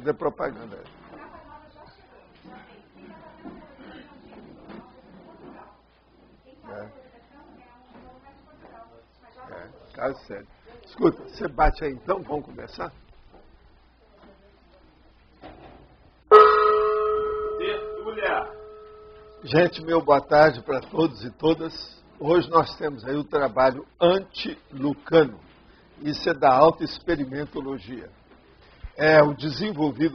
fazer propaganda. Caso sério. Escuta, você bate aí então, vamos começar? Tertúlia! Gente, meu boa tarde para todos e todas. Hoje nós temos aí o trabalho anti-lucano. Isso é da autoexperimentologia. É o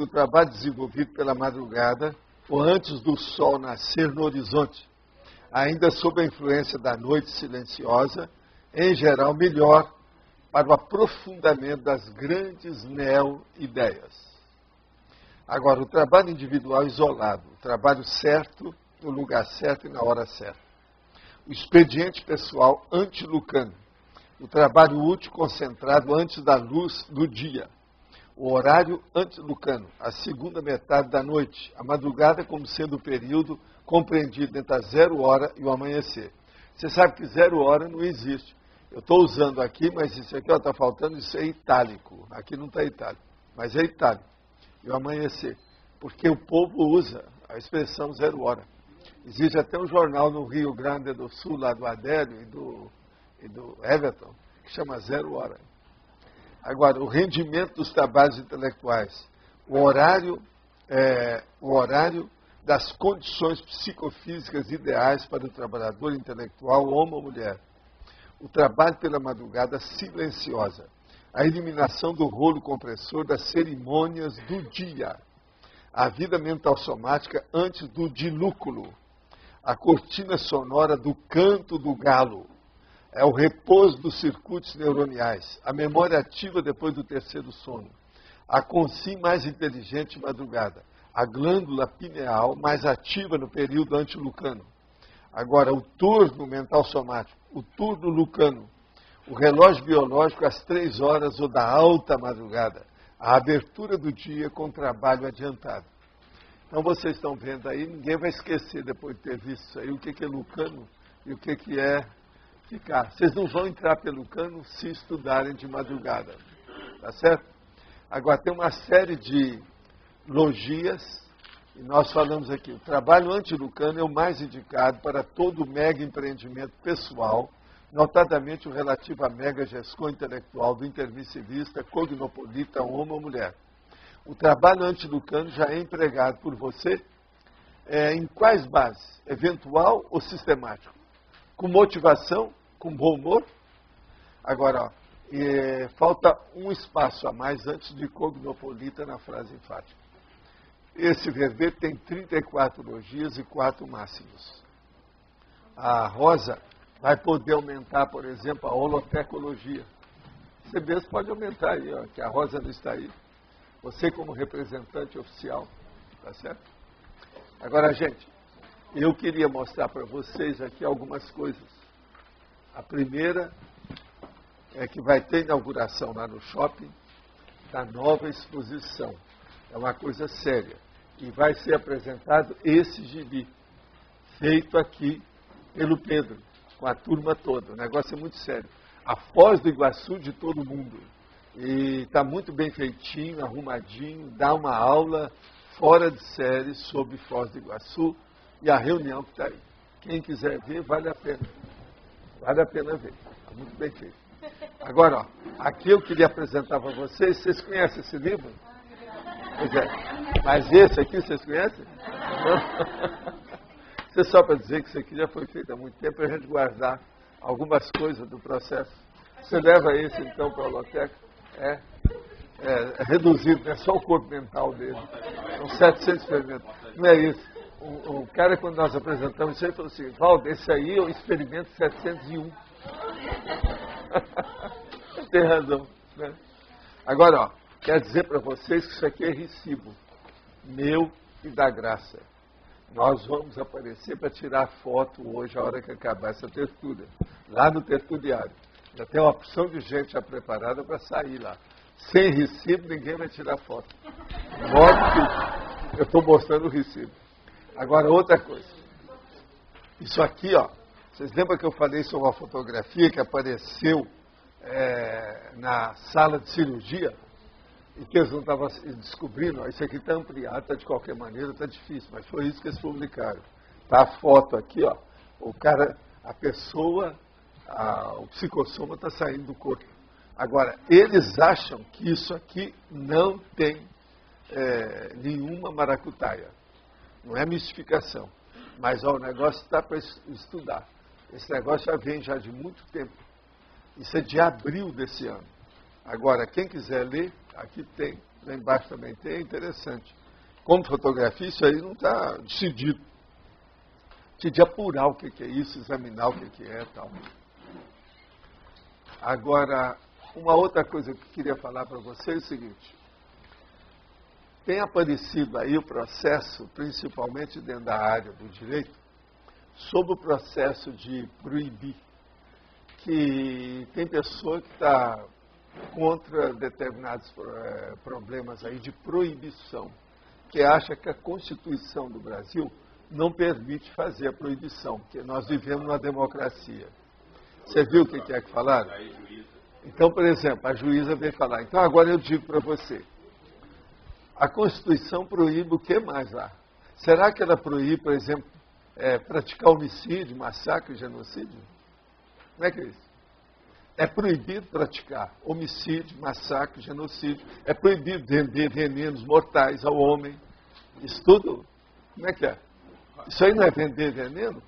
trabalho desenvolvido pela madrugada, ou antes do sol nascer no horizonte, ainda sob a influência da noite silenciosa, em geral melhor para o aprofundamento das grandes neo-ideias. Agora, o trabalho individual isolado, o trabalho certo, no lugar certo e na hora certa. O expediente pessoal anti-lucano, o trabalho útil concentrado antes da luz do dia. O horário anti-lucano, a segunda metade da noite, a madrugada como sendo o período compreendido entre a 0 hora e o amanhecer. Você sabe que 0 hora não existe. Eu estou usando aqui, mas isso aqui está faltando, isso é itálico. Aqui não está itálico, mas é itálico. E o amanhecer. Porque o povo usa a expressão 0 hora. Existe até um jornal no Rio Grande do Sul, lá do Adélio e do Everton, que chama 0 hora. Agora, o rendimento dos trabalhos intelectuais, o horário das condições psicofísicas ideais para o trabalhador intelectual, homem ou mulher. O trabalho pela madrugada silenciosa, a eliminação do rolo compressor das cerimônias do dia, a vida mental somática antes do dilúculo, a cortina sonora do canto do galo, é o repouso dos circuitos neuroniais, a memória ativa depois do terceiro sono, a consim mais inteligente de madrugada, a glândula pineal mais ativa no período antilucano. Agora, o turno mental somático, o turno lucano, o relógio biológico às 3 horas ou da alta madrugada, a abertura do dia com trabalho adiantado. Então, vocês estão vendo aí, ninguém vai esquecer, depois de ter visto isso aí, o que é lucano e o que é ficar. Vocês não vão entrar pelo cano se estudarem de madrugada, tá certo? Agora, tem uma série de logias, e nós falamos aqui, o trabalho anti-lucano é o mais indicado para todo mega empreendimento pessoal, notadamente o relativo à mega gestão intelectual do intermissivista, cognopolita, homem ou mulher. O trabalho anti-lucano já é empregado por você em quais bases? Eventual ou sistemático? Com motivação? Com bom humor? Agora, ó, falta um espaço a mais antes de cognopolita na frase enfática. Esse verbete tem 34 logias e 4 máximos. A Rosa vai poder aumentar, por exemplo, a holotecologia. Você mesmo pode aumentar aí, ó, que a Rosa não está aí. Você como representante oficial, tá certo? Agora, gente, eu queria mostrar para vocês aqui algumas coisas. A primeira é que vai ter inauguração lá no shopping da nova exposição. É uma coisa séria. E vai ser apresentado esse gibi, feito aqui pelo Pedro, com a turma toda. O negócio é muito sério. A Foz do Iguaçu de todo mundo. E está muito bem feitinho, arrumadinho, dá uma aula fora de série sobre Foz do Iguaçu e a reunião que está aí. Quem quiser ver, vale a pena. Vale a pena ver. Está muito bem feito. Agora, ó, aqui eu queria apresentar para vocês. Vocês conhecem esse livro? Pois é. Mas esse aqui vocês conhecem? Isso é só para dizer que isso aqui já foi feito há muito tempo, para a gente guardar algumas coisas do processo. Você leva esse então para a holoteca? É reduzido, não é só o corpo mental dele. São 700 experimentos. Não é isso. O cara, quando nós apresentamos isso aí, falou assim: Valdo, esse aí é o experimento 701. Tem razão. Né? Agora, ó, quero dizer para vocês que isso aqui é recibo meu e da Graça. Nós vamos aparecer para tirar foto hoje, a hora que acabar essa tertúlia, lá no tertuliário. Já tem uma opção de gente já preparada para sair lá. Sem recibo, ninguém vai tirar foto. Modo que eu estou mostrando o recibo. Agora, outra coisa. Isso aqui, ó. Vocês lembram que eu falei sobre uma fotografia que apareceu na sala de cirurgia? e que eles não estavam descobrindo, ó, isso aqui está ampliado, está de qualquer maneira, está difícil, mas foi isso que eles publicaram. Está a foto aqui, ó, o cara, a pessoa, o psicossoma está saindo do corpo. Agora, eles acham que isso aqui não tem nenhuma maracutaia. Não é mistificação. Mas ó, o negócio está para estudar. Esse negócio já vem já de muito tempo. Isso é de abril desse ano. Agora, quem quiser ler, aqui tem, lá embaixo também tem, é interessante. Como fotografia, isso aí não está decidido. De apurar o que é isso, examinar o que é e tal. Agora, uma outra coisa que eu queria falar para vocês é o seguinte. Tem aparecido aí o processo, principalmente dentro da área do direito, sobre o processo de proibir. Que tem pessoa que está contra determinados problemas aí de proibição, que acha que a Constituição do Brasil não permite fazer a proibição, porque nós vivemos numa democracia. Você viu o que é que falaram? Então, por exemplo, a juíza veio falar, então agora eu digo para você, a Constituição proíbe o que mais lá? Será que ela proíbe, por exemplo, praticar homicídio, massacre, genocídio? Como é que é isso? É proibido praticar homicídio, massacre, genocídio. É proibido vender venenos mortais ao homem. Isso tudo, como é que é? Isso aí não é vender veneno?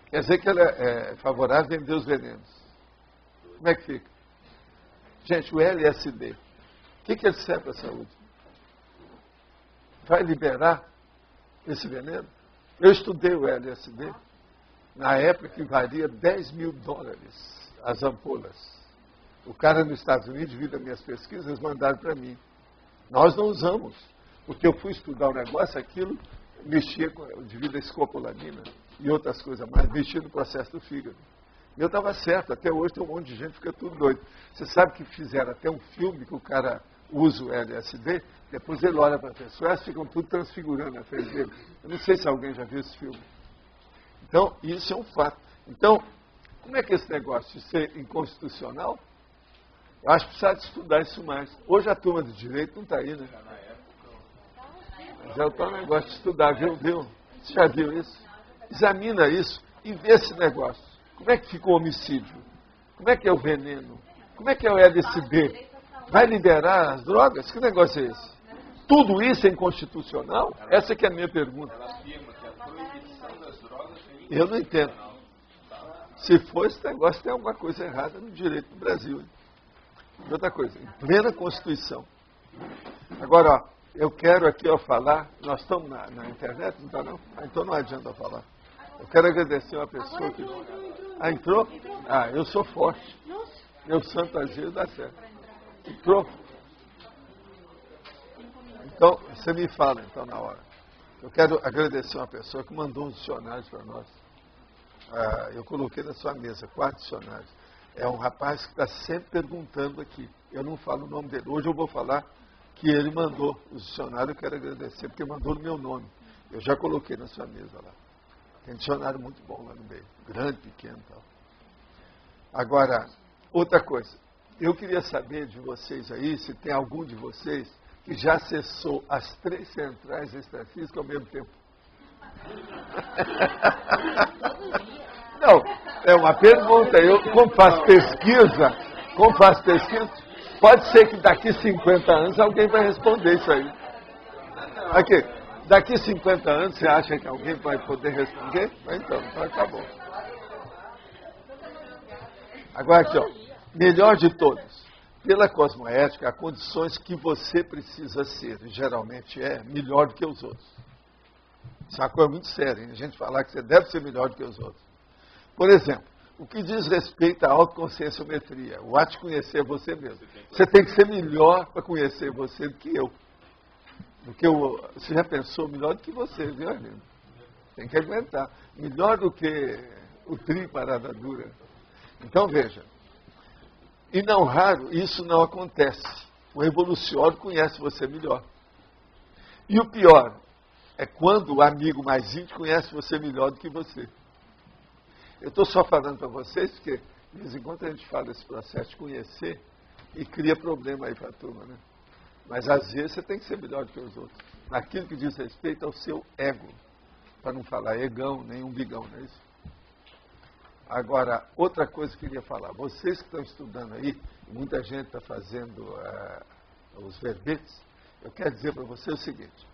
Quer dizer que ela é favorável a vender os venenos. Como é que fica? Gente, o LSD, o que ele serve para a saúde? Vai liberar esse veneno? Eu estudei o LSD, na época que valia $10 mil as ampolas. O cara nos Estados Unidos, devido às minhas pesquisas, eles mandaram para mim. Nós não usamos, porque eu fui estudar o negócio, aquilo mexia devido à escopolamina e outras coisas mais, mexia no processo do fígado. E eu estava certo, até hoje tem um monte de gente que fica tudo doido. Você sabe que fizeram até um filme que o cara usa o LSD, depois ele olha para a pessoa, elas ficam tudo transfigurando na frente dele. Eu não sei se alguém já viu esse filme. Então, isso é um fato. Então, como é que esse negócio de ser inconstitucional? Eu acho que precisa de estudar isso mais. Hoje a turma de direito não está aí, né? Já está um negócio de estudar, viu? Você já viu isso? Examina isso e vê esse negócio. Como é que fica o homicídio? Como é que é o veneno? Como é que é o LSD? Vai liberar as drogas? Que negócio é esse? Tudo isso é inconstitucional? Essa que é a minha pergunta. Eu não entendo. Se for esse negócio, tem alguma coisa errada no direito do Brasil. Hein? E outra coisa, em plena Constituição. Agora, ó, eu quero aqui falar, nós estamos na internet, não está não? Então não adianta falar. Eu quero agradecer uma pessoa que... Ah, entrou? Ah, eu sou forte. Meu santo agir dá certo. Entrou? Então, você me fala então na hora. Eu quero agradecer uma pessoa que mandou uns dicionários para nós. Eu coloquei na sua mesa 4 dicionários. É um rapaz que está sempre perguntando aqui. Eu não falo o nome dele. Hoje eu vou falar que ele mandou os dicionários. Eu quero agradecer, porque mandou no meu nome. Eu já coloquei na sua mesa lá. Tem dicionário muito bom lá no meio. Grande, pequeno e tal. Agora, outra coisa. Eu queria saber de vocês aí, se tem algum de vocês que já acessou as 3 centrais extrafísicas ao mesmo tempo. Não, é uma pergunta. Eu, como faço pesquisa, pode ser que daqui 50 anos alguém vai responder isso aí. Aqui, daqui 50 anos você acha que alguém vai poder responder? Então tá bom. Agora aqui, ó, melhor de todos. Pela cosmoética, há condições que você precisa ser, e geralmente é melhor do que os outros. Isso é uma coisa muito séria, hein? A gente falar que você deve ser melhor do que os outros. Por exemplo, o que diz respeito à autoconscienciometria, o ato de conhecer você mesmo. Você tem que ser melhor para conhecer você do que eu. Você já pensou melhor do que você, viu, Arlindo? Tem que aguentar. Melhor do que o tri parada dura. Então, veja. E não raro, isso não acontece. O evoluciólogo conhece você melhor. E o pior é quando o amigo mais íntimo conhece você melhor do que você. Eu estou só falando para vocês, porque de vez em quando a gente fala desse processo de conhecer, e cria problema aí para a turma, né? Mas às vezes você tem que ser melhor do que os outros. Naquilo que diz respeito ao seu ego. Para não falar egão, nem umbigão, não é isso? Agora, outra coisa que eu queria falar. Vocês que estão estudando aí, muita gente está fazendo os verbetes, eu quero dizer para você o seguinte.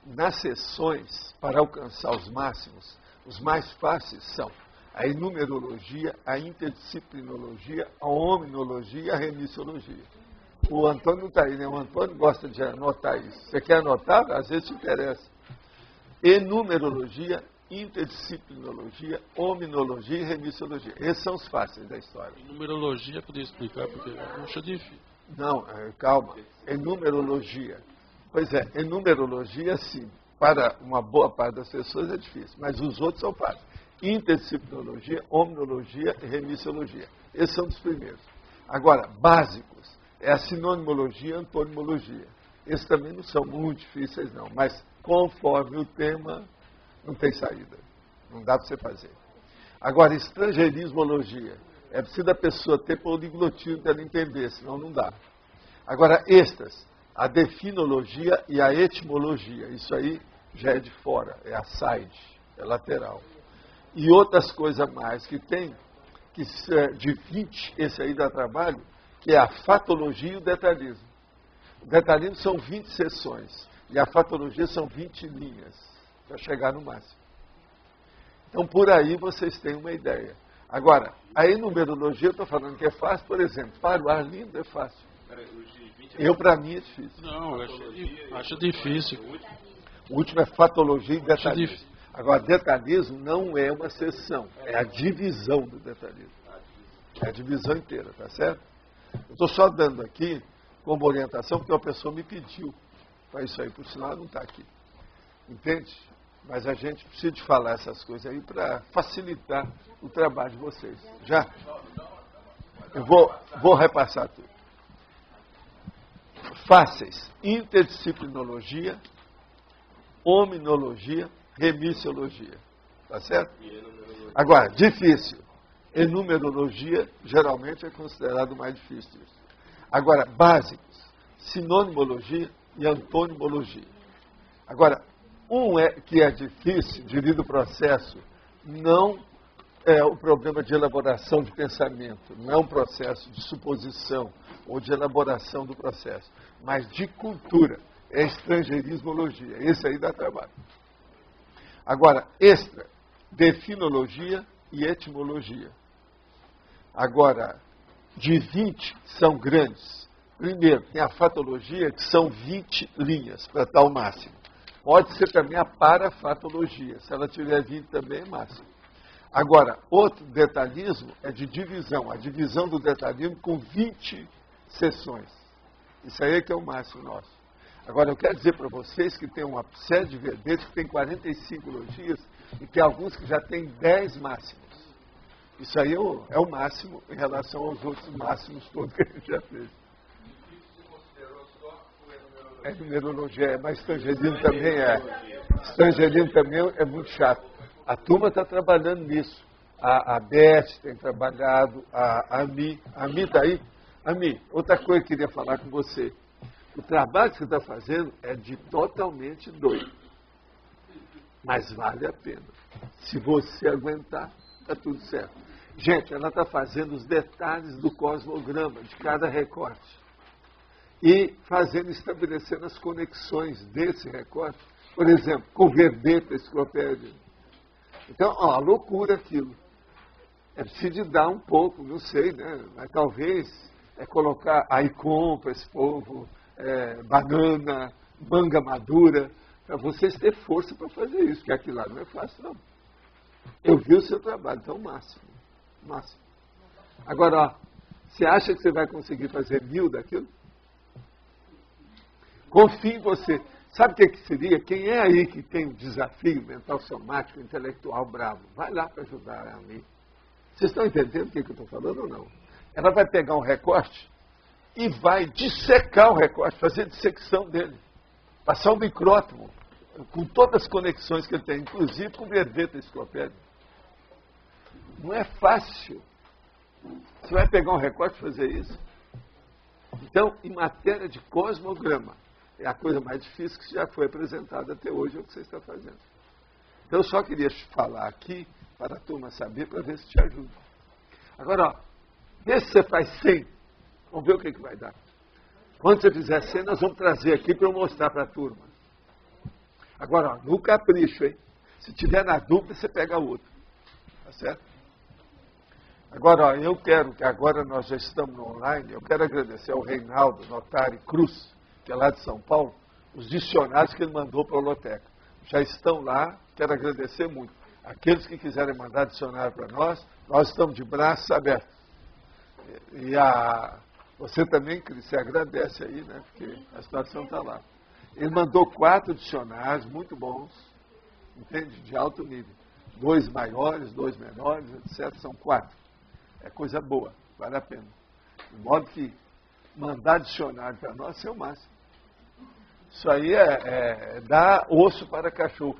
Nas sessões, para alcançar os máximos, os mais fáceis são a enumerologia, a interdisciplinologia, a hominologia e a remissiologia. O Antônio não está aí, né? O Antônio gosta de anotar isso. Você quer anotar? Às vezes te interessa. Enumerologia, interdisciplinologia, hominologia e remissiologia. Esses são os fáceis da história. Numerologia, podia explicar, porque eu acho difícil. Não, calma. Enumerologia. Pois é, enumerologia, sim. Para uma boa parte das pessoas é difícil, mas os outros são fáceis. Interdisciplinologia, hominologia e remissiologia. Esses são os primeiros. Agora, básicos, é a sinonimologia e a antonimologia. Esses também não são muito difíceis, não, mas conforme o tema, não tem saída. Não dá para você fazer. Agora, estrangeirismologia. É preciso a pessoa ter poliglotismo para ela entender, senão não dá. Agora, estas, a definologia e a etimologia. Isso aí já é de fora, é a side, é lateral. E outras coisas mais que tem, que de 20, esse aí dá trabalho, que é a fatologia e o detalhismo. O detalhismo são 20 sessões, e a fatologia são 20 linhas, para chegar no máximo. Então, por aí vocês têm uma ideia. Agora, a enumerologia, eu estou falando que é fácil, por exemplo, para o Arlindo é fácil. Para mim, é difícil. Não, eu acho difícil. O último é fatologia e detalhismo. Agora, detalhismo não é uma sessão, é a divisão do detalhismo. É a divisão inteira, tá certo? Eu estou só dando aqui como orientação, porque uma pessoa me pediu para isso aí, por sinal ela não está aqui. Entende? Mas a gente precisa de falar essas coisas aí para facilitar o trabalho de vocês. Já? Eu vou repassar tudo. Fáceis. Interdisciplinologia, hominologia, remissiologia. Tá certo? Agora, difícil. Enumerologia geralmente é considerado o mais difícil. Agora, básicos. Sinonimologia e antonimologia. Agora, que é difícil, devido ao processo, não é o problema de elaboração de pensamento, não é um processo de suposição ou de elaboração do processo, mas de cultura, é estrangeirismologia. Esse aí dá trabalho. Agora, extra, definologia e etimologia. Agora, de 20 são grandes. Primeiro, tem a fatologia, que são 20 linhas, para tal máximo. Pode ser também a parafatologia. Se ela tiver 20 também é máximo. Agora, outro detalhismo é de divisão. A divisão do detalhismo com 20 sessões. Isso aí é que é o máximo nosso. Agora, eu quero dizer para vocês que tem uma série de verbetes que tem 45 logias e tem alguns que já tem 10 máximos. Isso aí é o máximo em relação aos outros máximos todos que a gente já fez. Numerologia, mas estrangeirismo também é. Estrangeirismo também é muito chato. A turma está trabalhando nisso. A Beth tem trabalhado, a Ami está aí? Ami, outra coisa que eu queria falar com você. O trabalho que você está fazendo é de totalmente doido. Mas vale a pena. Se você aguentar, está tudo certo. Gente, ela está fazendo os detalhes do cosmograma, de cada recorte. E estabelecendo as conexões desse recorte, por exemplo, com verbeta, enciclopédia. Então, ó, loucura aquilo. É preciso de dar um pouco, não sei, né? Mas talvez colocar Icon para esse povo, banana, manga madura, para vocês terem força para fazer isso, porque aquilo lá não é fácil, não. Eu vi o seu trabalho, então máximo. Máximo. Agora, ó, você acha que você vai conseguir fazer 1000 daquilo? Confie em você. Sabe o que seria? Quem é aí que tem um desafio mental, somático, intelectual bravo? Vai lá para ajudar a mim. Vocês estão entendendo o que eu estou falando ou não? Ela vai pegar um recorte e vai dissecar o recorte, fazer dissecção dele. Passar um micrótomo com todas as conexões que ele tem, inclusive com verbeta enciclopédia. Não é fácil. Você vai pegar um recorte e fazer isso? Então, em matéria de cosmograma, é a coisa mais difícil que já foi apresentada até hoje, é o que você está fazendo. Então, eu só queria te falar aqui, para a turma saber, para ver se te ajuda. Agora, ó, vê se você faz 100, vamos ver o que vai dar. Quando você fizer 100, nós vamos trazer aqui para eu mostrar para a turma. Agora, ó, no capricho, hein? Se tiver na dúvida, você pega outro. Tá certo? Agora, ó, eu quero que agora nós já estamos no online, eu quero agradecer ao Reinaldo Notari Cruz, que é lá de São Paulo, os dicionários que ele mandou para a Holoteca. Já estão lá, quero agradecer muito. Aqueles que quiserem mandar dicionário para nós estamos de braços abertos. E você também, Cris, você agradece aí, né? Porque a situação está lá. Ele mandou 4 dicionários muito bons, entende? De alto nível. 2 maiores, 2 menores, etc. São 4. É coisa boa, vale a pena. De modo que mandar dicionário para nós é o máximo. Isso aí é dar osso para cachorro.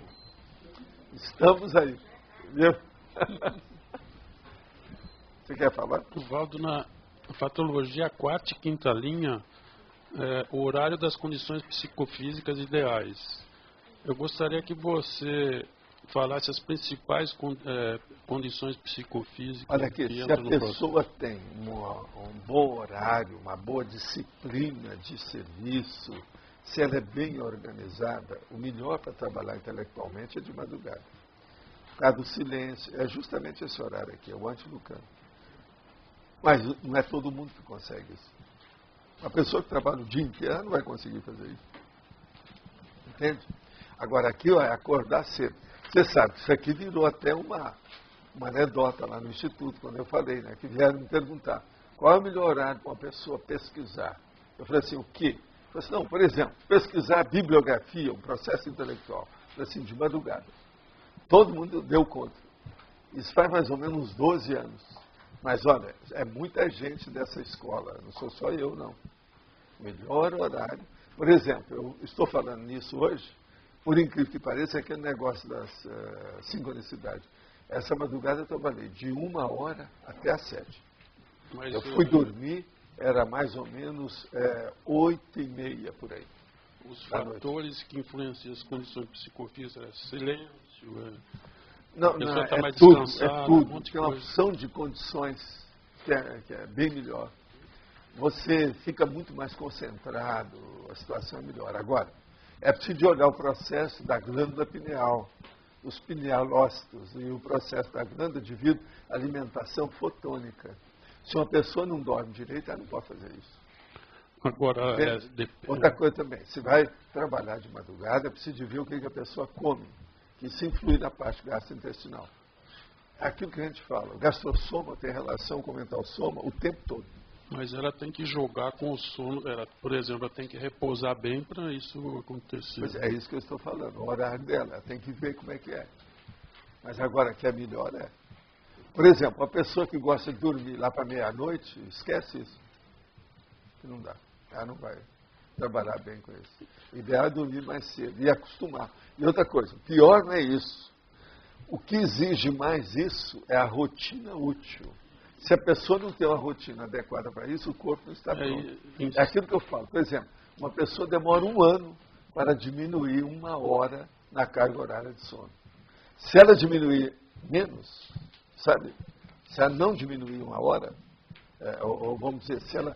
Estamos aí. Entendeu? Você quer falar? Valdo, na patologia 4 e 5ª linha, o horário das condições psicofísicas ideais. Eu gostaria que você falasse as principais condições psicofísicas. Olha aqui, que se a entram no pessoa tem um bom horário, uma boa disciplina de serviço, se ela é bem organizada, o melhor para trabalhar intelectualmente é de madrugada. Por causa do silêncio, é justamente esse horário aqui, é o antilucano. Mas não é todo mundo que consegue isso. Uma pessoa que trabalha o dia inteiro não vai conseguir fazer isso. Entende? Agora aqui, ó, é acordar cedo. Você sabe que isso aqui virou até uma anedota lá no Instituto, quando eu falei, né? Que vieram me perguntar qual é o melhor horário para uma pessoa pesquisar. Eu falei assim, o quê? Eu falei assim, não, por exemplo, pesquisar bibliografia, um processo intelectual. Eu falei assim, de madrugada. Todo mundo deu conta. Isso faz mais ou menos uns 12 anos. Mas olha, é muita gente dessa escola, não sou só eu, não. Melhor horário. Por exemplo, eu estou falando nisso hoje, por incrível que pareça, é aquele negócio das sincronicidades. Essa madrugada eu trabalhei de 1h até às 7. Mas eu fui dormir, era mais ou menos 8h30 por aí. Os fatores que influenciam as condições psicofísicas, silêncio, não, a pessoa está mais tudo, descansada, tudo. um monte de Tem uma coisa. opção de condições que é bem melhor. Você fica muito mais concentrado, a situação é melhor. Agora, é preciso olhar o processo da glândula pineal, os pinealócitos e o processo da glândula devido à alimentação fotônica. Se uma pessoa não dorme direito, ela não pode fazer isso. Agora, outra coisa também, se vai trabalhar de madrugada, é preciso ver o que a pessoa come, que isso influi na parte gastrointestinal. É aquilo que a gente fala, o gastrosoma tem relação com o mental soma o tempo todo. Mas ela tem que jogar com o sono, por exemplo, ela tem que repousar bem para isso acontecer. Pois é isso que eu estou falando, o horário dela, ela tem que ver como é que é. Mas agora que é melhor é. Por exemplo, a pessoa que gosta de dormir lá para meia-noite, esquece isso. Que não dá. Ela não vai trabalhar bem com isso. O ideal é dormir mais cedo e acostumar. E outra coisa, pior não é isso. O que exige mais isso é a rotina útil. Se a pessoa não tem uma rotina adequada para isso, o corpo não está pronto. É aquilo que eu falo. Por exemplo, uma pessoa demora 1 ano para diminuir 1 hora na carga horária de sono. Se ela diminuir menos, sabe? Se ela não diminuir 1 hora, ou vamos dizer, se ela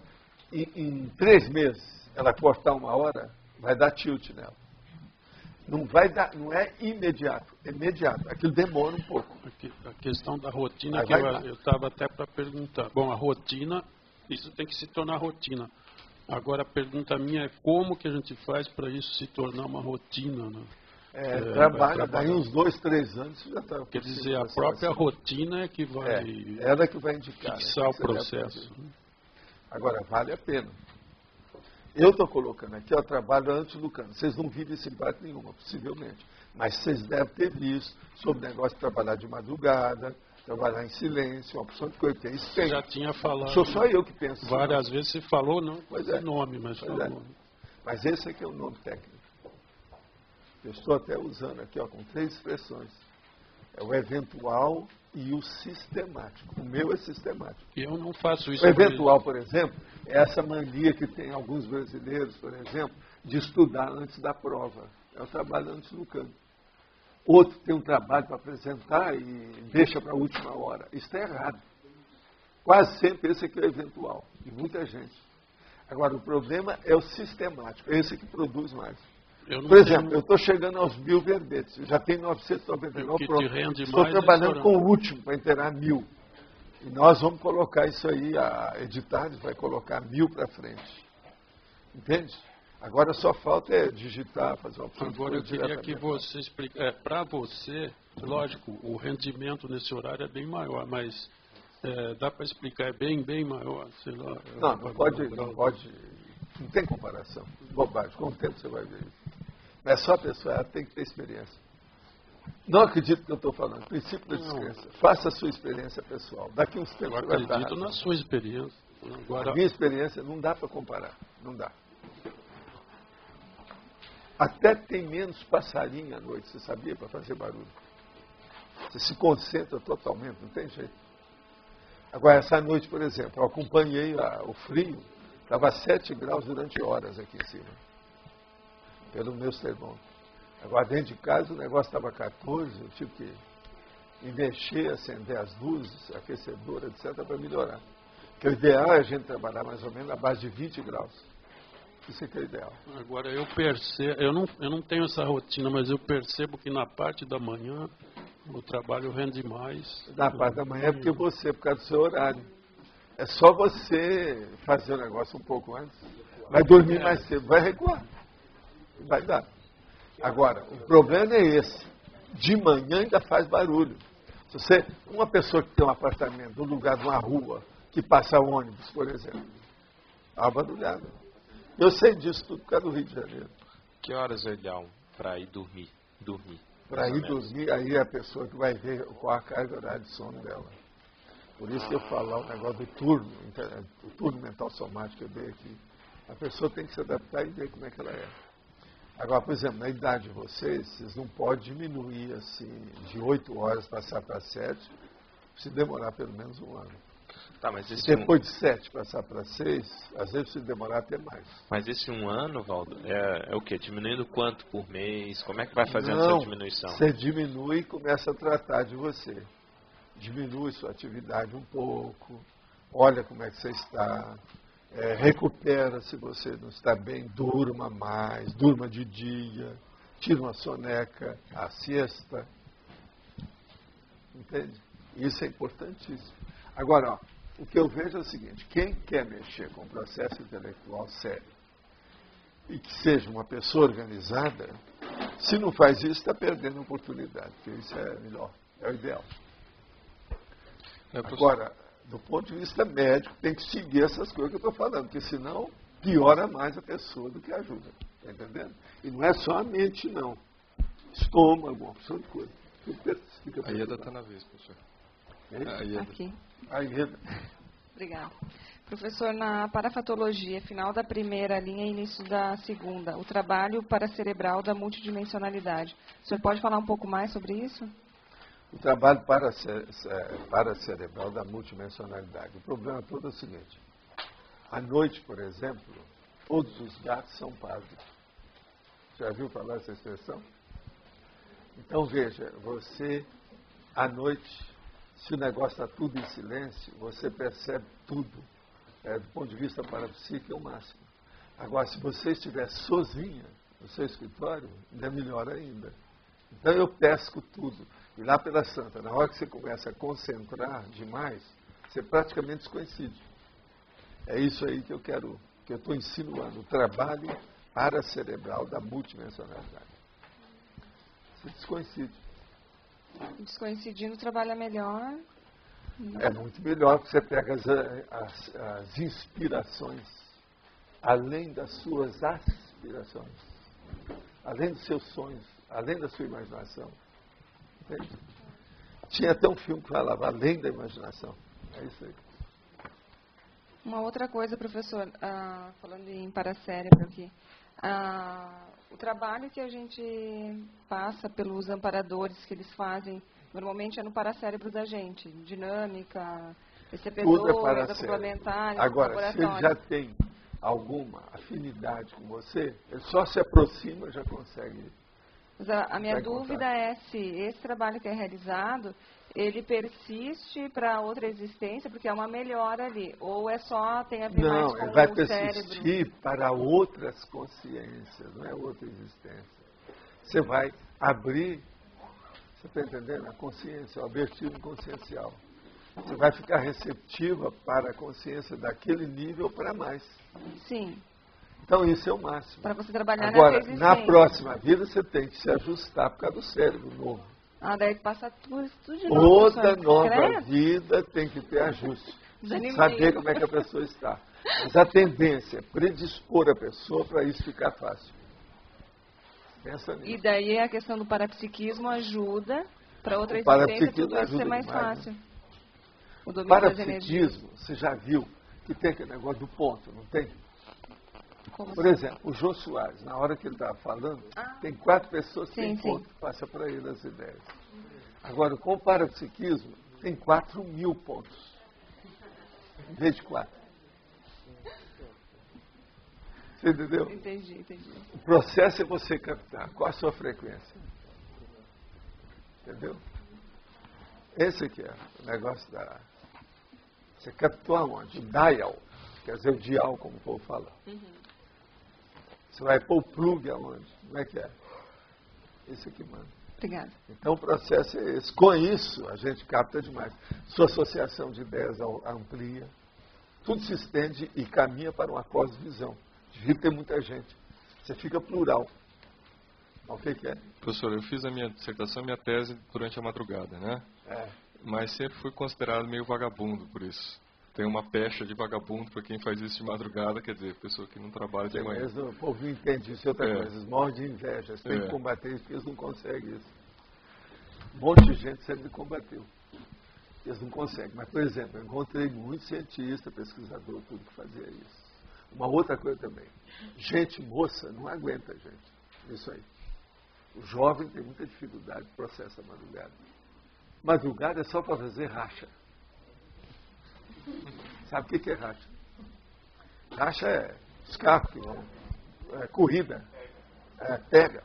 em 3 meses ela cortar 1 hora, vai dar tilt nela. Não vai dar, não é imediato, é imediato. Aquilo demora um pouco. A questão da rotina, que eu estava até para perguntar. Bom, a rotina, isso tem que se tornar rotina. Agora a pergunta minha é como que a gente faz para isso se tornar uma rotina, né? Trabalha, daí uns 2, 3 anos você já está... Quer dizer, a própria rotina é que vai... ela que vai indicar. Fixar o processo. Agora, vale a pena. Eu estou colocando aqui, ó, trabalho antilucano. Vocês não viram isso em parte nenhuma, possivelmente. Mas vocês devem ter visto sobre o negócio de trabalhar de madrugada, trabalhar em silêncio, uma opção de coisa que é isso. Tem. Já tinha falado. Sou só eu que penso. Várias vezes você falou, não com esse nome, mas pois falou. Mas esse aqui é o nome técnico. Eu estou até usando aqui, ó, com 3 expressões. É o eventual e o sistemático. O meu é sistemático. E eu não faço isso. O eventual, por exemplo, é essa mania que tem alguns brasileiros, por exemplo, de estudar antes da prova. É o trabalho antes do canto. Outro tem um trabalho para apresentar e deixa para a última hora. Isso está errado. Quase sempre esse aqui é o eventual, de muita gente. Agora, o problema é o sistemático, é esse que produz mais. Por exemplo, eu estou chegando aos 1000 verbetes, eu já tenho 999 pronto. Estou trabalhando com o último para inteirar 1000. E nós vamos colocar isso aí, a Editares vai colocar 1000 para frente. Entende? Agora só falta digitar, fazer uma opção. Agora eu queria que você explicasse. Para você, lógico, o rendimento nesse horário é bem maior, mas dá para explicar, é bem maior, sei lá. Não pode, não tem comparação. Bobagem, com o tempo você vai ver isso. É só a pessoa, ela tem que ter experiência. Não acredito no que eu estou falando, princípio da descrença. Faça a sua experiência pessoal. Daqui uns tempos você vai estar. Eu acredito na sua experiência. Agora, a minha experiência não dá para comparar, não dá. Até tem menos passarinho à noite, você sabia, para fazer barulho. Você se concentra totalmente, não tem jeito. Agora, essa noite, por exemplo, eu acompanhei o frio, estava 7 graus durante horas aqui em cima, pelo meu termômetro. Agora, dentro de casa, o negócio estava 14, eu tive que mexer, acender as luzes, aquecedor, etc., para melhorar. Porque o ideal é a gente trabalhar mais ou menos na base de 20 graus. Isso é que é ideal. Agora, eu percebo, eu não tenho essa rotina, mas eu percebo que na parte da manhã o trabalho rende mais. Na parte da manhã é porque você, por causa do seu horário. É só você fazer o negócio um pouco antes. Vai dormir mais cedo, vai recuar. Vai dar. Agora, o problema é esse. De manhã ainda faz barulho. Se você, uma pessoa que tem um apartamento no lugar de uma rua, que passa ônibus, por exemplo, dá uma barulhada. Eu sei disso tudo por causa do Rio de Janeiro. Que horas é ideal para ir dormir? Para ir dormir, aí é a pessoa que vai ver qual a carga horária de sono dela. Por isso que eu falo lá o negócio do turno, o turno mental somático que eu dei aqui. A pessoa tem que se adaptar e ver como é que ela é. Agora, por exemplo, na idade de vocês não podem diminuir assim, de 8 horas passar para 7, se demorar pelo menos um ano. Tá, mas depois de 7 passar para 6, às vezes se demorar até mais. Mas esse um ano, Valdo, é o quê? Diminuindo quanto por mês? Como é que vai fazendo essa diminuição? Você diminui e começa a tratar de você. Diminui sua atividade um pouco, olha como é que você está, recupera se você não está bem, durma mais, durma de dia, tira uma soneca, a siesta. Entende? Isso é importantíssimo. Agora, ó, o que eu vejo é o seguinte, quem quer mexer com o processo intelectual sério e que seja uma pessoa organizada, se não faz isso, está perdendo a oportunidade, porque isso é melhor, é o ideal. Agora, do ponto de vista médico, tem que seguir essas coisas que eu estou falando, porque senão piora mais a pessoa do que ajuda. Está entendendo? E não é só a mente, não. Estômago, uma opção de coisa. A Ieda está na vez, professor. Aqui. A Ieda. Obrigada. Professor, na parafatologia, final da primeira linha e início da segunda, o trabalho paracerebral da multidimensionalidade. O senhor pode falar um pouco mais sobre isso? O trabalho paracerebral da multidimensionalidade. O problema todo é o seguinte. À noite, por exemplo, todos os gatos são pardos. Já viu falar essa expressão? Então, veja, você, à noite, se o negócio está tudo em silêncio, você percebe tudo. Do ponto de vista parapsíquico, é o máximo. Agora, se você estiver sozinha no seu escritório, ainda é melhor ainda. Então, eu pesco tudo. E lá pela Santa, na hora que você começa a concentrar demais, você praticamente descoincide. É isso aí que eu estou insinuando, o trabalho paracerebral da multidimensionalidade. Você descoincide. Descoincidindo trabalha melhor? Não. É muito melhor, porque você pega as inspirações, além das suas aspirações, além dos seus sonhos, além da sua imaginação. Entende? Tinha até um filme que falava além da imaginação. É isso aí. Uma outra coisa, professor, falando em paracérebro aqui. O trabalho que a gente passa pelos amparadores que eles fazem Normalmente é no paracérebro da gente, dinâmica, Tudo é receptor, complementar, Agora, se ele já tem alguma afinidade com você, ele só se aproxima e já consegue. Mas a minha dúvida é se esse trabalho que é realizado, ele persiste para outra existência, porque é uma melhora ali, ou é só tem a ver mais com o cérebro? Não, ele vai persistir para outras consciências, não é outra existência. Você vai abrir, você está entendendo? A consciência, o abertivo consciencial. Você vai ficar receptiva para a consciência daquele nível para mais. Sim. Então isso é o máximo. Para você trabalhar agora, nessa na próxima vida você tem que se ajustar por causa do cérebro novo. Daí passa tudo de novo. Toda nova vida tem que ter ajuste. Saber como é que a pessoa está. Mas a tendência é predispor a pessoa para isso ficar fácil. Pensa nisso. E daí a questão do parapsiquismo ajuda para outra existência tudo isso ser mais fácil. O domínio das energias. Parapsiquismo, você já viu que tem aquele negócio do ponto, não tem? Como Por assim? exemplo, o Jô Soares, na hora que ele estava falando, tem 4 pessoas que têm ponto, que passa para ele as ideias. Agora, com o parapsiquismo, tem 4.000 pontos, em vez de 4. Você entendeu? Entendi. O processo é você captar qual a sua frequência. Entendeu? Esse aqui é o negócio da... Você captou aonde? O dial, quer dizer o dial, como o povo fala. Você vai pôr o plug aonde? Como é que é? Esse aqui, mano. Obrigada. Então o processo é esse. Com isso, a gente capta demais. Sua associação de ideias amplia. Tudo se estende e caminha para uma cosvisão. Devia ter muita gente. Você fica plural. O que é? Professor, eu fiz a minha dissertação e minha tese durante a madrugada, né? Mas sempre fui considerado meio vagabundo por isso. Tem uma pecha de vagabundo para quem faz isso de madrugada, quer dizer, pessoa que não trabalha de manhã. O povo não entende isso, outra coisa. Eles morrem de inveja, eles têm que combater isso, porque eles não conseguem isso. Um monte de gente sempre combateu. Eles não conseguem. Mas, por exemplo, eu encontrei muito cientista, pesquisador, tudo que fazia isso. Uma outra coisa também. Gente moça não aguenta, gente. Isso aí. O jovem tem muita dificuldade de processo da madrugada. Madrugada é só para fazer racha. Sabe o que é racha? Racha é escape, é corrida, é pega.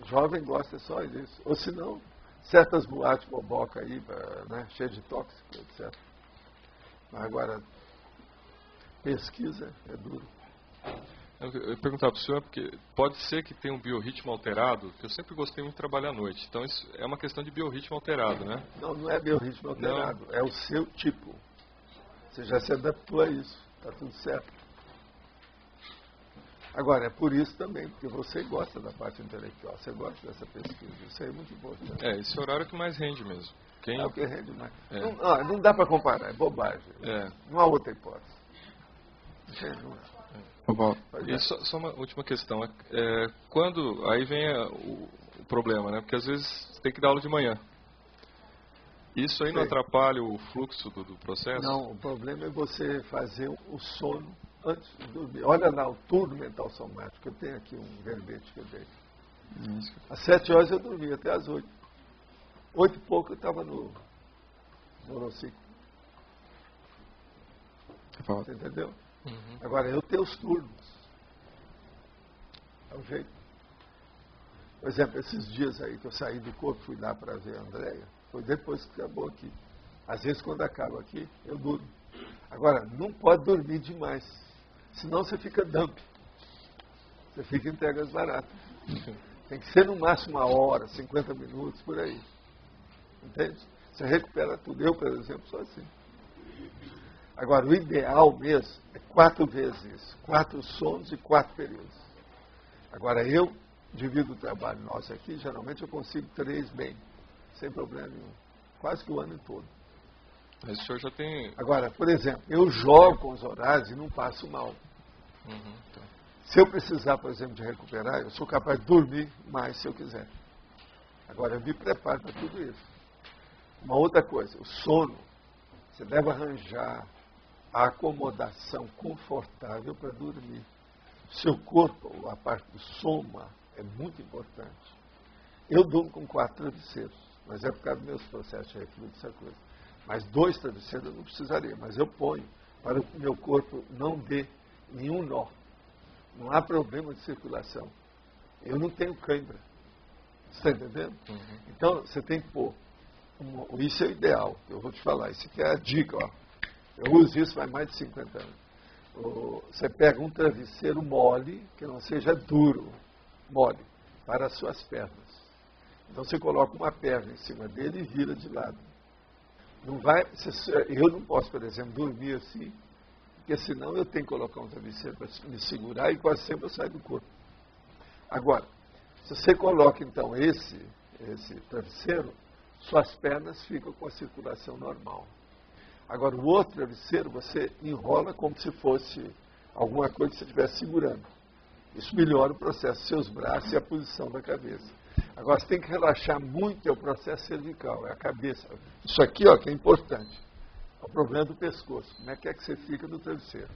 O jovem gosta só disso. Ou se não, certas boates boboca aí, né, cheia de tóxico, etc. Mas agora, pesquisa é duro. Eu perguntava para o senhor, porque pode ser que tenha um biorritmo alterado, que eu sempre gostei muito de trabalhar à noite. Então, isso é uma questão de biorritmo alterado, né? Não, não é biorritmo alterado, é o seu tipo. Você já se adaptou a isso, está tudo certo. Agora, é por isso também, porque você gosta da parte intelectual, você gosta dessa pesquisa, isso aí é muito importante. Esse horário que mais rende mesmo. É o que rende mais. Não dá para comparar, é bobagem. Não há outra hipótese. E só uma última questão. Quando aí vem o problema, né? Porque às vezes tem que dar aula de manhã. Isso aí não atrapalha o fluxo do processo? Não, o problema é você fazer o sono antes de dormir. Olha lá o turno mental somático. Eu tenho aqui um verbete que eu dei. Às 7 horas eu dormi, até às 8. 8 e pouco eu estava no monociclo. Você entendeu? Agora, eu tenho os turnos. É um jeito. Por exemplo, esses dias aí que eu saí do corpo, fui lá para ver a Andréia, foi depois que acabou aqui. Às vezes, quando acaba aqui, eu durmo. Agora, não pode dormir demais, senão você fica dump. Você fica em entregas baratas. Tem que ser no máximo 1 hora, 50 minutos, por aí. Entende? Você recupera tudo. Eu, por exemplo, sou assim. Agora, o ideal mesmo é 4 vezes isso. 4 sonos e 4 períodos. Agora, eu divido o trabalho nosso aqui, geralmente eu consigo 3 bem, sem problema nenhum. Quase que o ano todo. Mas o senhor já tem... Agora, por exemplo, eu jogo com os horários e não passo mal. Se eu precisar, por exemplo, de recuperar, eu sou capaz de dormir mais se eu quiser. Agora, eu me preparo para tudo isso. Uma outra coisa, o sono. Você deve arranjar a acomodação confortável para dormir. Seu corpo, a parte do soma, é muito importante. Eu durmo com 4 travesseiros, mas é por causa dos meus processos de refluxo, essa coisa. Mas 2 travesseiros eu não precisaria, mas eu ponho para que o meu corpo não dê nenhum nó. Não há problema de circulação. Eu não tenho cãibra. Você está entendendo? Então, você tem que pôr. Isso é o ideal, eu vou te falar. Isso aqui é a dica, ó. Eu uso isso faz mais de 50 anos. Você pega um travesseiro mole, que não seja duro, mole, para as suas pernas. Então, você coloca uma perna em cima dele e vira de lado. Não vai, eu não posso, por exemplo, dormir assim, porque senão eu tenho que colocar um travesseiro para me segurar e quase sempre eu saio do corpo. Agora, se você coloca então esse travesseiro, suas pernas ficam com a circulação normal. Agora, o outro travesseiro você enrola como se fosse alguma coisa que você estivesse segurando. Isso melhora o processo dos seus braços e a posição da cabeça. Agora, você tem que relaxar muito, é o processo cervical, é a cabeça. Isso aqui, ó, que é importante. É o problema do pescoço. Como é que você fica no travesseiro?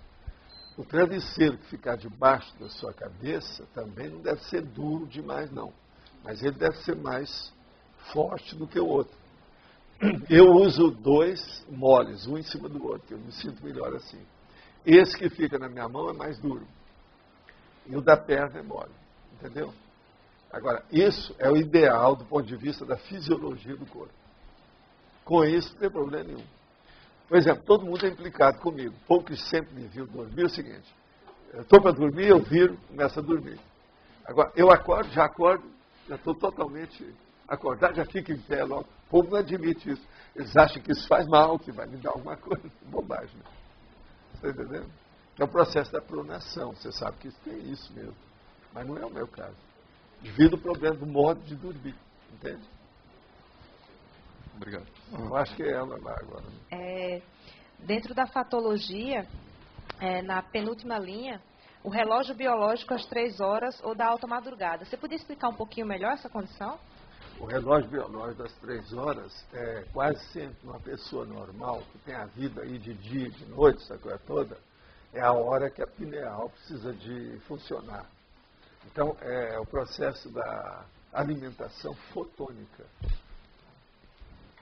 O travesseiro que ficar debaixo da sua cabeça também não deve ser duro demais, não. Mas ele deve ser mais forte do que o outro. Eu uso 2 moles, um em cima do outro, eu me sinto melhor assim. Esse que fica na minha mão é mais duro. E o da perna é mole. Entendeu? Agora, isso é o ideal do ponto de vista da fisiologia do corpo. Com isso, não tem problema nenhum. Por exemplo, todo mundo é implicado comigo. O povo que sempre me viu dormir é o seguinte: eu estou para dormir, eu viro, começo a dormir. Agora, eu acordo, já estou totalmente acordado, já fico em pé logo. O povo não admite isso. Eles acham que isso faz mal, que vai me dar alguma coisa. Bobagem, né? Você está entendendo? É o processo da pronação. Você sabe que isso tem isso mesmo. Mas não é o meu caso. Devido ao problema do modo de dormir. Entende? Obrigado. Eu acho que é ela lá agora. Dentro da fatologia, na penúltima linha, o relógio biológico às 3 horas ou da alta madrugada. Você podia explicar um pouquinho melhor essa condição? O relógio biológico das 3 horas é quase sempre uma pessoa normal, que tem a vida aí de dia e de noite, essa coisa toda, é a hora que a pineal precisa de funcionar. Então, é o processo da alimentação fotônica.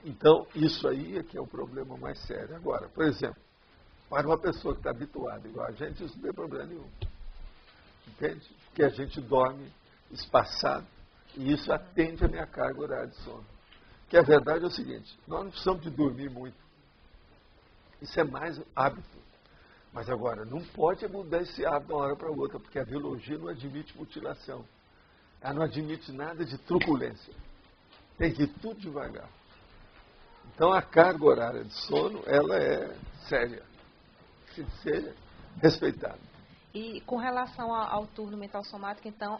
Então, isso aí é que é o problema mais sério. Agora, por exemplo, para uma pessoa que está habituada igual a gente, isso não tem problema nenhum. Entende? Porque a gente dorme espaçado e isso atende a minha carga horária de sono. Que a verdade é o seguinte: nós não precisamos de dormir muito. Isso é mais hábito. Mas agora, não pode mudar esse hábito de uma hora para outra, porque a biologia não admite mutilação. Ela não admite nada de truculência. Tem que ir tudo devagar. Então, a carga horária de sono, ela é séria. Tem que ser respeitada. E com relação ao turno mental somático, então,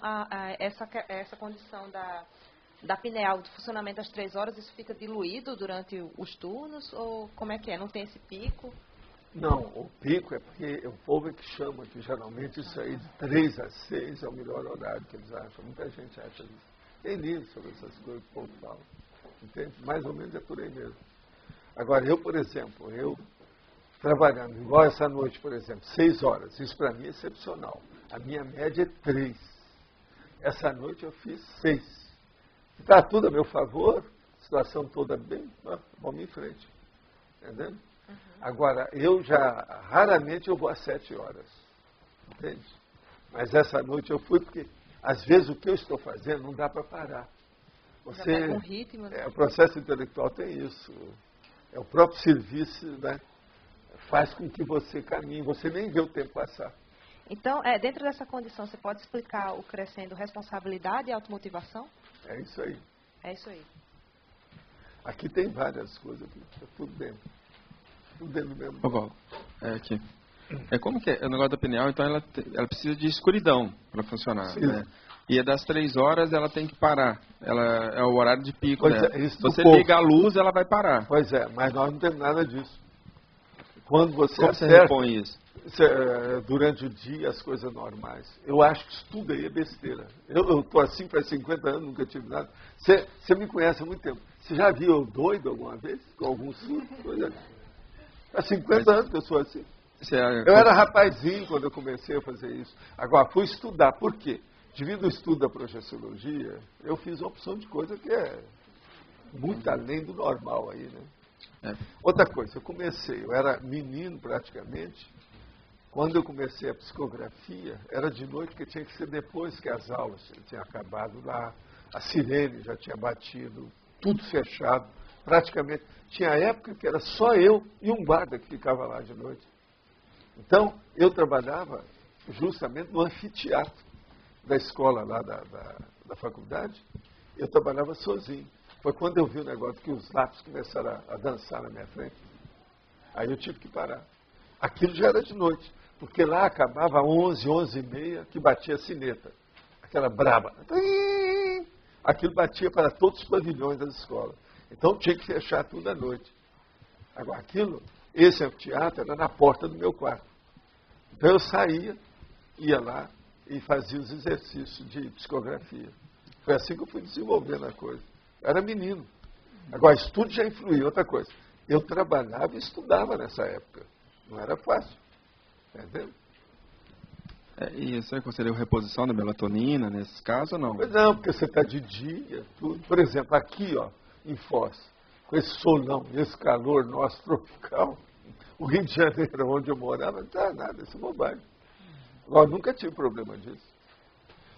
essa condição da pineal, do funcionamento às 3 horas, isso fica diluído durante os turnos? Ou como é que é? Não tem esse pico? Não, o pico é porque o povo é que chama que geralmente isso aí de 3 a 6 é o melhor horário que eles acham. Muita gente acha isso. Tem livro sobre essas coisas que o povo fala. Entende? Mais ou menos é por aí mesmo. Agora, eu, por exemplo, trabalhando igual essa noite, por exemplo, 6 horas, isso para mim é excepcional. A minha média é 3. Essa noite eu fiz 6. Está tudo a meu favor, a situação toda bem, vamos em frente. Entendeu? Agora, raramente eu vou às 7 horas. Entende? Mas essa noite eu fui porque, às vezes, o que eu estou fazendo não dá para parar. Você, com ritmo, né? O processo intelectual tem isso. É o próprio serviço, né? Faz com que você caminhe, você nem vê o tempo passar. Então, dentro dessa condição, você pode explicar o crescendo responsabilidade e automotivação? É isso aí. É isso aí. Aqui tem várias coisas, está tudo dentro. Tudo dentro do mesmo. Ô, Val, aqui. Como que é o negócio da pineal? Então, ela precisa de escuridão para funcionar, né? E das 3 horas ela tem que parar. Ela é o horário de pico, né? Se você liga a luz, ela vai parar. Pois é, mas nós não temos nada disso. Quando você Como você repõe isso? Durante o dia, as coisas normais. Eu acho que isso tudo aí é besteira. Eu estou assim faz 50 anos, nunca tive nada. Você me conhece há muito tempo. Você já viu eu doido alguma vez? Com algum surto? Há 50 anos que eu sou assim. Eu era rapazinho quando eu comecei a fazer isso. Agora, fui estudar. Por quê? devido ao estudo da projeciologia, eu fiz uma opção de coisa que é muito além do normal aí, né? Outra coisa, eu era menino praticamente, quando eu comecei a psicografia, era de noite, porque tinha que ser depois que as aulas tinham acabado lá, a sirene já tinha batido, tudo fechado, praticamente. Tinha época que era só eu e um guarda que ficava lá de noite. Então, eu trabalhava justamente no anfiteatro da escola lá da faculdade, eu trabalhava sozinho. Foi quando eu vi o negócio que os lápis começaram a dançar na minha frente. Aí eu tive que parar. Aquilo já era de noite, porque lá acabava 11, 11h30, que batia a sineta, aquela braba. Aquilo batia para todos os pavilhões das escolas. Então tinha que fechar tudo à noite. Agora, esse anfiteatro era na porta do meu quarto. Então eu saía, ia lá e fazia os exercícios de psicografia. Foi assim que eu fui desenvolvendo a coisa. Eu era menino. Agora, estudo já influía. Outra coisa, eu trabalhava e estudava nessa época. Não era fácil. Entendeu? E você considera reposição da melatonina nesse caso ou não? Pois não, porque você está de dia, tudo. Por exemplo, aqui, ó, em Foz, com esse solão, esse calor nosso tropical, o Rio de Janeiro, onde eu morava, não estava nada, isso é bobagem. Agora, nunca tive problema disso.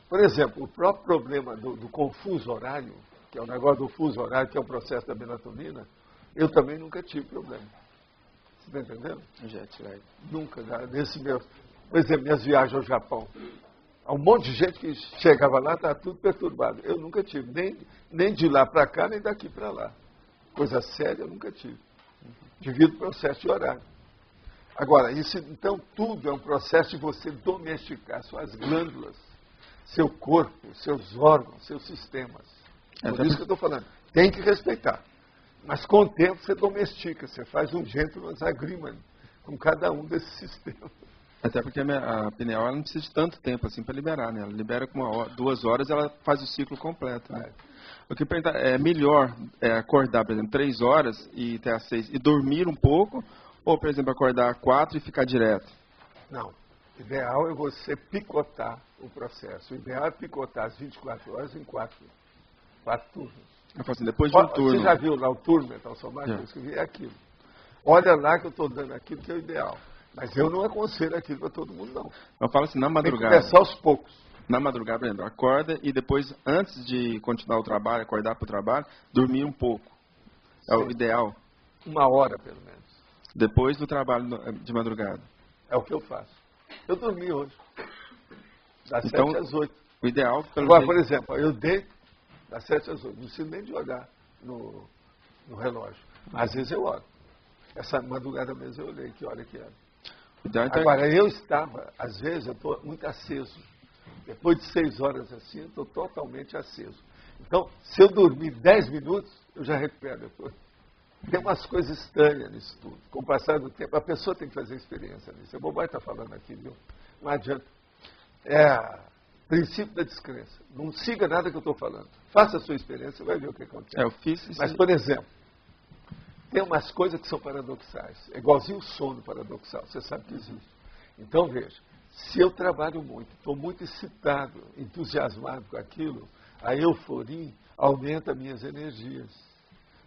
Por exemplo, o próprio problema do confuso horário, que é o negócio do fuso horário, que é o processo da melatonina, eu também nunca tive problema. Você está entendendo? Jet lag. Nunca, nesse meu... Por exemplo, minhas viagens ao Japão. Há um monte de gente que chegava lá, estava tudo perturbado. Eu nunca tive, nem de lá para cá, nem daqui para lá. Coisa séria eu nunca tive. Devido ao processo de horário. Agora, isso, então, tudo é um processo de você domesticar suas glândulas, seu corpo, seus órgãos, seus sistemas. Por isso que eu estou falando. Tem que respeitar. Mas com o tempo você domestica, você faz um gentleman's agreement com cada um desses sistemas. Até porque a pineal ela não precisa de tanto tempo assim para liberar, né? Ela libera com 2 horas, ela faz o ciclo completo. Né? O que perguntar é melhor acordar, por exemplo, 3 horas e até às 6 e dormir um pouco, ou, por exemplo, acordar 4 e ficar direto? Não. O ideal é você picotar o processo. O ideal é picotar as 24 horas em 4 turnos. Eu falo assim, depois de um turno. Você já viu lá o turno mental somático? Eu escrevi aquilo. Olha lá que eu estou dando aquilo que é o ideal. Mas eu não aconselho aquilo para todo mundo, não. Eu falo assim, na madrugada. Tem que começar aos poucos. Na madrugada, por exemplo, acorda e depois, antes de continuar o trabalho, acordar para o trabalho, dormir um pouco. É o ideal. 1 hora, pelo menos. Depois do trabalho de madrugada. É o que eu faço. Eu dormi hoje. Das então, 7 às 8. O ideal, agora, por exemplo, eu deito das 7 às 8. Não preciso nem de olhar no relógio. Às vezes eu olho. Essa madrugada mesmo eu olhei que hora que era. Agora, eu estava, às vezes, eu estou muito aceso. Depois de 6 horas assim, eu estou totalmente aceso. Então, se eu dormir 10 minutos, eu já recupero depois. Tem umas coisas estranhas nisso tudo. Com o passar do tempo, a pessoa tem que fazer experiência nisso. É bobagem estar falando aqui, viu? Não adianta. É princípio da descrença. Não siga nada que eu estou falando. Faça a sua experiência e vai ver o que acontece. Eu fiz isso. Mas, por exemplo, tem umas coisas que são paradoxais. É igualzinho o sono paradoxal. Você sabe que existe. Então, veja. Se eu trabalho muito, estou muito excitado, entusiasmado com aquilo, a euforia aumenta minhas energias.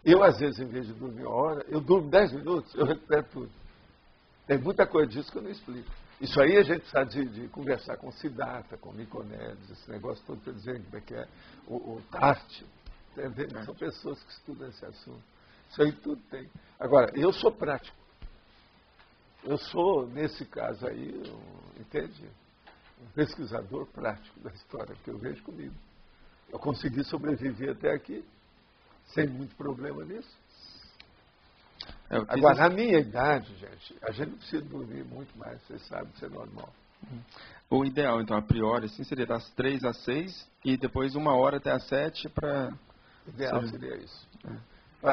Eu, às vezes, em vez de dormir 1 hora, eu durmo 10 minutos, eu recupero tudo. Tem muita coisa disso que eu não explico. Isso aí a gente precisa de conversar com Siddhartha, com Nicomedes, esse negócio todo para dizer como é que é o Tarte. São pessoas que estudam esse assunto. Isso aí tudo tem. Agora, eu sou prático. Eu sou, nesse caso aí, entende? Um pesquisador prático da história, que eu vejo comigo. Eu consegui sobreviver até aqui, sem muito problema nisso. Agora, na minha idade, gente, a gente não precisa dormir muito mais, vocês sabem, isso é normal. O ideal, então, a priori, assim, seria das 3 às 6 e depois 1 hora até às 7 para... O ideal seria isso.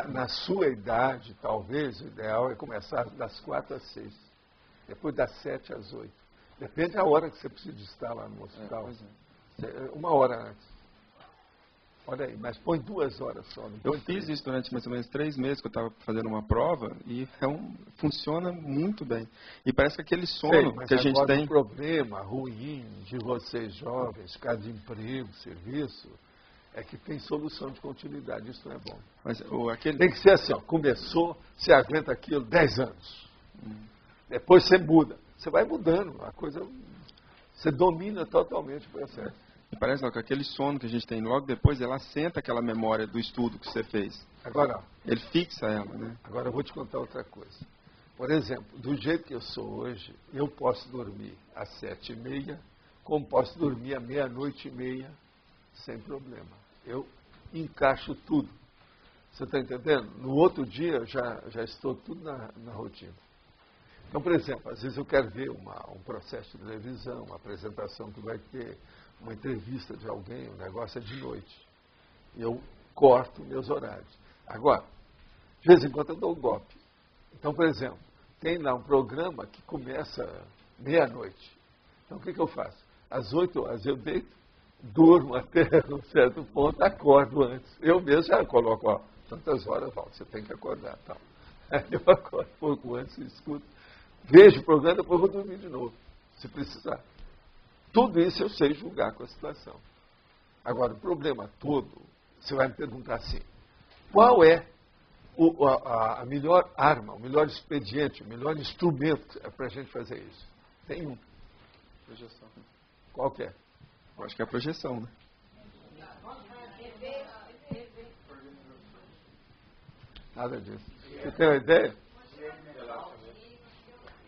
Na sua idade, talvez, o ideal é começar das 4 às 6. Depois das 7 às 8. Depende da hora que você precisa estar lá no hospital. 1 hora antes. Olha aí, mas põe 2 horas só. Eu fiz isso durante mais ou menos 3 meses que eu estava fazendo uma prova e funciona muito bem. E parece que aquele sono que a gente tem... o problema ruim de vocês jovens, por causa de emprego, serviço, é que tem solução de continuidade. Isso não é bom. Mas, tem que ser assim, ó, começou, você aguenta aquilo 10 anos. Depois você muda. Você vai mudando, a coisa... Você domina totalmente o processo. E parece que aquele sono que a gente tem logo depois, ela assenta aquela memória do estudo que você fez. Agora, ele fixa ela, né? Agora eu vou te contar outra coisa. Por exemplo, do jeito que eu sou hoje, eu posso dormir às 7h30, como posso dormir à 00:30, sem problema. Eu encaixo tudo. Você está entendendo? No outro dia eu já estou tudo na rotina. Então, por exemplo, às vezes eu quero ver um processo de televisão, uma apresentação que vai ter, uma entrevista de alguém, o negócio é de noite. Eu corto meus horários. Agora, de vez em quando eu dou um golpe. Então, por exemplo, tem lá um programa que começa 00:00. Então, o que eu faço? Às 8 horas eu deito, durmo até um certo ponto, acordo antes. Eu mesmo já coloco, ó, tantas horas, você tem que acordar. Tal. Aí eu acordo um pouco antes, escuto, vejo o programa, depois vou dormir de novo, se precisar. Tudo isso eu sei julgar com a situação. Agora, o problema todo, você vai me perguntar assim, qual é a melhor arma, o melhor expediente, o melhor instrumento para a gente fazer isso? Tem um. Projeção. Qual que é? Eu acho que é a projeção, né? Nada disso. Você tem uma ideia?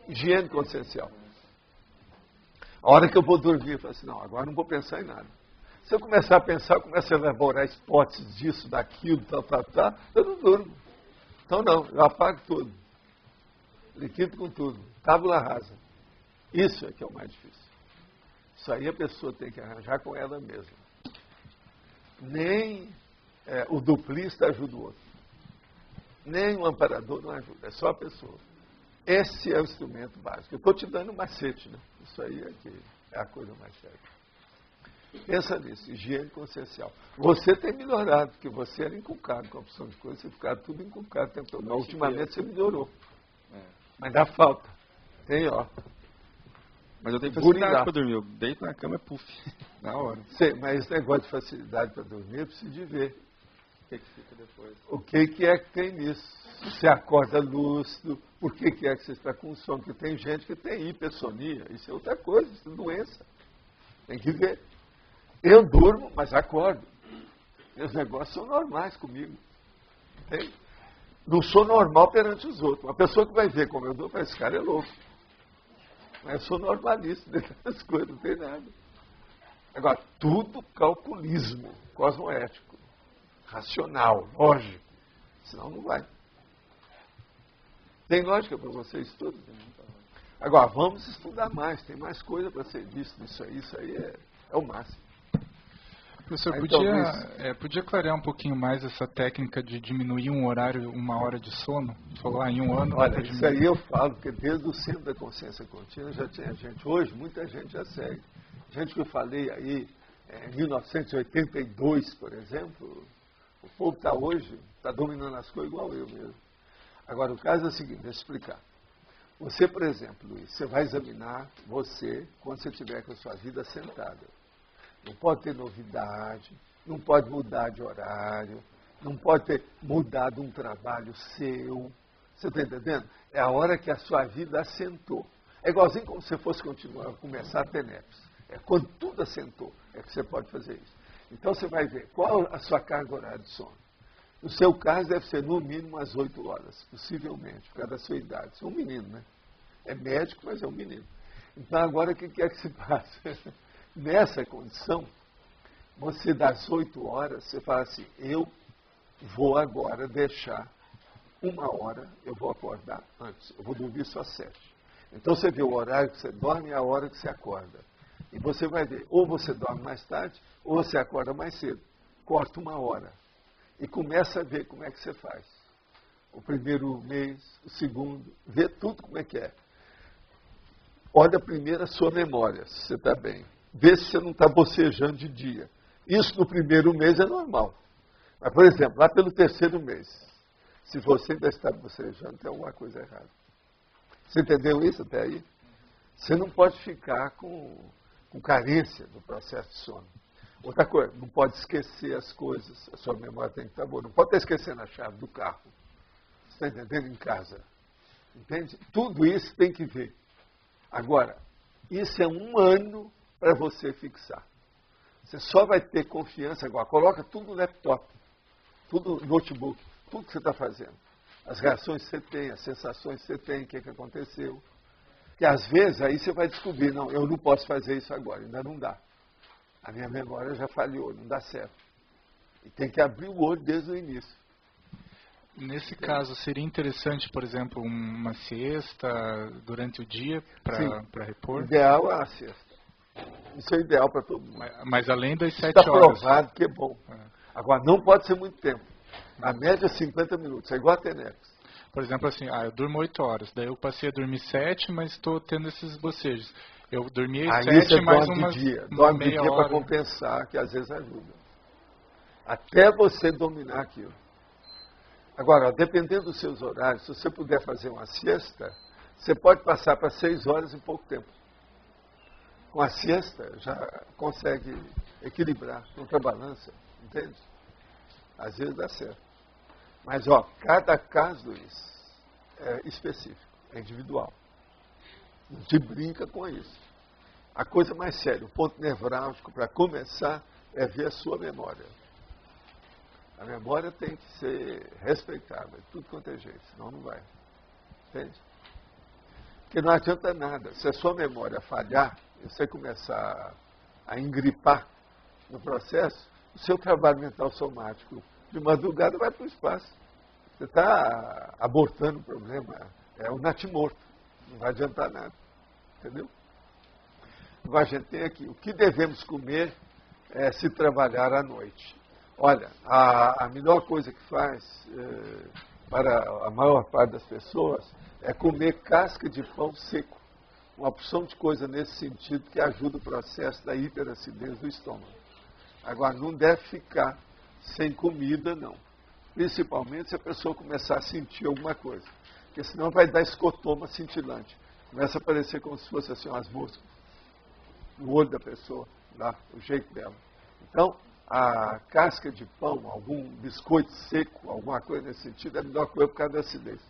Higiene consciencial. A hora que eu vou dormir, eu falo assim, não, agora não vou pensar em nada. Se eu começar a pensar, eu começo a elaborar hipóteses disso, daquilo, eu não durmo. Então não, eu apago tudo. Liquido com tudo. Tábula rasa. Isso é que é o mais difícil. Isso aí a pessoa tem que arranjar com ela mesma. Nem o duplista ajuda o outro. Nem o amparador não ajuda. É só a pessoa. Esse é o instrumento básico. Eu estou te dando um macete, né? Isso aí é a coisa mais séria. Pensa nisso, higiene consciencial. Você tem melhorado, porque você era inculcado com a opção de coisa, você ficava tudo inculcado o tempo todo. Mas ultimamente você melhorou. Mas dá falta. Tem, ó. Mas eu tenho facilidade para dormir. Eu deito na cama, puff, na hora. Sei, mas esse negócio de facilidade para dormir, eu preciso de ver. O que fica depois? O que é que tem nisso? Você acorda lúcido, por que é que você está com sono? Porque tem gente que tem hipersonia, isso é outra coisa, isso é doença. Tem que ver. Eu durmo, mas acordo. Meus negócios são normais comigo. Entende? Não sou normal perante os outros. Uma pessoa que vai ver como eu durmo, esse cara é louco. Mas eu sou normalista dessas coisas, não tem nada. Agora, tudo calculismo, cosmoético, racional, lógico. Senão não vai. Tem lógica para vocês tudo? Agora, vamos estudar mais, tem mais coisa para ser visto nisso aí, isso aí é o máximo. Professor, podia clarear um pouquinho mais essa técnica de diminuir um horário, 1 hora de sono? Falou, em 1 ano... Olha, isso aí eu falo, porque desde o centro da consciência contínua já tinha gente. Hoje, muita gente já segue. Gente que eu falei aí, em 1982, por exemplo, o povo está hoje, está dominando as coisas igual eu mesmo. Agora, o caso é o seguinte, deixa eu explicar. Você, por exemplo, Luiz, você vai examinar você quando você estiver com a sua vida sentada. Não pode ter novidade, não pode mudar de horário, não pode ter mudado um trabalho seu. Você está entendendo? É a hora que a sua vida assentou. É igualzinho como se você fosse começar a ter nepes. É quando tudo assentou, é que você pode fazer isso. Então você vai ver qual a sua carga horária de sono. No seu caso deve ser no mínimo umas 8 horas, possivelmente, por causa da sua idade. Você é um menino, né? É médico, mas é um menino. Então agora o que é que se passa? Nessa condição, você das 8 horas, você fala assim, eu vou agora deixar 1 hora, eu vou acordar antes, eu vou dormir só 7. Então você vê o horário que você dorme e a hora que você acorda. E você vai ver, ou você dorme mais tarde, ou você acorda mais cedo. Corta 1 hora. E começa a ver como é que você faz. O primeiro mês, o segundo, vê tudo como é que é. Olha primeiro a sua memória, se você está bem. Vê se você não está bocejando de dia. Isso no primeiro mês é normal. Mas, por exemplo, lá pelo terceiro mês, se você ainda está bocejando, tem alguma coisa errada. Você entendeu isso até aí? Você não pode ficar com carência no processo de sono. Outra coisa, não pode esquecer as coisas. A sua memória tem que estar boa. Não pode estar esquecendo a chave do carro. Você está entendendo? Em casa. Entende? Tudo isso tem que ver. Agora, isso é 1 ano para você fixar. Você só vai ter confiança agora. Coloca tudo no laptop, tudo no notebook, tudo que você está fazendo. As reações que você tem, as sensações que você tem, o que aconteceu. Que às vezes aí você vai descobrir, não, eu não posso fazer isso agora, ainda não dá. A minha memória já falhou, não dá certo. E tem que abrir o olho desde o início. Nesse caso, seria interessante, por exemplo, uma siesta durante o dia para repor? O ideal é a siesta. Isso é o ideal para todo mundo. Mas além das 7 horas. Está provado que é bom. Agora, não pode ser muito tempo. A média é 50 minutos, é igual a Tenex. Por exemplo, assim, eu durmo 8 horas, daí eu passei a dormir 7, mas estou tendo esses bocejos. Eu dormi 7, mais uma dorme de dia para compensar, que às vezes ajuda. Até você dominar aquilo. Agora, dependendo dos seus horários, se você puder fazer uma siesta, você pode passar para 6 horas em pouco tempo. Com a siesta, já consegue equilibrar, contrabalança, entende? Às vezes dá certo. Mas, cada caso é específico, é individual. Não se brinca com isso. A coisa mais séria, o ponto nevrálgico para começar é ver a sua memória. A memória tem que ser respeitada, de tudo quanto é jeito, senão não vai. Entende? Porque não adianta nada. Se a sua memória falhar, e você começar a engripar no processo, o seu trabalho mental somático de madrugada vai para o espaço. Você está abortando o problema. É um natimorto. Não vai adiantar nada. Entendeu? Agora, a gente tem aqui, o que devemos comer se trabalhar à noite? Olha, a melhor coisa que faz para a maior parte das pessoas é comer casca de pão seco. Uma opção de coisa nesse sentido que ajuda o processo da hiperacidez do estômago. Agora, não deve ficar sem comida, não. Principalmente se a pessoa começar a sentir alguma coisa. Porque senão vai dar escotoma cintilante. Começa a aparecer como se fosse assim umas moscas no olho da pessoa, lá, o jeito dela. Então, a casca de pão, algum biscoito seco, alguma coisa nesse sentido, é a melhor coisa por causa da acidez.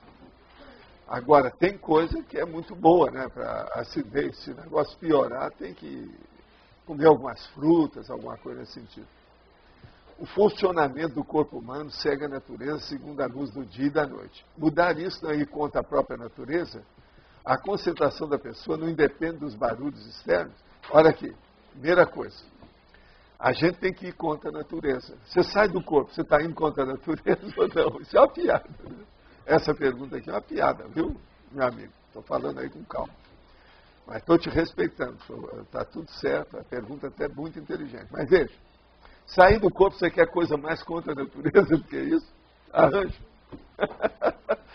Agora, tem coisa que é muito boa, né, para acidez. Se o negócio piorar, tem que comer algumas frutas, alguma coisa nesse sentido. O funcionamento do corpo humano segue a natureza segundo a luz do dia e da noite. Mudar isso não ir contra a própria natureza, a concentração da pessoa não independe dos barulhos externos. Olha aqui, primeira coisa, a gente tem que ir contra a natureza. Você sai do corpo, você está indo contra a natureza ou não? Isso é uma piada. Né? Essa pergunta aqui é uma piada, viu, meu amigo? Estou falando aí com calma. Mas estou te respeitando, está tudo certo, a pergunta até é muito inteligente. Mas veja, sair do corpo, você quer coisa mais contra a natureza do que isso? Arranja.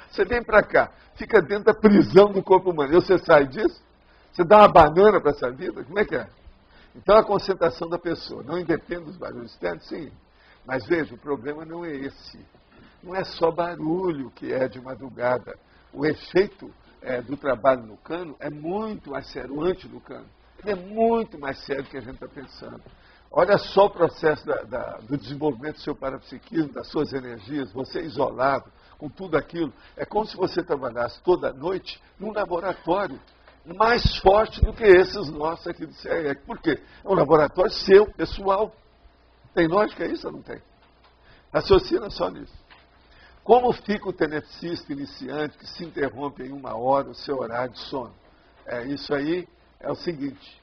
Você vem para cá, fica dentro da prisão do corpo humano. E você sai disso? Você dá uma banana para essa vida? Como é que é? Então a concentração da pessoa não independe dos barulhos externos? Sim. Mas veja, o problema não é esse. Não é só barulho que é de madrugada. O efeito do trabalho no cano é muito mais sério, o antes do cano. Ele é muito mais sério do que a gente está pensando. Olha só o processo do desenvolvimento do seu parapsiquismo, das suas energias, você isolado, com tudo aquilo. É como se você trabalhasse toda noite num laboratório mais forte do que esses nossos aqui do CRE. Por quê? É um laboratório seu, pessoal. Tem lógica isso ou não tem? Raciocina só nisso. Como fica o tenepsista iniciante que se interrompe em 1 hora o seu horário de sono? Isso aí é o seguinte.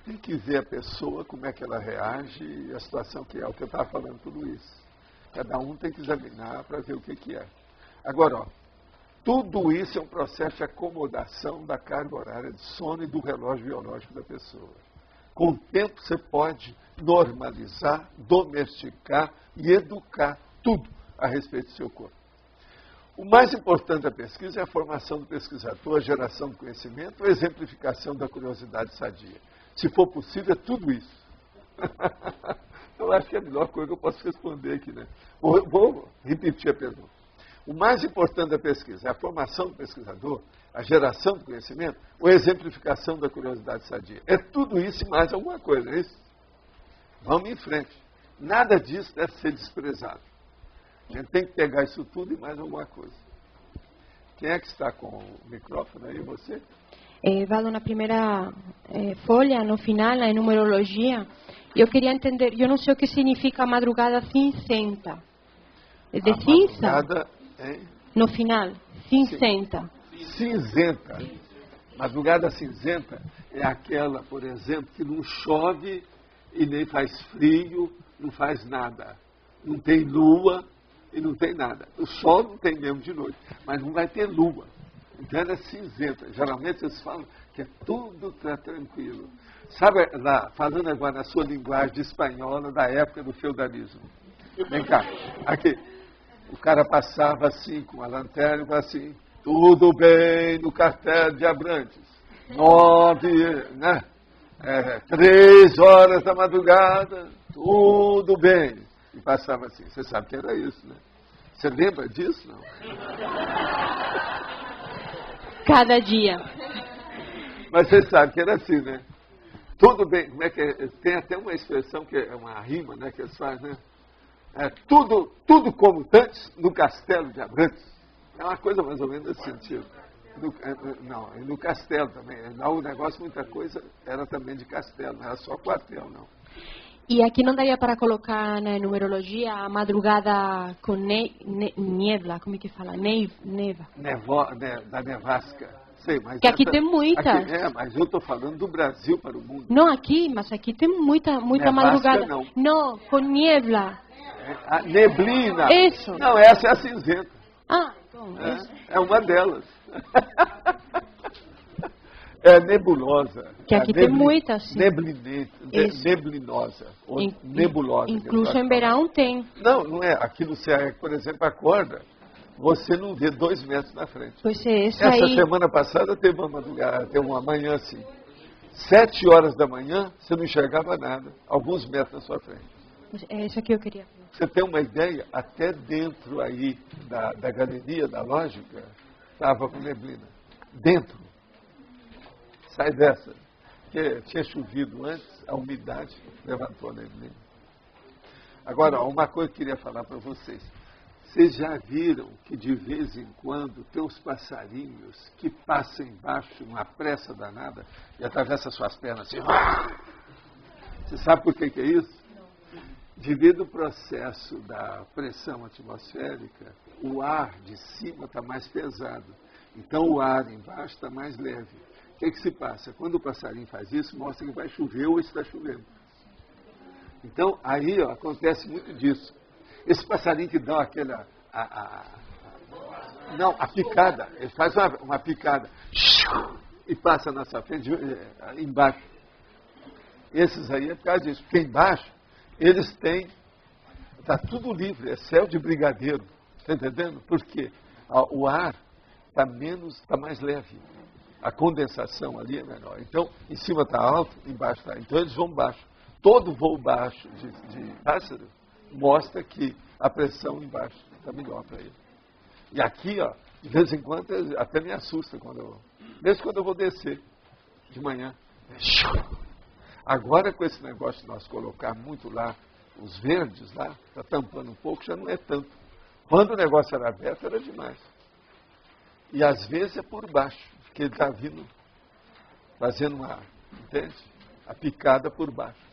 Tem que ver a pessoa, como é que ela reage e a situação que é. O que eu estava falando, tudo isso. Cada um tem que examinar para ver o que é. Agora, tudo isso é um processo de acomodação da carga horária de sono e do relógio biológico da pessoa. Com o tempo você pode normalizar, domesticar e educar tudo a respeito do seu corpo. O mais importante da pesquisa é a formação do pesquisador, a geração do conhecimento, a exemplificação da curiosidade sadia. Se for possível, é tudo isso. Eu acho que é a melhor coisa que eu posso responder aqui, né? Vou repetir a pergunta. O mais importante da pesquisa é a formação do pesquisador, a geração do conhecimento ou a exemplificação da curiosidade sadia? É tudo isso e mais alguma coisa, é isso? Vamos em frente. Nada disso deve ser desprezado. A gente tem que pegar isso tudo e mais alguma coisa. Quem é que está com o microfone aí? Você? Vado na primeira folha, no final, na numerologia. Eu queria entender, eu não sei o que significa madrugada cinzenta. É de cinza? Madrugada, hein? No final, cinzenta. Cinzenta. Madrugada cinzenta é aquela, por exemplo, que não chove e nem faz frio, não faz nada. Não tem lua e não tem nada. O sol não tem mesmo de noite, mas não vai ter lua. Então ela é cinzenta. Geralmente eles falam que tudo está tranquilo. Sabe, lá, falando agora na sua linguagem espanhola da época do feudalismo. Vem cá, aqui. O cara passava assim com a lanterna e falava assim, tudo bem no castelo de Abrantes. 3 horas da madrugada, tudo bem. E passava assim. Você sabe que era isso, né? Você lembra disso, não? Cada dia. Mas você sabe que era assim, né? Tudo bem, como é que é? Tem até uma expressão que é uma rima, né, que eles fazem, né? Tudo como antes no castelo de Abrantes. É uma coisa mais ou menos nesse sentido. No castelo também. Lá o negócio, muita coisa, era também de castelo, não era só quartel, não. E aqui não daria para colocar na numerologia a madrugada com niebla, como é que fala? Neva. Da nevasca. Sei, mas que aqui tem muita. Aqui, mas eu estou falando do Brasil para o mundo. Não aqui, mas aqui tem muita nevasca, madrugada. Não, com niebla. Neblina. Isso. Não, essa é a cinzenta. Então, é uma delas. É nebulosa. Que aqui tem muita, sim. Neblinosa. Ou nebulosa. Incluso em verão tem. Não é. Aqui no Ceará, por exemplo, acorda, você não vê 2 metros na frente. Pois é, Essa semana passada teve uma madrugada, teve uma manhã assim. 7 horas da manhã, você não enxergava nada. Alguns metros na sua frente. É isso que eu queria falar. Você tem uma ideia? Até dentro aí da galeria, da lógica, estava com neblina. Dentro. Sai dessa. Porque tinha chovido antes, a umidade levantou a neblina. Agora, uma coisa que eu queria falar para vocês. Vocês já viram que de vez em quando tem uns passarinhos que passam embaixo numa pressa danada e atravessam suas pernas assim. Você sabe por que é isso? Devido ao processo da pressão atmosférica, o ar de cima está mais pesado. Então o ar embaixo está mais leve. O que se passa? Quando o passarinho faz isso, mostra que vai chover ou está chovendo. Então aí acontece muito disso. Esse passarinho que dá aquela... a picada. Ele faz uma picada e passa na sua frente, embaixo. Esses aí é por causa disso. Porque embaixo eles têm... Está tudo livre, é céu de brigadeiro. Está entendendo? Por quê? O ar está mais leve. A condensação ali é menor. Então, em cima está alto, embaixo está. Então, eles vão baixo. Todo voo baixo de pássaro mostra que a pressão embaixo está melhor para ele. E aqui, de vez em quando, até me assusta mesmo quando eu vou descer de manhã. Agora, com esse negócio de nós colocar muito lá, os verdes lá, está tampando um pouco, já não é tanto. Quando o negócio era aberto, era demais. E às vezes é por baixo, porque ele está vindo, fazendo entende? A picada por baixo.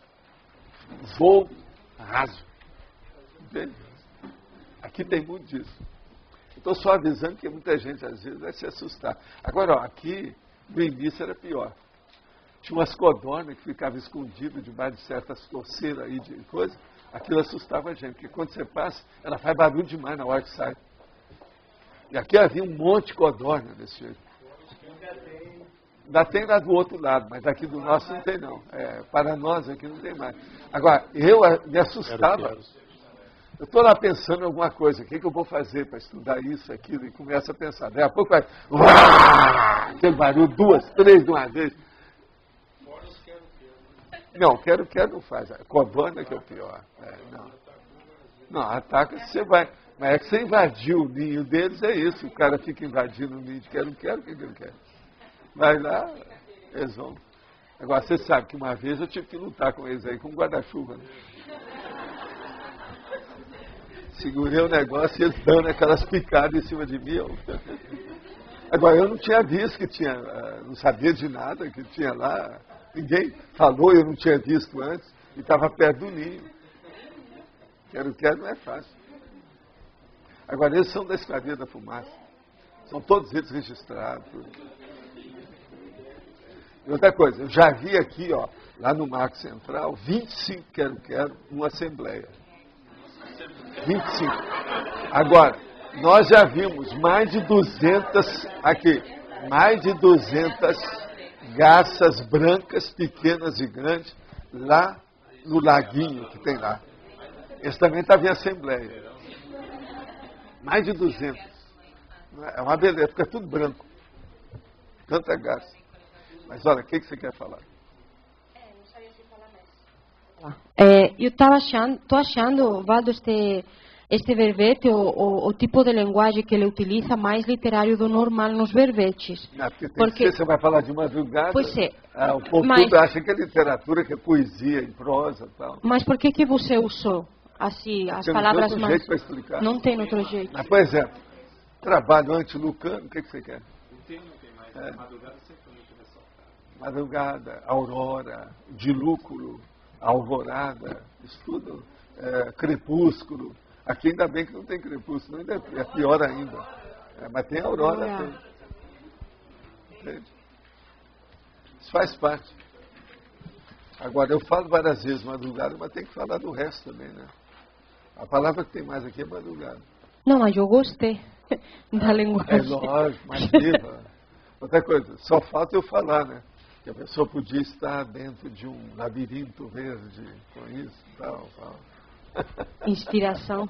Voo raso. Entende? Aqui tem muito disso. Estou só avisando que muita gente às vezes vai se assustar. Agora, aqui, no início era pior. Tinha umas codornas que ficavam escondidas debaixo de certas torceiras aí de coisa. Aquilo assustava a gente, porque quando você passa, ela faz barulho demais na hora que sai. E aqui havia um monte de codorna desse jeito. Ainda tem lá do outro lado, mas aqui do nosso não tem não. Para nós aqui não tem mais. Agora, eu me assustava. Eu estou lá pensando em alguma coisa, o que eu vou fazer para estudar isso, aquilo, e começo a pensar. Daí a pouco vai... Aquele barulho, 2, 3 de uma vez. Não, quero não faz. Covana que é o pior. Não, ataca se você vai. Mas é que você invadiu o ninho deles, é isso. O cara fica invadindo o ninho de quero, quem não quer. Vai lá, eles vão. Agora, você sabe que uma vez eu tive que lutar com eles aí, com um guarda-chuva. Né? Segurei o negócio e eles dando aquelas picadas em cima de mim. Agora, eu não tinha visto que tinha, não sabia de nada que tinha lá. Ninguém falou, eu não tinha visto antes. E estava perto do ninho. Quero não é fácil. Agora, eles são da Esquadrilha da Fumaça. São todos eles registrados. E outra coisa, eu já vi aqui, ó, lá no Marco Central, 25 quero numa Assembleia. 25. Agora, nós já vimos mais de 200, aqui, mais de 200 garças brancas, pequenas e grandes, lá no laguinho que tem lá. Esse também estava em Assembleia. Mais de 200. É uma beleza, fica tudo branco. Tanta garça. Mas olha, o que você quer falar? Não sabia se falar mais. Eu estou achando, Valdo, este verbete, o tipo de linguagem que ele utiliza, mais literário do normal nos verbetes. Não, porque você vai falar de madrugada. Pois é. O povo tudo acha que é literatura, que é poesia em prosa e tal. Mas por que você usou assim as palavras mais... Não tem outro jeito para explicar. Não tem outro jeito. Mas, por exemplo, trabalho anti-lucano, o que você quer? Não tem mais. Madrugada sempre foi muito ressaltada. Madrugada, aurora, dilúculo, alvorada, isso tudo, crepúsculo. Aqui ainda bem que não tem crepúsculo, ainda é pior ainda. Mas tem aurora. Entende? Isso faz parte. Agora, eu falo várias vezes madrugada, mas tem que falar do resto também, né? A palavra que tem mais aqui é madrugada. Não, mas eu gostei da linguagem. É lógico, mais viva. Outra coisa, só falta eu falar, né? Que a pessoa podia estar dentro de um labirinto verde, com isso e tal. Inspiração.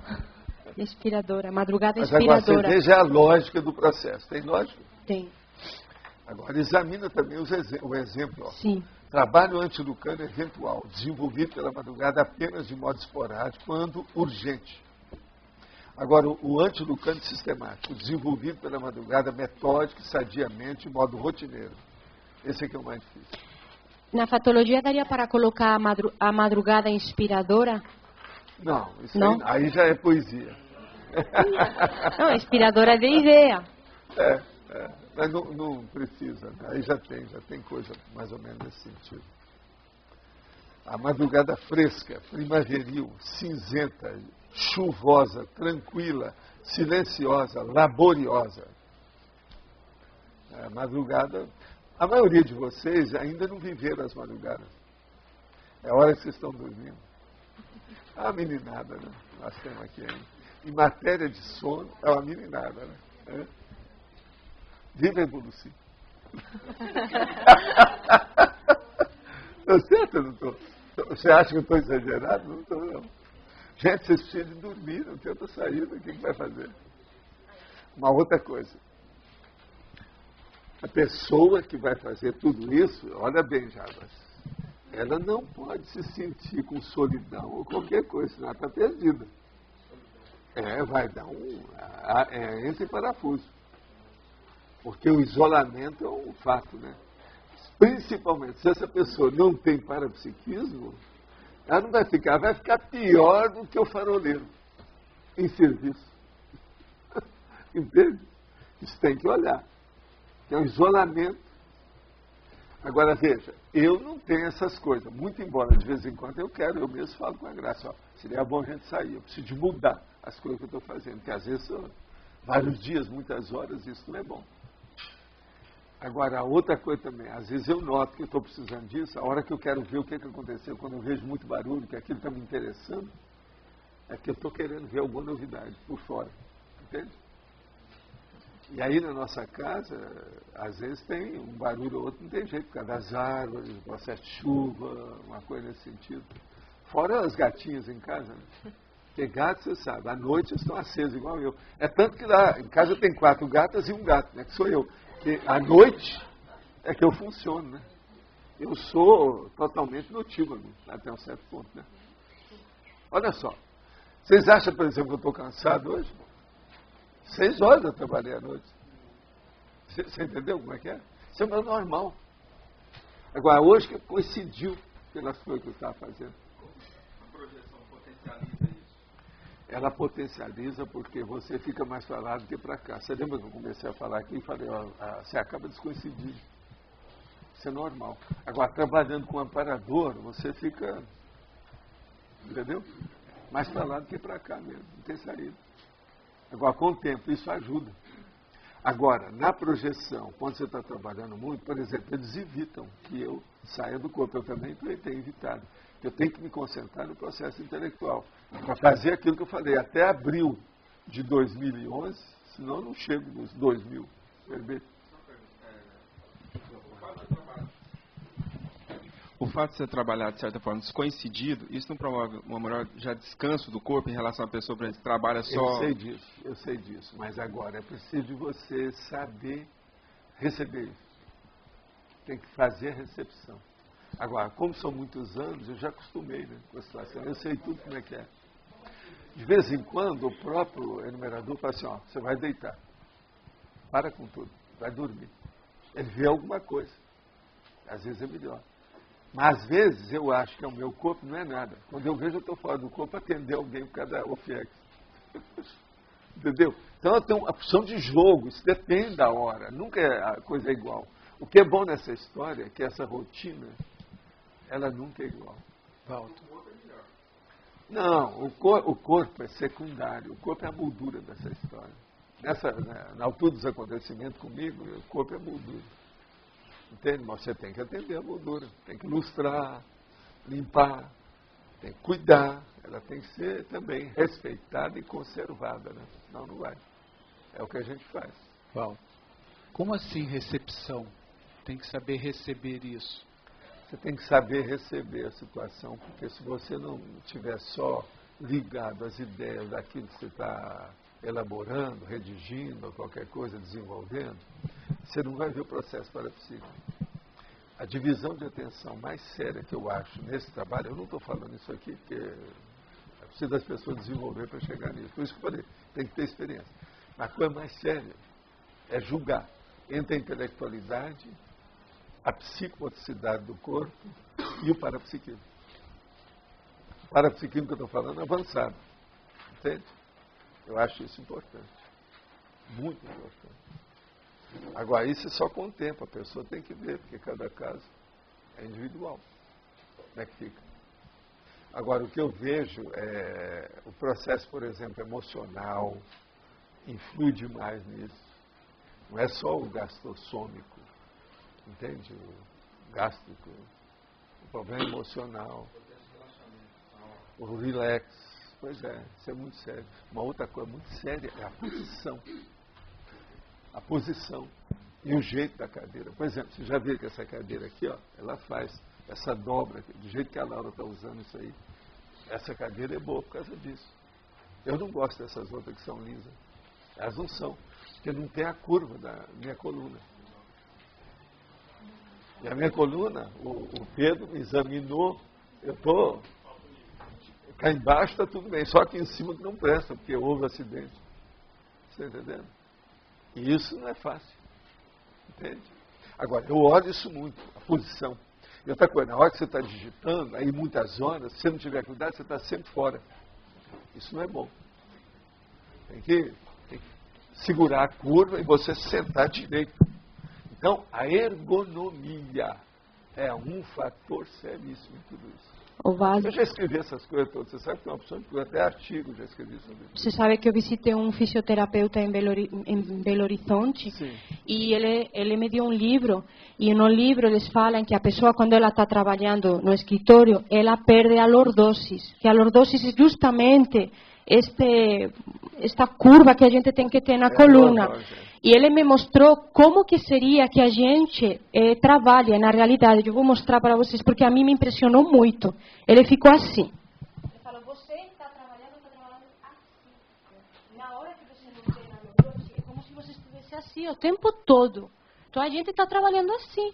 Inspiradora. Madrugada mas inspiradora. Agora, você veja a lógica do processo. Tem lógica? Tem. Agora, examina também o exemplo. Ó. Sim. Trabalho antilucano eventual, desenvolvido pela madrugada apenas de modo esporádico, quando urgente. Agora, o antilucano sistemático, desenvolvido pela madrugada metódica e sadiamente, de modo rotineiro. Esse aqui é o mais difícil. Na fatologia daria para colocar a madrugada inspiradora? Não, isso não? Aí já é poesia. Não, inspiradora de ideia. Mas não precisa, né? Aí já tem coisa mais ou menos nesse sentido. A madrugada fresca, primaveril, cinzenta, chuvosa, tranquila, silenciosa, laboriosa. A madrugada, a maioria de vocês ainda não viveram as madrugadas. É a hora que vocês estão dormindo. A meninada, né? Nós temos aqui ainda. Em matéria de sono, é uma meninada, né? Viva a evolução. Estou certo ou não estou? Você acha que eu estou exagerado? Não estou, não. Gente, vocês precisam de dormir, não tem outra saída. O que vai fazer? Uma outra coisa. A pessoa que vai fazer tudo isso, olha bem, Jabas, ela não pode se sentir com solidão ou qualquer coisa, senão ela está perdida. Vai dar entre parafuso. Porque o isolamento é um fato, né? Principalmente se essa pessoa não tem parapsiquismo, ela não vai ficar pior do que o faroleiro em serviço. Entende? Isso tem que olhar. É um isolamento. Agora veja, eu não tenho essas coisas, muito embora de vez em quando eu mesmo falo com a Graça, seria bom a gente sair, eu preciso de mudar as coisas que eu estou fazendo, porque às vezes vários dias, muitas horas, isso não é bom. Agora, outra coisa também, às vezes eu noto que eu estou precisando disso, a hora que eu quero ver o que aconteceu, quando eu vejo muito barulho, que aquilo está me interessando, é que eu estou querendo ver alguma novidade por fora, entende? E aí na nossa casa, às vezes tem um barulho ou outro, não tem jeito, por causa das árvores, processo de chuva, uma coisa nesse sentido. Fora as gatinhas em casa, né? Porque gatos, você sabe, à noite eles estão acesos igual eu. É tanto que lá em casa tem 4 gatas e um gato, né? Que sou eu. Porque à noite é que eu funciono, né? Eu sou totalmente notívago, até um certo ponto, né? Olha só. Vocês acham, por exemplo, que eu estou cansado hoje? 6 horas eu trabalhei à noite. Você entendeu como é que é? Isso é o meu normal. Agora, hoje que coincidiu pelas coisas que eu estava fazendo. A projeção potencializa isso? Ela potencializa porque você fica mais para lá do que para cá. Você lembra que eu comecei a falar aqui e falei, ó, você acaba de coincidir. Isso é normal. Agora, trabalhando com amparador, você fica, entendeu? Mais para lá do que para cá mesmo, não tem saída. Agora, com o tempo, isso ajuda. Agora, na projeção, quando você está trabalhando muito, por exemplo, eles evitam que eu saia do corpo. Eu também tenho evitado. Eu tenho que me concentrar no processo intelectual. Para fazer aquilo que eu falei, até abril de 2011, senão eu não chego nos 2000. Percebe? O fato de você trabalhar, de certa forma, descoincidido, isso não promove uma maior já descanso do corpo em relação à pessoa que trabalha só... Eu sei disso, mas agora é preciso de você saber receber isso. Tem que fazer a recepção. Agora, como são muitos anos, eu já acostumei, né, com a situação, eu sei tudo como é que é. De vez em quando, o próprio enumerador fala assim, ó, você vai deitar. Para com tudo, vai dormir. Ele vê alguma coisa. Às vezes é melhor. Mas às vezes eu acho que é o meu corpo, não é nada. Quando eu vejo, eu estou fora do corpo, atender alguém por causa da OFIEX. Entendeu? Então eu tenho uma opção de jogo, isso depende da hora, nunca a coisa é igual. O que é bom nessa história é que essa rotina, ela nunca é igual. Valdo. Não, o corpo é secundário, o corpo é a moldura dessa história. Na altura dos acontecimentos comigo, o corpo é a moldura. Entende? Mas você tem que atender a moldura, tem que ilustrar, limpar, tem que cuidar, ela tem que ser também respeitada e conservada, né? Senão não vai. É o que a gente faz. Valdo. Como assim recepção? Tem que saber receber isso. Você tem que saber receber a situação, porque se você não estiver só ligado às ideias daquilo que você está elaborando, redigindo, ou qualquer coisa, desenvolvendo, você não vai ver o processo parapsíquico. A divisão de atenção mais séria que eu acho nesse trabalho, eu não estou falando isso aqui porque é preciso das pessoas desenvolver para chegar nisso. Por isso que eu falei, tem que ter experiência. Mas a coisa mais séria é julgar entre a intelectualidade, a psicomotricidade do corpo e o parapsiquismo. O parapsiquismo que eu estou falando é avançado. Entende? Eu acho isso importante. Muito importante. Agora, isso é só com o tempo. A pessoa tem que ver, porque cada caso é individual. Como é que fica? Agora, o que eu vejo é o processo, por exemplo, emocional, influi demais nisso. Não é só o gastrosômico, entende? O gástrico, o problema emocional, o relax. Pois é, isso é muito sério. Uma outra coisa muito séria é a posição. A posição e o jeito da cadeira. Por exemplo, você já viu que essa cadeira aqui, ó, ela faz essa dobra, do jeito que a Laura está usando isso aí. Essa cadeira é boa por causa disso. Eu não gosto dessas outras que são lisas. Elas não são, porque não tem a curva da minha coluna. E a minha coluna, o Pedro me examinou, eu estou... Cá embaixo está tudo bem, só que em cima que não presta, porque houve acidente. Você está entendendo? E isso não é fácil. Entende? Agora, eu olho isso muito, a posição. E outra coisa, na hora que você está digitando, aí muitas horas, se você não tiver cuidado, você está sempre fora. Isso não é bom. Tem que segurar a curva e você sentar direito. Então, a ergonomia é um fator seríssimo em tudo isso. Eu já escrevi essas coisas todas. Você sabe que é uma opção de até artigo já escrevi sobre isso. Você sabe que eu visitei um fisioterapeuta em Belo Horizonte. Sim. E ele me deu um livro, e no livro eles falam que a pessoa, quando ela está trabalhando no escritório, ela perde a lordosis, que a lordosis é justamente esta curva que a gente tem que ter na coluna. E ele me mostrou como que seria que a gente trabalha na realidade. Eu vou mostrar para vocês, porque a mim me impressionou muito. Ele ficou assim. Ele falou, você está trabalhando assim. Na hora que você não tem a lordose, é como se você estivesse assim o tempo todo. Então a gente está trabalhando assim.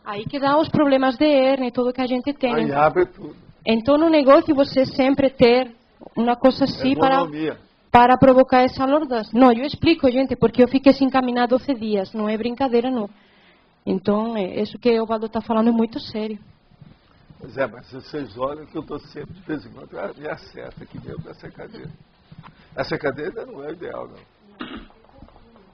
Aí que dá os problemas de hernia e tudo que a gente tem. Aí abre tudo. Então, no negócio, você sempre ter uma coisa assim para provocar essa lordose. Não, eu explico, gente, porque eu fiquei sem caminhar 12 dias. Não é brincadeira, não. Então, isso que o Valdo está falando é muito sério. Pois é, mas vocês olham que eu estou sempre, de vez em quando, me acerta aqui mesmo nessa cadeira. Essa cadeira não é o ideal, não.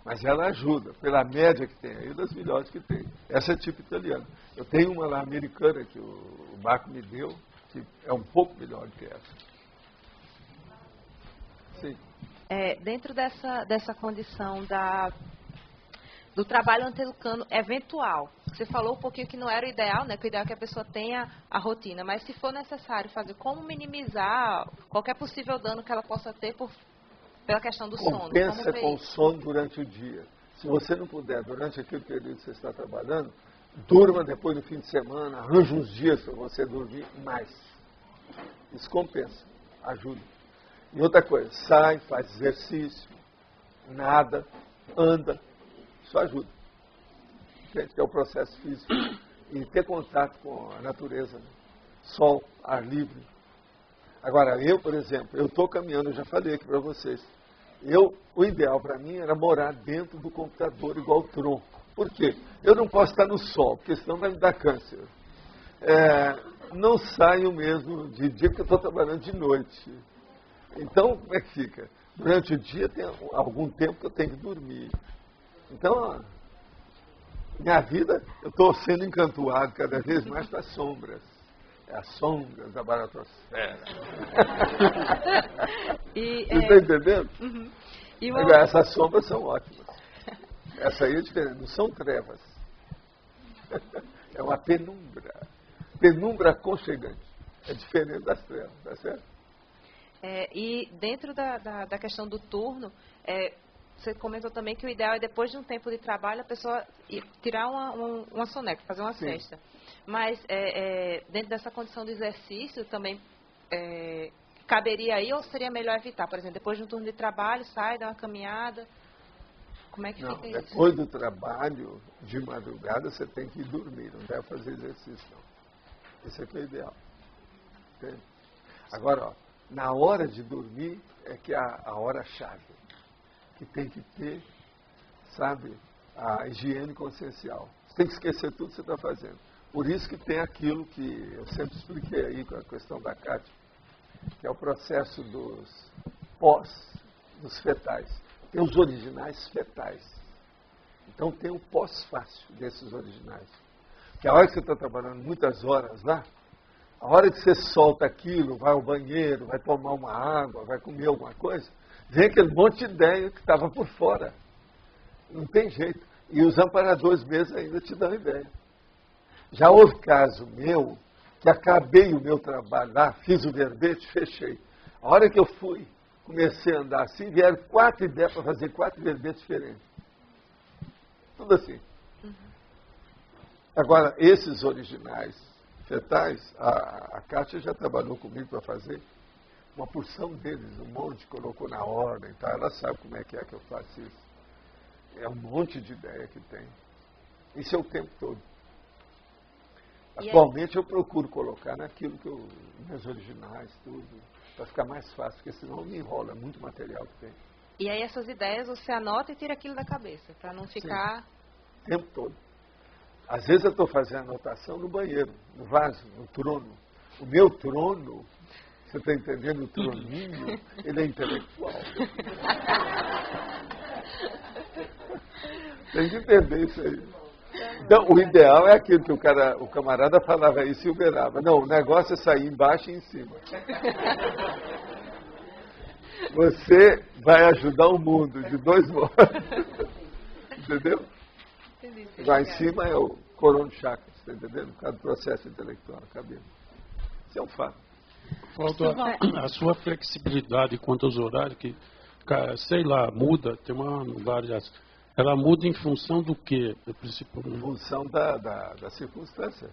Mas ela ajuda, pela média que tem aí, das melhores que tem. Essa é tipo italiana. Eu tenho uma lá americana que o Marco me deu, que é um pouco melhor do que essa. Sim. Dentro dessa condição do trabalho antelucano eventual, você falou um pouquinho que não era o ideal, né? Que o ideal é que a pessoa tenha a rotina, mas se for necessário fazer, como minimizar qualquer possível dano que ela possa ter pela questão do sono? Compensa com o sono durante o dia. Se você não puder, durante aquele período que você está trabalhando, durma depois do fim de semana, arranja uns dias para você dormir mais. Isso compensa, ajuda. E outra coisa, sai, faz exercício, nada, anda, isso ajuda. Que é o processo físico. E ter contato com a natureza, né? Sol, ar livre. Agora, eu, por exemplo, eu estou caminhando, eu já falei aqui para vocês. O ideal para mim era morar dentro do computador igual o tronco. Por quê? Eu não posso estar no sol, porque senão vai me dar câncer. Não saio mesmo de dia, porque eu estou trabalhando de noite. Então, como é que fica? Durante o dia tem algum tempo que eu tenho que dormir. Então, minha vida, eu estou sendo encantoado cada vez mais para as sombras. As sombras da baratosfera. Você está entendendo? Uhum. Agora, essas sombras são ótimas. Essa aí é diferente, não são trevas. É uma penumbra. Penumbra aconchegante. É diferente das trevas, tá certo? E dentro da questão do turno, você comentou também que o ideal é, depois de um tempo de trabalho, a pessoa tirar uma soneca, fazer uma siesta. Mas dentro dessa condição de exercício também caberia aí, ou seria melhor evitar? Por exemplo, depois de um turno de trabalho, sai, dá uma caminhada. Como é que fica isso? Depois do trabalho, de madrugada, você tem que ir dormir, não deve fazer exercício, não. Esse aqui é o ideal. Entende? Agora, ó, na hora de dormir é que é a hora-chave, que tem que ter, sabe, a higiene consciencial. Você tem que esquecer tudo que você está fazendo. Por isso que tem aquilo que eu sempre expliquei aí com a questão da Kátia, que é o processo dos fetais. Tem os originais fetais. Então tem o pós-fácil desses originais. Que a hora que você está trabalhando muitas horas lá, a hora que você solta aquilo, vai ao banheiro, vai tomar uma água, vai comer alguma coisa, vem aquele monte de ideia que estava por fora. Não tem jeito. E os amparadores mesmo ainda te dão ideia. Já houve caso meu, que acabei o meu trabalho lá, fiz o verbete, fechei. A hora que eu fui, comecei a andar assim, vieram 4 ideias para fazer 4 verbetes diferentes. Tudo assim. Uhum. Agora, esses originais fetais, a Kátia já trabalhou comigo para fazer uma porção deles, um monte, colocou na ordem, tá? Ela sabe como é que eu faço isso. É um monte de ideia que tem. Isso é o tempo todo. Atualmente eu procuro colocar naquilo que meus originais, tudo, para ficar mais fácil, porque senão me enrola, é muito material que tem. E aí essas ideias você anota e tira aquilo da cabeça, para não ficar... Sim, o tempo todo. Às vezes eu estou fazendo anotação no banheiro, no vaso, no trono. O meu trono, você está entendendo, o troninho, ele é intelectual. Tem que entender isso aí. Então, o ideal é aquilo que o camarada falava isso e uberava. Não, o negócio é sair embaixo e em cima. Você vai ajudar o mundo de 2 modos. Entendeu? Lá em cima é o corono chakra, está entendendo? Por causa do processo intelectual, cabelo. Isso é um fato. Falta a sua flexibilidade quanto aos horários, que, sei lá, muda, tem uma variação. Ela muda em função do quê? Em função da circunstância.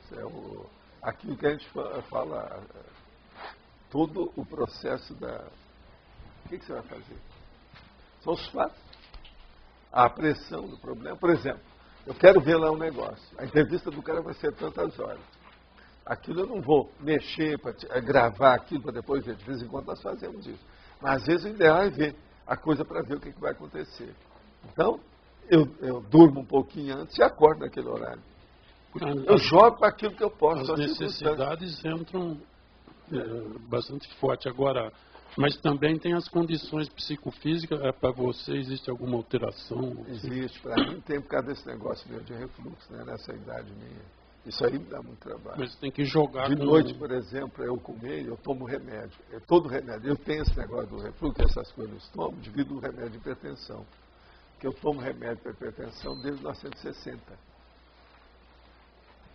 Aquilo que a gente fala, todo o processo da... O que você vai fazer? São os fatos. A pressão do problema. Por exemplo, Eu quero ver lá um negócio. A entrevista do cara vai ser tantas horas. Aquilo eu não vou mexer, para gravar aquilo para depois ver. De vez em quando nós fazemos isso. Mas às vezes o ideal é ver a coisa para ver o que vai acontecer. Então, eu durmo um pouquinho antes e acordo naquele horário. Eu jogo para aquilo que eu posso. As necessidades entram bastante forte agora. Mas também tem as condições psicofísicas. Para você, existe alguma alteração? Existe. Para mim tem por causa desse negócio meu de refluxo, né, nessa idade minha. Isso aí me dá muito trabalho. Mas tem que jogar de noite, por exemplo, eu comer, eu tomo remédio. Todo remédio. Eu tenho esse negócio do refluxo, essas coisas no estômago, devido ao remédio de hipertensão. Que eu tomo remédio para hipertensão desde 1960.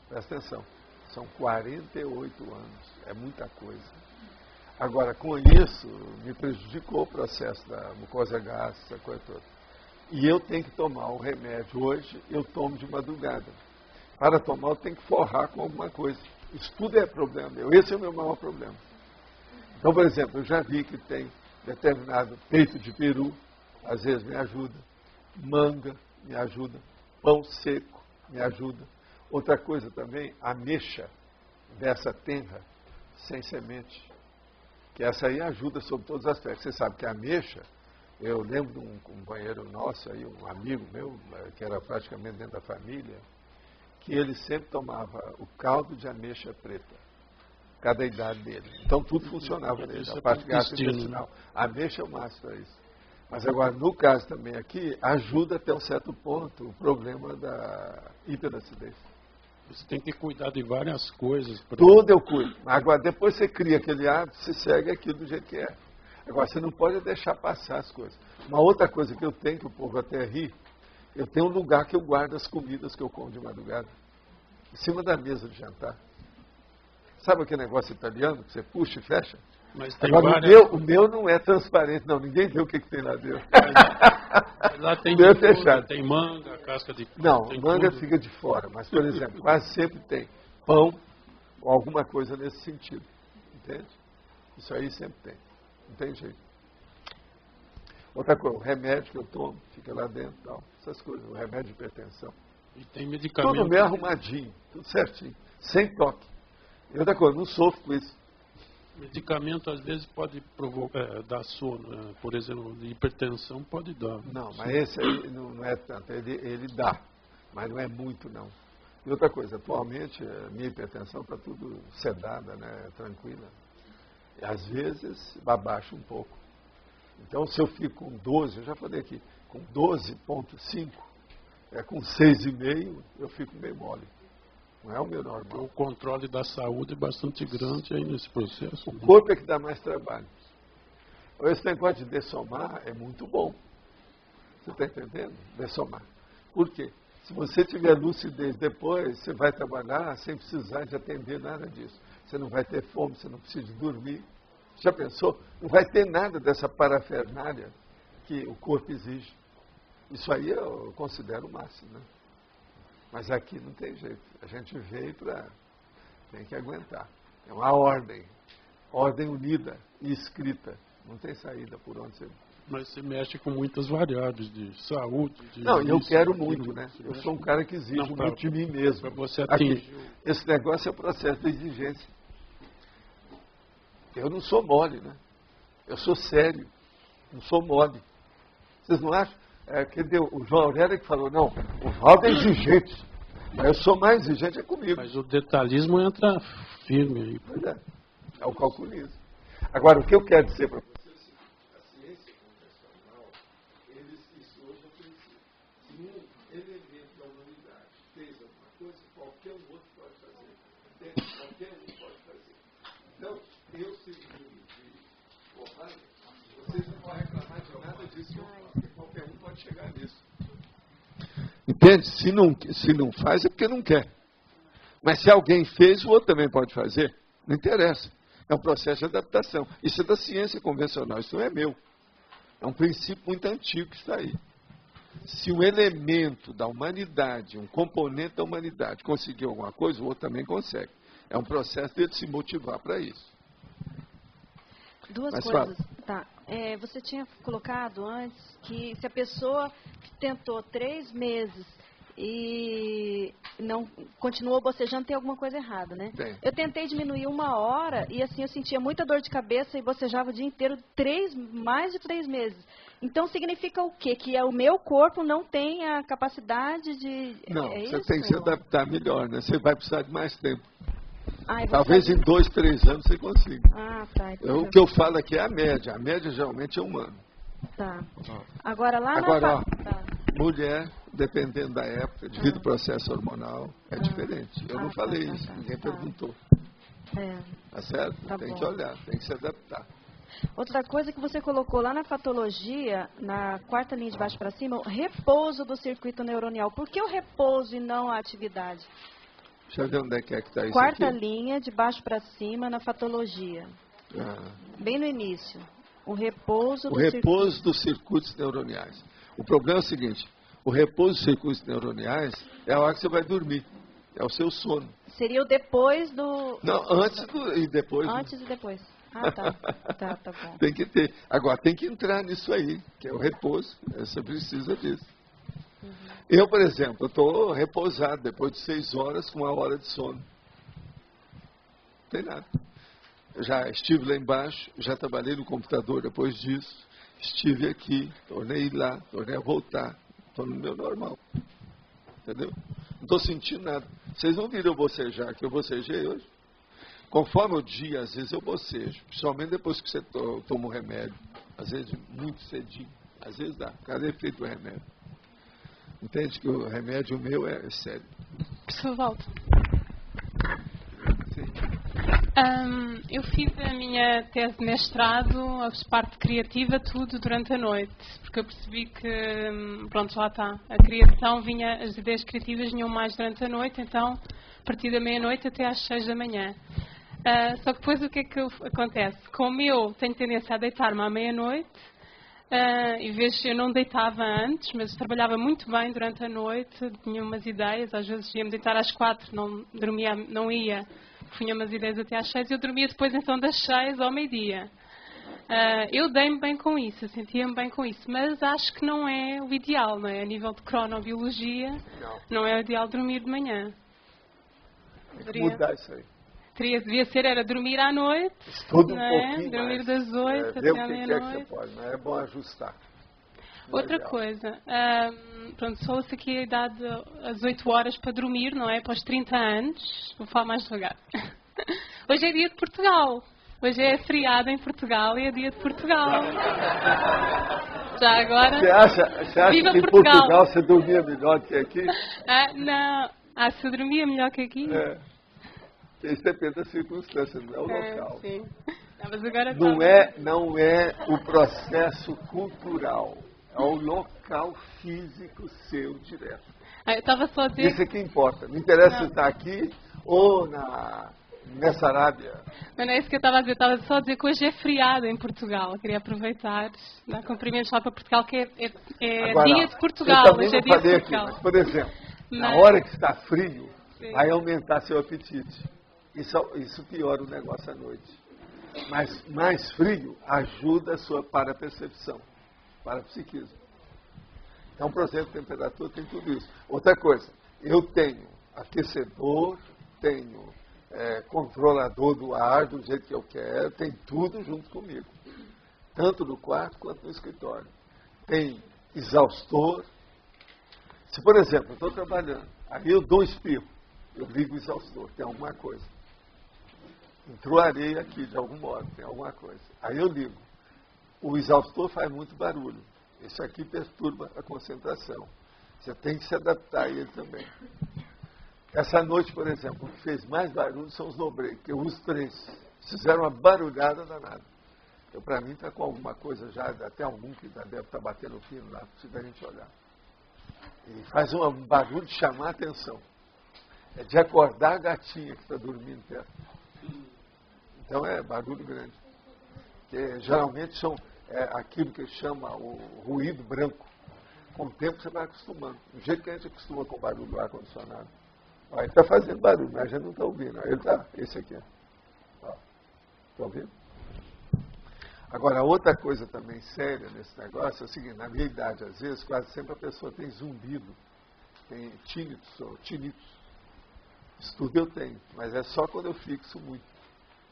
Presta atenção. São 48 anos. É muita coisa. Agora, com isso, me prejudicou o processo da mucosa gástrica, essa coisa toda. E eu tenho que tomar o remédio hoje, eu tomo de madrugada. Para tomar, eu tenho que forrar com alguma coisa. Isso tudo é problema meu. Esse é o meu maior problema. Então, por exemplo, eu já vi que tem determinado peito de peru, às vezes me ajuda. Manga me ajuda. Pão seco me ajuda. Outra coisa também, ameixa dessa tenra, sem semente. Que essa aí ajuda sobre todos os aspectos. Você sabe que a ameixa, eu lembro de um companheiro nosso, aí, um amigo meu, que era praticamente dentro da família, que ele sempre tomava o caldo de ameixa preta, cada idade dele. Então tudo funcionava nele, a parte gastrointestinal. A ameixa é o máximo para isso. Mas agora, no caso também aqui, ajuda até um certo ponto o problema da hiperacidez. Você tem que cuidar de várias coisas. Tudo eu cuido. Agora, depois você cria aquele hábito, você segue aquilo do jeito que é. Agora, você não pode deixar passar as coisas. Uma outra coisa que eu tenho, que o povo até ri, eu tenho um lugar que eu guardo as comidas que eu como de madrugada. Em cima da mesa de jantar. Sabe aquele negócio italiano que você puxa e fecha? Mas tem agora, várias... o meu não é transparente, não. Ninguém vê o que tem lá dentro. Lá tem, o meu é fechado. Tem manga, casca de... Não, manga tudo. Fica de fora. Mas, por exemplo, quase sempre tem pão ou alguma coisa nesse sentido. Entende? Isso aí sempre tem. Não tem jeito. Outra coisa, o remédio que eu tomo, fica lá dentro, tal, essas coisas, o remédio de hipertensão. E tem medicamento... Tudo meio arrumadinho, tudo certinho, sem toque. E outra coisa, não sofro com isso. Medicamento, às vezes, pode dar sono, por exemplo, de hipertensão pode dar. Não, mas esse aí não é tanto, ele dá, mas não é muito, não. E outra coisa, atualmente, a minha hipertensão está tudo sedada, né, tranquila. E às vezes, abaixa um pouco. Então, se eu fico com 12, eu já falei aqui, com 12,5, com 6,5, eu fico meio mole. Não é o meu normal. O controle da saúde é bastante grande aí nesse processo. O corpo é que dá mais trabalho. Esse negócio de dessomar é muito bom. Você está entendendo? Dessomar. Por quê? Se você tiver lucidez depois, você vai trabalhar sem precisar de atender nada disso. Você não vai ter fome, você não precisa de dormir. Já pensou? Não vai ter nada dessa parafernália que o corpo exige. Isso aí eu considero o máximo, né? Mas aqui não tem jeito. A gente veio para... Tem que aguentar. É uma ordem. Ordem unida e escrita. Não tem saída por onde você... Mas você mexe com muitas variáveis de saúde. Não, eu quero muito, né? Eu sou um cara que exige muito de mim mesmo. Para você atingir... Esse negócio é o processo da exigência. Eu não sou mole, né? Eu sou sério. Não sou mole. Vocês não acham? O João Aurélio que falou, não, o Valdo é exigente. Mas eu sou mais exigente comigo. Mas o detalhismo entra firme aí. Pois é o calculismo. Agora, o que eu quero dizer para vocês é o seguinte, a ciência convencional, isso hoje é princípio. Se um elemento da humanidade fez alguma coisa, qualquer um outro pode fazer. Entende? Qualquer um pode fazer. Então, eu segui de porrada, vocês não vão reclamar de nada disso, porque qualquer um pode chegar nisso. Entende? Se não faz é porque não quer. Mas se alguém fez, o outro também pode fazer. Não interessa. É um processo de adaptação. Isso é da ciência convencional, isso não é meu. É um princípio muito antigo que está aí. Se um elemento da humanidade, um componente da humanidade conseguiu alguma coisa, o outro também consegue. É um processo de se motivar para isso. Duas coisas. Tá. Você tinha colocado antes que se a pessoa tentou 3 meses e não continuou bocejando, tem alguma coisa errada, né? Tem. Eu tentei diminuir 1 hora e assim eu sentia muita dor de cabeça e bocejava o dia inteiro, mais de 3 meses. Então significa o quê? Que o meu corpo não tem a capacidade de... Não, você tem que se adaptar melhor, né? Você vai precisar de mais tempo. Ah, talvez em 2, 3 anos você consiga. Ah, tá. O que eu falo aqui é a média. A média geralmente é 1 ano. Tá. Agora lá Agora, mulher, dependendo da época, devido ao processo hormonal, é diferente. Eu não falei isso, ninguém perguntou. Tá certo? Tem que olhar, tem que se adaptar. Outra coisa que você colocou lá na patologia, na 4ª linha de baixo para cima, o repouso do circuito neuronial. Por que o repouso e não a atividade? Deixa eu ver onde é que está isso 4ª aqui. linha de baixo para cima na patologia. Bem no início. O repouso dos circuitos neuroniais. O problema é o seguinte, o repouso dos circuitos neuroniais é a hora que você vai dormir. É o seu sono. Seria o depois do... Não, antes e depois. Antes e depois. Ah, tá. Tá bom. Tem que ter. Agora, tem que entrar nisso aí, que é o repouso. Você precisa disso. Eu, por exemplo, estou repousado depois de 6 horas com 1 hora de sono. Não tem nada. Eu já estive lá embaixo, já trabalhei no computador depois disso, estive aqui, tornei lá, tornei a voltar. Estou no meu normal. Entendeu? Não estou sentindo nada. Vocês não viram eu bocejar, que eu bocejei hoje? Conforme o dia, às vezes eu bocejo, principalmente depois que você toma o remédio. Às vezes muito cedinho, às vezes dá, cada efeito do remédio. Entende que o remédio meu é sério. Professor Waldo. Eu fiz a minha tese de mestrado, a parte criativa, tudo durante a noite, porque eu percebi que, pronto, lá está, a criação vinha, as ideias criativas vinham mais durante a noite, então, a partir da meia-noite até às 6 da manhã. Só que depois o que é que acontece? Como eu tenho tendência a deitar-me à meia-noite, em vez de eu não deitava antes, mas trabalhava muito bem durante a noite, tinha umas ideias, às vezes ia-me deitar às 4, não ia, punha umas ideias até às 6 e eu dormia depois então das 6 ao meio-dia. Eu dei-me bem com isso, eu sentia-me bem com isso, mas acho que não é o ideal, não é? A nível de cronobiologia, não é o ideal dormir de manhã. Tem que mudar isso aí. Devia ser, era dormir à noite, Estuda não um é? pouquinho Dormir mais. das 8 até à meia-noite. Mas é bom ajustar. Outra coisa, pronto, falou-se aqui a idade, as 8 horas para dormir, não é? Para os 30 anos, vou falar mais devagar. Hoje é dia de Portugal. Hoje é feriado em Portugal e é dia de Portugal. Já agora, você acha viva que em Portugal você dormia melhor do que aqui? Não. Se eu dormia melhor que aqui? Isso depende da circunstância, não é o local. Sim. Mas agora não é o processo cultural, é o local físico seu direto. Eu estava só a dizer... Isso é que importa. Não interessa se está aqui ou nessa Arábia. Mas não é isso que eu estava a dizer. Estava só a dizer que hoje é feriado em Portugal. Eu queria aproveitar, dar cumprimentos lá para Portugal, que é agora, dia de Portugal. Eu também hoje é não dia falei de Portugal. aqui, mas, por exemplo, na hora que está frio, vai aumentar seu apetite. Isso piora o negócio à noite. Mas mais frio ajuda a sua parapercepção, parapsiquismo. Então, por exemplo, temperatura tem tudo isso. Outra coisa, eu tenho aquecedor, tenho controlador do ar do jeito que eu quero, tem tudo junto comigo. Tanto no quarto quanto no escritório. Tem exaustor. Se, por exemplo, eu estou trabalhando, aí eu dou um espirro, eu ligo o exaustor, tem alguma coisa. Entrou areia aqui de algum modo, tem alguma coisa. Aí eu ligo. O exaustor faz muito barulho. Isso aqui perturba a concentração. Você tem que se adaptar a ele também. Essa noite, por exemplo, o que fez mais barulho são os nobreiros, que eu uso 3. Fizeram uma barulhada danada. Então, para mim, está com alguma coisa já, até algum que deve estar batendo o pino lá, se a gente olhar. E faz um barulho de chamar a atenção. É de acordar a gatinha que está dormindo perto. Então é barulho grande. Que geralmente são aquilo que chama o ruído branco. Com o tempo você vai acostumando. Do jeito que a gente acostuma com o barulho do ar-condicionado. Ele está fazendo barulho, mas a gente não está ouvindo. Ele está, esse aqui. Está ouvindo? Agora, outra coisa também séria nesse negócio é o seguinte, na minha idade, às vezes, quase sempre a pessoa tem zumbido tem tinnitus. Estudo eu tenho, mas é só quando eu fixo muito.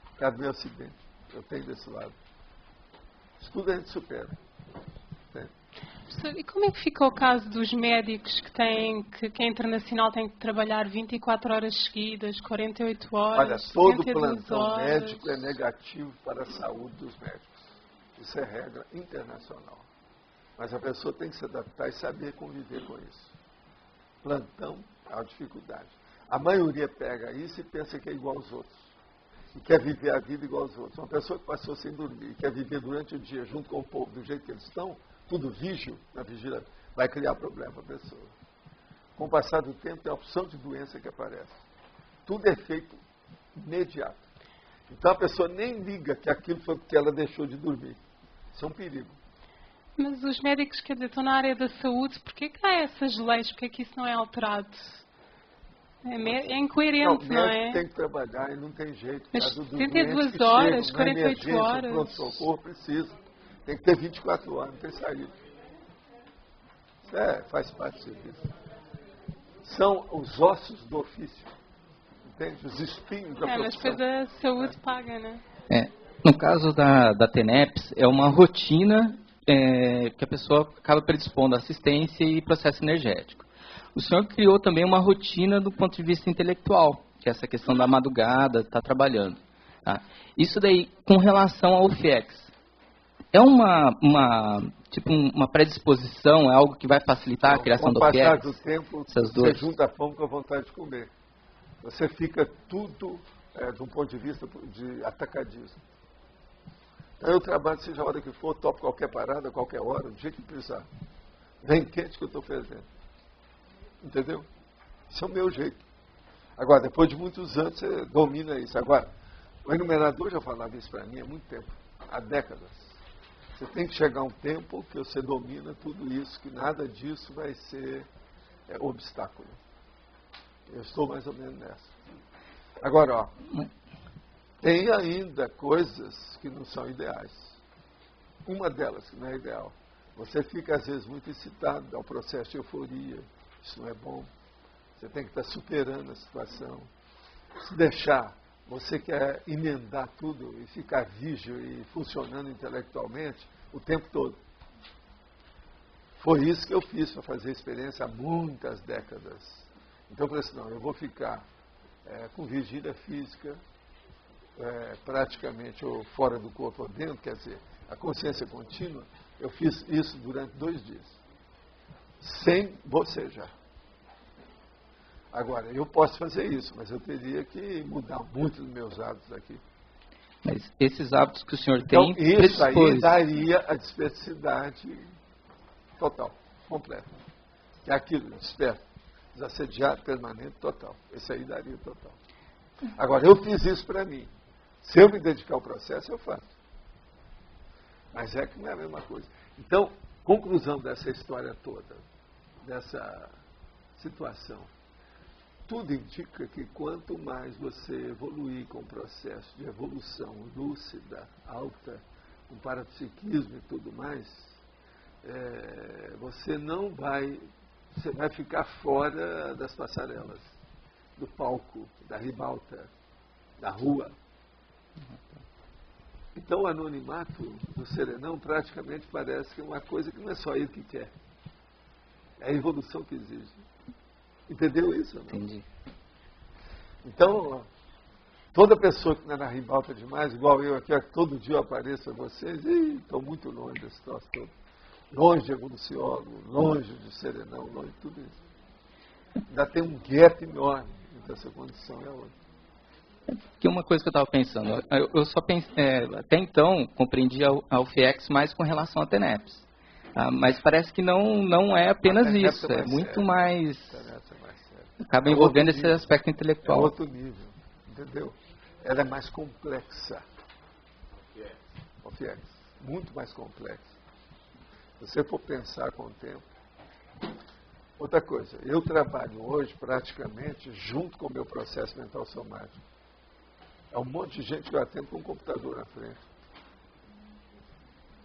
Por causa do meu acidente. Eu tenho desse lado. Estudo a gente supera. E como é que fica o caso dos médicos que é internacional tem que trabalhar 24 horas seguidas, 48 horas, olha, todo 72 plantão horas? médico é negativo para a saúde dos médicos. Isso é regra internacional. Mas a pessoa tem que se adaptar e saber conviver com isso. Plantão é uma dificuldade. A maioria pega isso e pensa que é igual aos outros. E quer viver a vida igual aos outros. Uma pessoa que passou sem dormir e quer viver durante o dia junto com o povo do jeito que eles estão, tudo vígio, na vigília, vai criar problema para a pessoa. Com o passar do tempo, tem a opção de doença que aparece. Tudo é feito imediato. Então a pessoa nem liga que aquilo foi porque ela deixou de dormir. Isso é um perigo. Mas os médicos, quer dizer, estão na área da saúde, porquê que há essas leis? Porquê que isso não é alterado? É incoerente, não é? Tem que trabalhar e não tem jeito. Mas 72 horas, 48 horas. Pronto-socorro precisa. Tem que ter 24 horas, não tem saída. Isso faz parte do serviço. São os ossos do ofício. Entende? Os espinhos da profissão. Mas depois a saúde paga, né? No caso da TENEPS, é uma rotina que a pessoa acaba predispondo à assistência e processo energético. O senhor criou também uma rotina do ponto de vista intelectual, que é essa questão da madrugada, estar trabalhando. Tá? Isso daí, com relação ao FIEX, é uma predisposição, é algo que vai facilitar a criação do FIEX? Com o passar do tempo, você junta a fome com a vontade de comer. Você fica tudo de um ponto de vista de atacadismo. Eu trabalho, seja a hora que for, topo qualquer parada, qualquer hora, do jeito que precisar. Vem quente que eu estou fazendo. Entendeu? Esse é o meu jeito. Agora, depois de muitos anos, você domina isso. Agora, o enumerador já falava isso para mim há muito tempo, há décadas. Você tem que chegar a um tempo que você domina tudo isso, que nada disso vai ser obstáculo. Eu estou mais ou menos nessa. Agora, tem ainda coisas que não são ideais. Uma delas que não é ideal. Você fica, às vezes, muito excitado ao processo de euforia. Isso não é bom. Você tem que estar superando a situação. Se deixar, você quer emendar tudo e ficar vígio e funcionando intelectualmente o tempo todo. Foi isso que eu fiz para fazer experiência há muitas décadas. Então eu falei assim, não, eu vou ficar com vigília física, praticamente ou fora do corpo ou dentro, quer dizer, a consciência contínua. Eu fiz isso durante 2 dias. Sem bocejar. Agora, eu posso fazer isso, mas eu teria que mudar muito dos meus hábitos aqui. Mas esses hábitos que o senhor tem... Então, isso aí daria a dispersidade total, completa. Que é aquilo, desperto, desassediado, permanente, total. Esse aí daria total. Agora, eu fiz isso para mim. Se eu me dedicar ao processo, eu faço. Mas é que não é a mesma coisa. Então, conclusão dessa história toda, dessa situação, tudo indica que quanto mais você evoluir com o processo de evolução lúcida, alta, com parapsiquismo e tudo mais, você vai ficar fora das passarelas, do palco, da ribalta, da rua. Então o anonimato do serenão praticamente parece que é uma coisa que não é só ele que quer. É a evolução que exige. Entendeu isso? Não? Entendi. Então, toda pessoa que não é na ribalta demais, igual eu aqui, todo dia eu apareço a vocês, e estou muito longe desse troço todo. Longe de evoluciólogo, longe de serenão, longe de tudo isso. Ainda tem um gap enorme entre essa condição e a outra. Que uma coisa que eu estava pensando, eu só até então compreendia a UFIEX mais com relação a TENEPS. Mas parece que não é apenas isso, é muito mais... Acaba envolvendo esse aspecto intelectual. É outro nível, entendeu? Ela é mais complexa. A UFIEX, muito mais complexa. Se você for pensar com o tempo. Outra coisa, eu trabalho hoje praticamente junto com o meu processo mental somático. É um monte de gente que eu atendo com um computador na frente.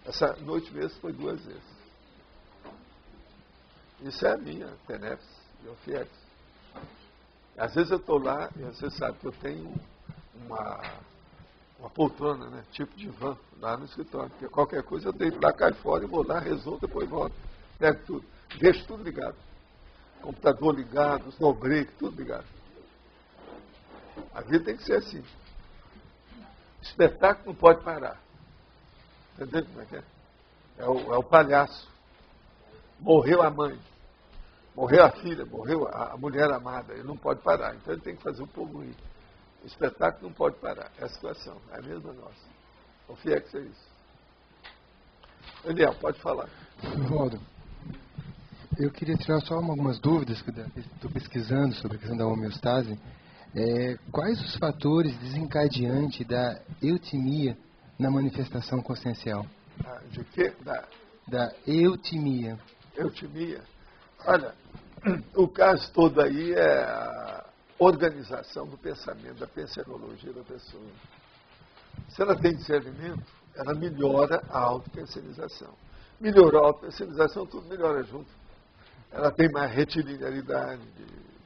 Essa noite mesmo foi 2 vezes. Isso é a minha TENEPS. Eu FIEX. Às vezes eu estou lá, e você sabe que eu tenho uma poltrona, né? Tipo de van, lá no escritório. Porque qualquer coisa eu deito lá, caio fora e vou lá, resolvo, depois volto. Pego tudo. Deixo tudo ligado. Computador ligado, snowbreak, tudo ligado. A vida tem que ser assim. Espetáculo não pode parar. Entendeu como é que é? É o palhaço. Morreu a mãe. Morreu a filha, morreu a mulher amada. Ele não pode parar. Então ele tem que fazer o povo rir. O espetáculo não pode parar. É a situação. É a mesma nossa. O FIEX é isso. Daniel, pode falar. Waldo, eu queria tirar só algumas dúvidas, que estou pesquisando sobre a questão da homeostase. Quais os fatores desencadeantes da eutimia na manifestação consciencial? De quê? Da eutimia. Eutimia? Olha, o caso todo aí é a organização do pensamento, da pensenologia da pessoa. Se ela tem discernimento, ela melhora a autopensenização. Melhorou a autopensenização, tudo melhora junto. Ela tem mais retilinearidade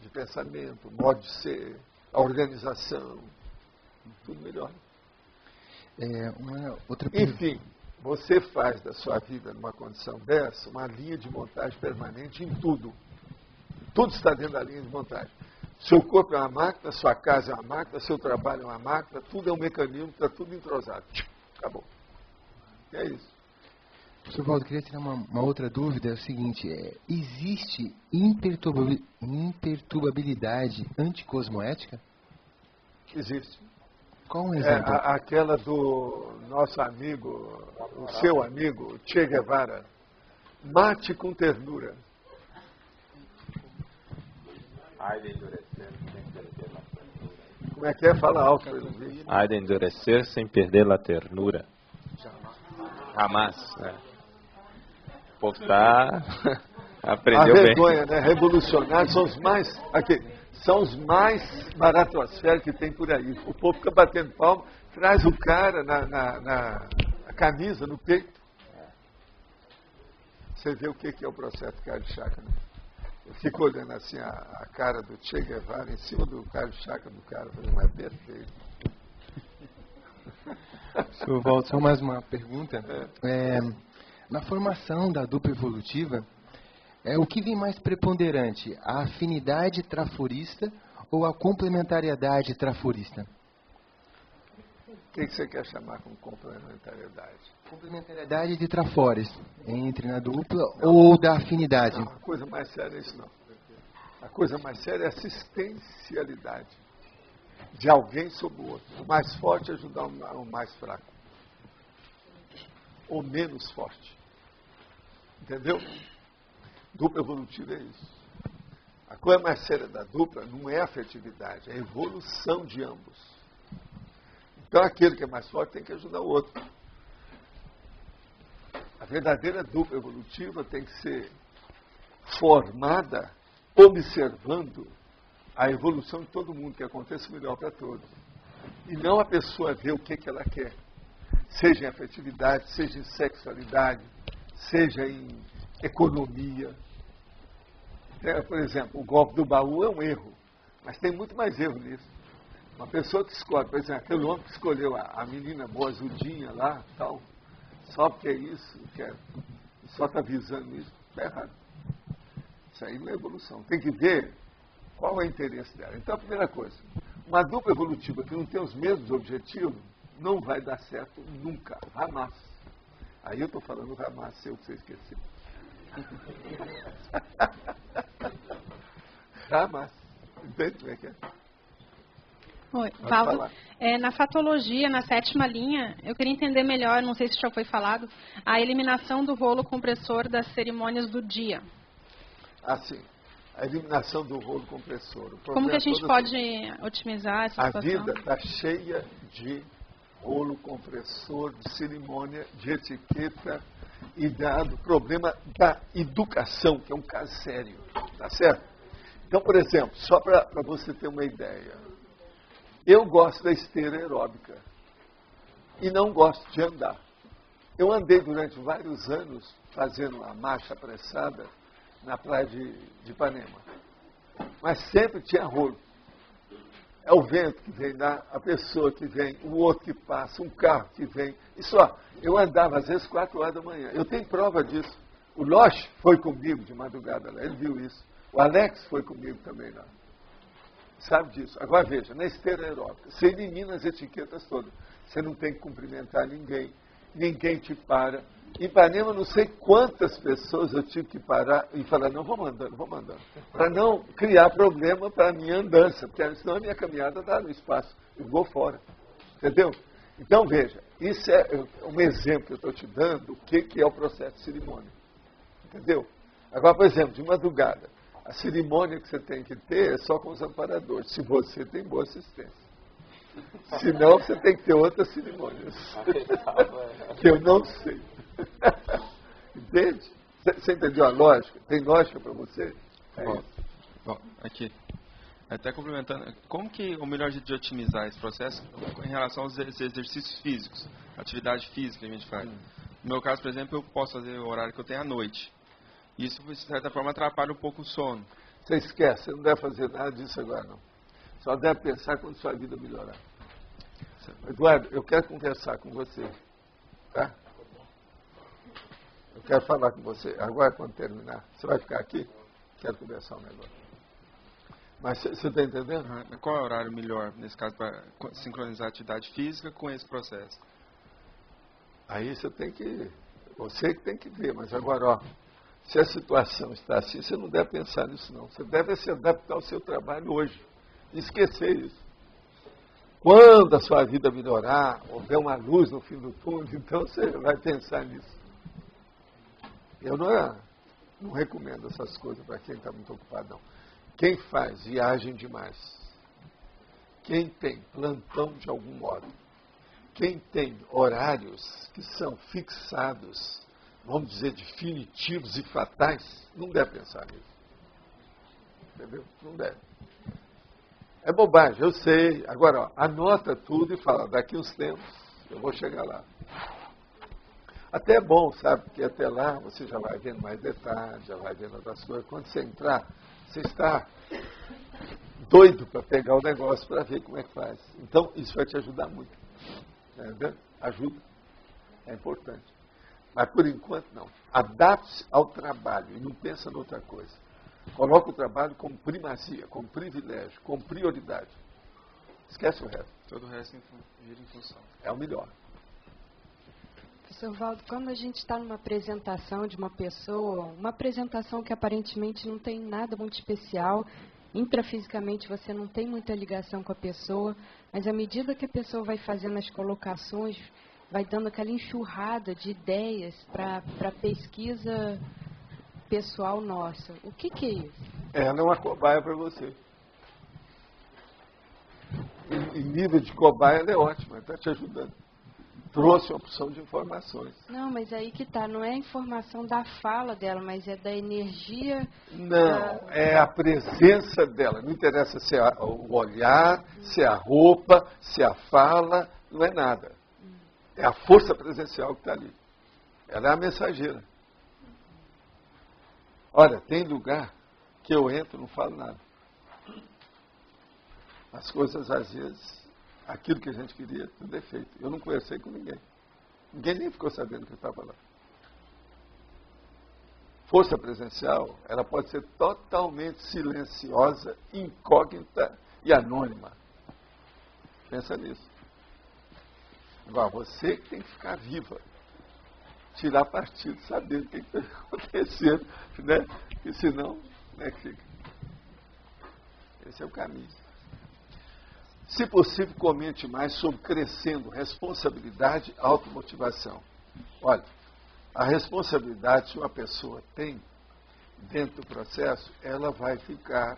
de pensamento, modo de ser, a organização, tudo melhora. Enfim, você faz da sua vida, numa condição dessa, uma linha de montagem permanente em tudo. Tudo está dentro da linha de montagem. Seu corpo é uma máquina, sua casa é uma máquina, seu trabalho é uma máquina, tudo é um mecanismo, está tudo entrosado. Acabou. E é isso. Professor Waldo, queria tirar uma outra dúvida, é o seguinte, existe imperturbabilidade anticosmoética? Existe. Qual um exemplo? Aquela do nosso amigo, o seu amigo, Che Guevara. Mate com ternura. Ai de endurecer sem perder a ternura. Como é que é? Fala alto para ele ver. Ai de endurecer sem perder a ternura. Jamais, né? O povo está... aprendeu bem. A vergonha, né? Revolucionários são os mais... São os mais baratosféricos que tem por aí. O povo fica batendo palma, traz o cara na camisa, no peito. Você vê o que é o processo do Caio de Chakra, né? Eu fico olhando assim a cara do Che Guevara em cima do Caio de Chakra do cara, falando, mas é perfeito. Senhor Waldo, só mais uma pergunta. Na formação da dupla evolutiva, o que vem mais preponderante, a afinidade traforista ou a complementariedade traforista? O que você quer chamar com complementariedade? Complementariedade de trafores, entre na dupla ou da afinidade? Não, a coisa mais séria é isso não. A coisa mais séria é a assistencialidade de alguém sobre o outro. O mais forte ajudar o mais fraco. Ou menos forte. Entendeu? Dupla evolutiva é isso. A coisa mais séria da dupla não é a afetividade, é a evolução de ambos. Então aquele que é mais forte tem que ajudar o outro. A verdadeira dupla evolutiva tem que ser formada observando a evolução de todo mundo, que aconteça o melhor para todos. E não a pessoa ver o que ela quer. Seja em afetividade, seja em sexualidade, seja em economia. Por exemplo, o golpe do baú é um erro, mas tem muito mais erro nisso. Uma pessoa que escolhe, por exemplo, aquele homem que escolheu a menina boazudinha lá, tal, só porque é isso, só está visando isso, está errado. Isso aí não é evolução. Tem que ver qual é o interesse dela. Então, a primeira coisa, uma dupla evolutiva que não tem os mesmos objetivos, não vai dar certo nunca. Jamais. Aí eu estou falando Hamas, sei o que você esqueceu. Hamas. Entende como é que é? Oi, Valdo. Na fatologia, na 7ª linha, eu queria entender melhor, não sei se já foi falado, a eliminação do rolo compressor das cerimônias do dia. Sim. A eliminação do rolo compressor. Como que a gente pode otimizar essa situação? A vida está cheia de rolo compressor, de cerimônia, de etiqueta e do problema da educação, que é um caso sério. Tá certo? Então, por exemplo, só para você ter uma ideia, eu gosto da esteira aeróbica e não gosto de andar. Eu andei durante vários anos fazendo uma marcha apressada na praia de Ipanema. Mas sempre tinha rolo. É o vento que vem lá, a pessoa que vem, o outro que passa, um carro que vem. Isso, ó, eu andava às vezes 4 horas da manhã. Eu tenho prova disso. O Loche foi comigo de madrugada lá, ele viu isso. O Alex foi comigo também lá. Sabe disso. Agora veja, na esteira aeróbica, você elimina as etiquetas todas. Você não tem que cumprimentar ninguém, ninguém te para. Em Ipanema, não sei quantas pessoas eu tive que parar e falar, não, vamos andando. Para não criar problema para a minha andança, porque senão a minha caminhada está no espaço, eu vou fora. Entendeu? Então, veja, isso é um exemplo que eu estou te dando do que é o processo de cerimônia. Entendeu? Agora, por exemplo, de madrugada, a cerimônia que você tem que ter é só com os amparadores, se você tem boa assistência. Senão, você tem que ter outras cerimônias. Que eu não sei. Entende? Você entendeu a lógica? Tem lógica para você? Bom, aqui. Até complementando, como que o melhor jeito de otimizar esse processo em relação aos exercícios físicos, atividade física que a gente faz? No meu caso, por exemplo, eu posso fazer o horário que eu tenho à noite. Isso, de certa forma, atrapalha um pouco o sono. Você esquece, você não deve fazer nada disso agora, não. Só deve pensar quando sua vida melhorar. Eduardo, eu quero conversar com você. Tá? Eu quero falar com você. Agora, quando terminar, você vai ficar aqui? Quero conversar um negócio. Mas você está entendendo? Qual é o horário melhor, nesse caso, para sincronizar a atividade física com esse processo? Aí você tem que... Você que tem que ver. Mas agora, ó, se a situação está assim, você não deve pensar nisso, não. Você deve se adaptar ao seu trabalho hoje. Esquecer isso. Quando a sua vida melhorar, houver uma luz no fim do túnel, então você vai pensar nisso. Eu não recomendo essas coisas para quem está muito ocupado, não. Quem faz viagem demais, quem tem plantão de algum modo, quem tem horários que são fixados, vamos dizer, definitivos e fatais, não deve pensar nisso. Entendeu? Não deve. É bobagem, eu sei. Agora, ó, anota tudo e fala, daqui uns tempos eu vou chegar lá. Até é bom, sabe? Porque até lá você já vai vendo mais detalhes, já vai vendo outras coisas. Quando você entrar, você está doido para pegar o negócio, para ver como é que faz. Então, isso vai te ajudar muito. Entendeu? Ajuda. É importante. Mas, por enquanto, não. Adapte-se ao trabalho e não pensa em outra coisa. Coloca o trabalho como primazia, como privilégio, como prioridade. Esquece o resto. Todo o resto gira em função. É o melhor. Professor Valdo, quando a gente está numa apresentação de uma pessoa, uma apresentação que aparentemente não tem nada muito especial, intrafisicamente você não tem muita ligação com a pessoa, mas à medida que a pessoa vai fazendo as colocações, vai dando aquela enxurrada de ideias para a pesquisa pessoal nossa. O que é isso? Ela é uma cobaia para você. Em nível de cobaia, ela é ótima, ela está te ajudando. Trouxe uma opção de informações. Não, mas aí que tá, não é a informação da fala dela, mas é da energia. Não, é a presença dela. Não interessa se é o olhar, se é a roupa, se é a fala, não é nada. É a força presencial que está ali. Ela é a mensageira. Olha, tem lugar que eu entro e não falo nada. As coisas, às vezes, aquilo que a gente queria, tudo é feito. Eu não conversei com ninguém. Ninguém nem ficou sabendo que eu estava lá. Força presencial, ela pode ser totalmente silenciosa, incógnita e anônima. Pensa nisso. Agora, você que tem que ficar viva. Tirar partido, saber o que está acontecendo, né? Porque senão, como é que fica? Esse é o caminho. Se possível, comente mais sobre crescendo, responsabilidade, automotivação. Olha, a responsabilidade que uma pessoa tem dentro do processo, ela vai ficar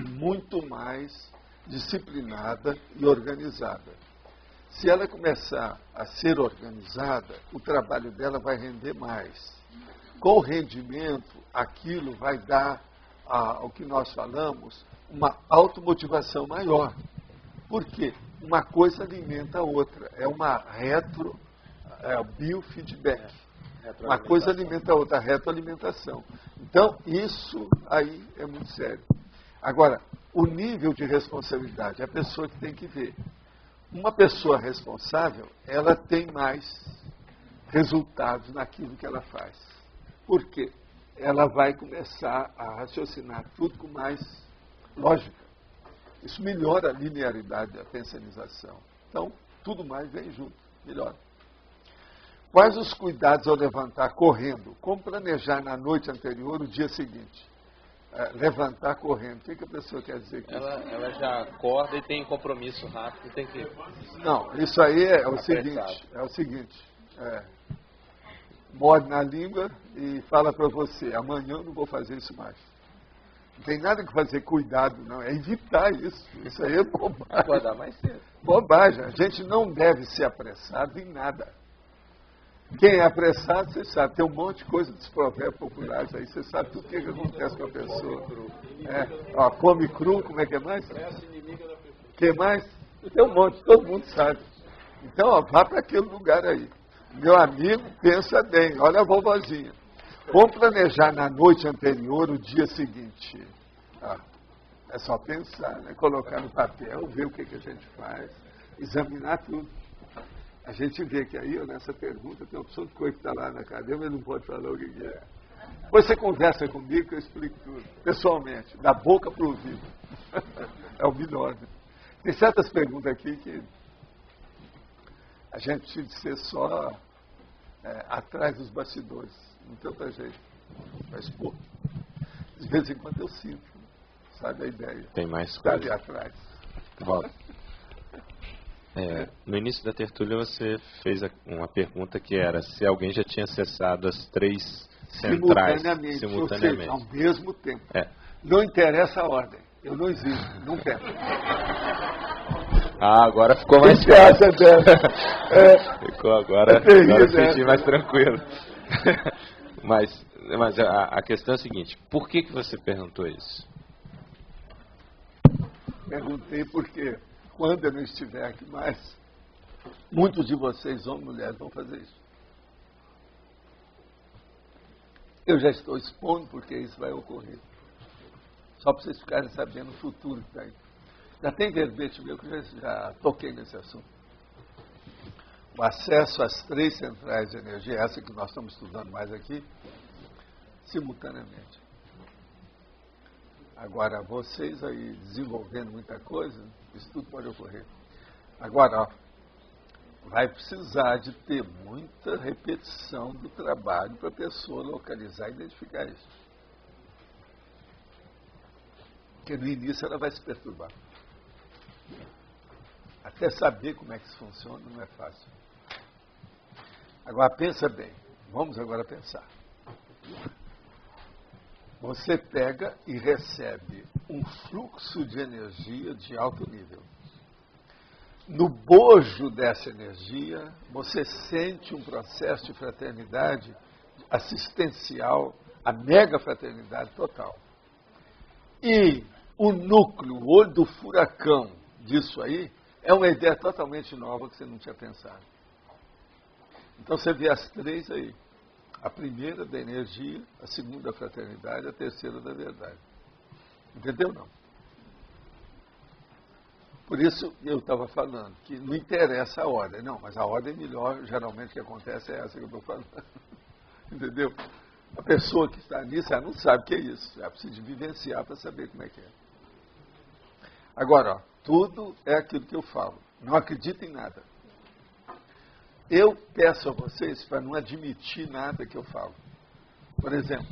muito mais disciplinada e organizada. Se ela começar a ser organizada, o trabalho dela vai render mais. Com o rendimento, aquilo vai dar, ao que nós falamos, uma automotivação maior. Por quê? Uma coisa alimenta a outra. É uma biofeedback. Uma coisa alimenta a outra, a retroalimentação. Então, isso aí é muito sério. Agora, o nível de responsabilidade é a pessoa que tem que ver. Uma pessoa responsável, ela tem mais resultados naquilo que ela faz. Por quê? Ela vai começar a raciocinar tudo com mais lógica. Isso melhora a linearidade da pensanização. Então, tudo mais vem junto, melhora. Quais os cuidados ao levantar correndo? Como planejar na noite anterior o dia seguinte? Levantar correndo. O que a pessoa quer dizer com isso? Ela já acorda e tem compromisso rápido, tem que... Não, isso aí é o seguinte. Morde na língua e fala para você, amanhã eu não vou fazer isso mais. Não tem nada que fazer cuidado, não. É evitar isso. Isso aí é bobagem. Acordar mais cedo. Bobagem. A gente não deve ser apressado em nada. Quem é apressado, você sabe, tem um monte de coisa dos provérbios populares aí, você sabe tudo o que acontece com a pessoa. Come cru, como é que é mais? O que mais? Tem um monte, todo mundo sabe. Então, vá para aquele lugar aí. Meu amigo, pensa bem, olha a vovozinha. Vamos planejar na noite anterior o dia seguinte. É só pensar, né? Colocar no papel, ver o que a gente faz, examinar tudo. A gente vê que aí, nessa pergunta, tem uma opção de coisa que está lá na cadeia, mas não pode falar o que é. Depois você conversa comigo que eu explico tudo, pessoalmente, da boca para o ouvido. É o melhor. Né? Tem certas perguntas aqui que a gente precisa ser só atrás dos bastidores. Não tem outra jeito. Vai expor. De vez em quando eu sinto. Sabe a ideia? Tem mais está coisa. Ali atrás. Volta. No início da tertúlia você fez uma pergunta que era se alguém já tinha acessado as 3 centrais simultaneamente. Ou seja, ao mesmo tempo. Não interessa a ordem. Eu não existo, não quero. Agora ficou mais fácil. Ficou agora eu senti mais tranquilo. Mas a questão é a seguinte, por que você perguntou isso? Perguntei porque quando eu não estiver aqui mais, muitos de vocês, homens e mulheres, vão fazer isso. Eu já estou expondo porque isso vai ocorrer. Só para vocês ficarem sabendo o futuro que está aí. Já tem verbete meu que eu já toquei nesse assunto. O acesso às 3 centrais de energia, essa que nós estamos estudando mais aqui, simultaneamente. Agora, vocês aí desenvolvendo muita coisa, isso tudo pode ocorrer. Agora, vai precisar de ter muita repetição do trabalho para a pessoa localizar e identificar isso. Porque no início ela vai se perturbar. Até saber como é que isso funciona não é fácil. Agora, pensa bem. Vamos agora pensar. Você pega e recebe um fluxo de energia de alto nível. No bojo dessa energia, você sente um processo de fraternidade assistencial, a mega fraternidade total. E o núcleo, o olho do furacão disso aí, é uma ideia totalmente nova que você não tinha pensado. Então você vê as 3 aí. A primeira da energia, a segunda da fraternidade, a terceira da verdade. Entendeu, não? Por isso eu estava falando que não interessa a ordem. Não, mas a ordem melhor, geralmente, que acontece é essa que eu estou falando. Entendeu? A pessoa que está nisso, ela não sabe o que é isso. Ela precisa de vivenciar para saber como é que é. Agora, tudo é aquilo que eu falo. Não acredita em nada. Eu peço a vocês para não admitir nada que eu falo. Por exemplo,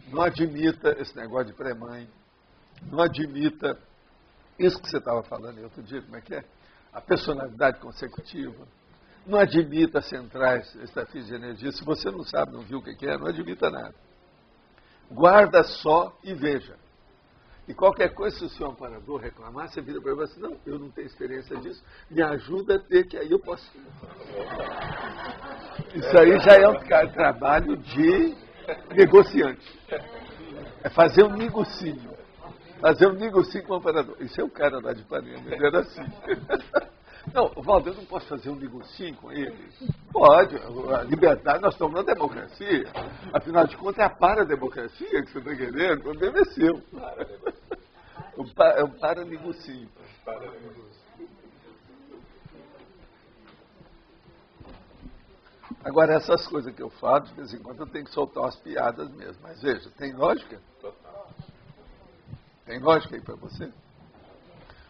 não admita esse negócio de pré-mãe, não admita isso que você estava falando outro dia, como é que é? A personalidade consecutiva. Não admita centrais extrafísicas de energia. Se você não sabe, não viu o que é, não admita nada. Guarda só e veja. E qualquer coisa, se o senhor amparador reclamar, você vira para ele e fala assim, não, eu não tenho experiência disso, me ajuda a ter, que aí eu posso. Isso aí já é um trabalho de negociante. É fazer um negocinho. Fazer um negocinho com o amparador. Isso é o cara lá de Ipanema, ele era assim. Não, Valdo, eu não posso fazer um negocinho com ele? Pode, a liberdade, nós estamos na democracia. Afinal de contas, é a parademocracia que você está querendo, o problema é seu. É um paranigucinho. Agora, essas coisas que eu falo, de vez em quando eu tenho que soltar umas piadas mesmo. Mas veja, tem lógica? Tem lógica aí para você?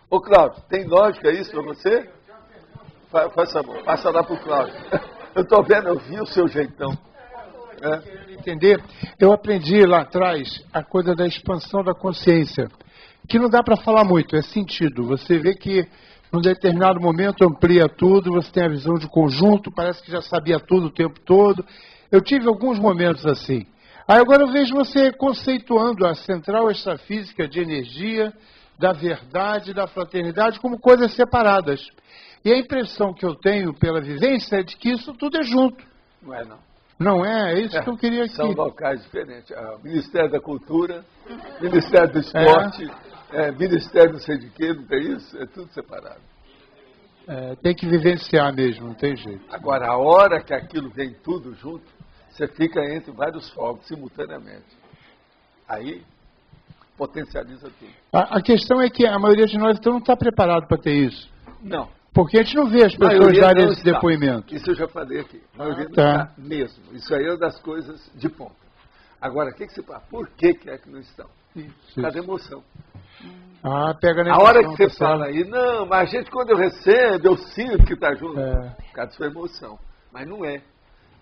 Ô, Cláudio, tem lógica isso para você? Faz favor, passa lá para o Cláudio. Eu estou vendo, eu vi o seu jeitão. Entender, eu aprendi lá atrás a coisa da expansão da consciência, que não dá para falar muito, é sentido. Você vê que num determinado momento amplia tudo, você tem a visão de conjunto, parece que já sabia tudo o tempo todo. Eu tive alguns momentos assim. Aí agora eu vejo você conceituando a central extrafísica de energia, da verdade, da fraternidade, como coisas separadas. E a impressão que eu tenho pela vivência é de que isso tudo é junto. Não é, não. Não é? É isso que eu queria aqui. São locais diferentes. Ministério da Cultura, Ministério do Esporte, Ministério não sei de quê, não tem isso? É tudo separado. Tem que vivenciar mesmo, não tem jeito. Agora, a hora que aquilo vem tudo junto, você fica entre vários fogos simultaneamente. Aí, potencializa tudo. A questão é que a maioria de nós então não está preparado para ter isso. Não. Porque a gente não vê as pessoas darem esse depoimento. Isso eu já falei aqui. A maioria não está mesmo. Isso aí é uma das coisas de ponta. Agora, o que você fala? Por que é que não estão? Por causa da emoção. Pega na emoção. A hora que você fala sabe? aí, não, mas a gente quando eu recebo, eu sinto que está junto. Por causa da sua emoção. Mas não é.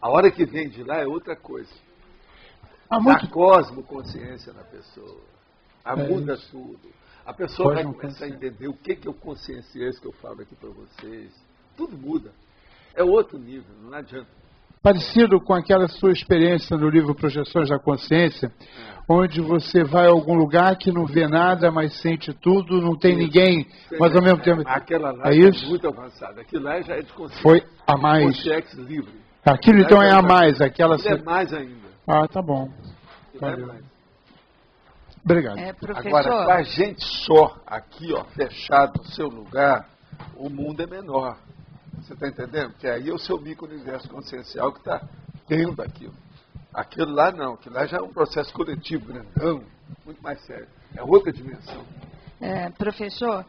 A hora que vem de lá é outra coisa. Dá cosmoconsciência na pessoa. Muda tudo. A pessoa vai começar a entender o que eu conscienciei, isso que eu falo aqui para vocês. Tudo muda. É outro nível, não adianta. Parecido com aquela sua experiência no livro Projeções da Consciência, onde você vai a algum lugar que não vê nada, mas sente tudo, não tem ninguém, mas ao mesmo tempo... Aquela lá é isso? Muito avançada. Aquilo lá já é de consciência. Foi a mais. Consciência livre. Aquilo então é a mais. Aquela... é mais ainda. Tá bom. Valeu. Obrigado. Agora, para a gente só, aqui, fechado no seu lugar, o mundo é menor. Você está entendendo? Porque aí é o seu micro-universo consciencial que está dentro daquilo. Aquilo lá não, aquilo lá já é um processo coletivo, grandão, muito mais sério. É outra dimensão. Professor,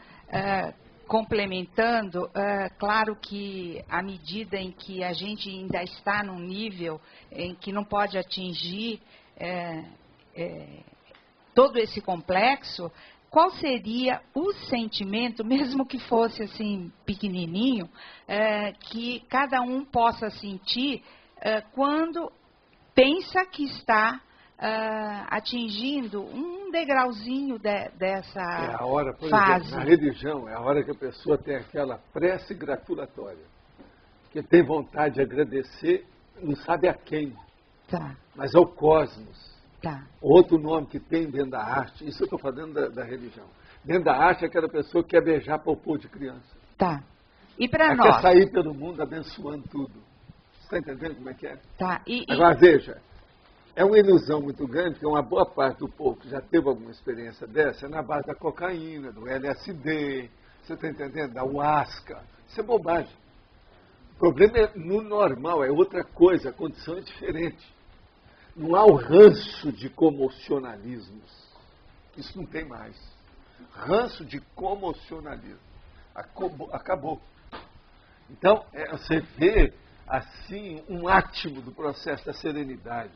complementando, claro que à medida em que a gente ainda está num nível em que não pode atingir todo esse complexo, qual seria o sentimento, mesmo que fosse assim pequenininho, que cada um possa sentir quando pensa que está atingindo um degrauzinho dessa a hora, por fase? Exemplo, na religião, é a hora que a pessoa tem aquela prece gratulatória, que tem vontade de agradecer, não sabe a quem, mas ao cosmos. Outro nome que tem dentro da arte, isso eu estou falando da religião. Dentro da arte é aquela pessoa que quer beijar popô de criança. E para nós? Quer sair pelo mundo abençoando tudo. Você está entendendo como é que é? Agora veja, é uma ilusão muito grande, porque uma boa parte do povo que já teve alguma experiência dessa é na base da cocaína, do LSD, você está entendendo? Da ayahuasca. Isso é bobagem. O problema é no normal, é outra coisa, a condição é diferente. Não há o ranço de comocionalismos. Isso não tem mais. Ranço de comocionalismo. Acabou. Então, você vê, assim, um átimo do processo da serenidade,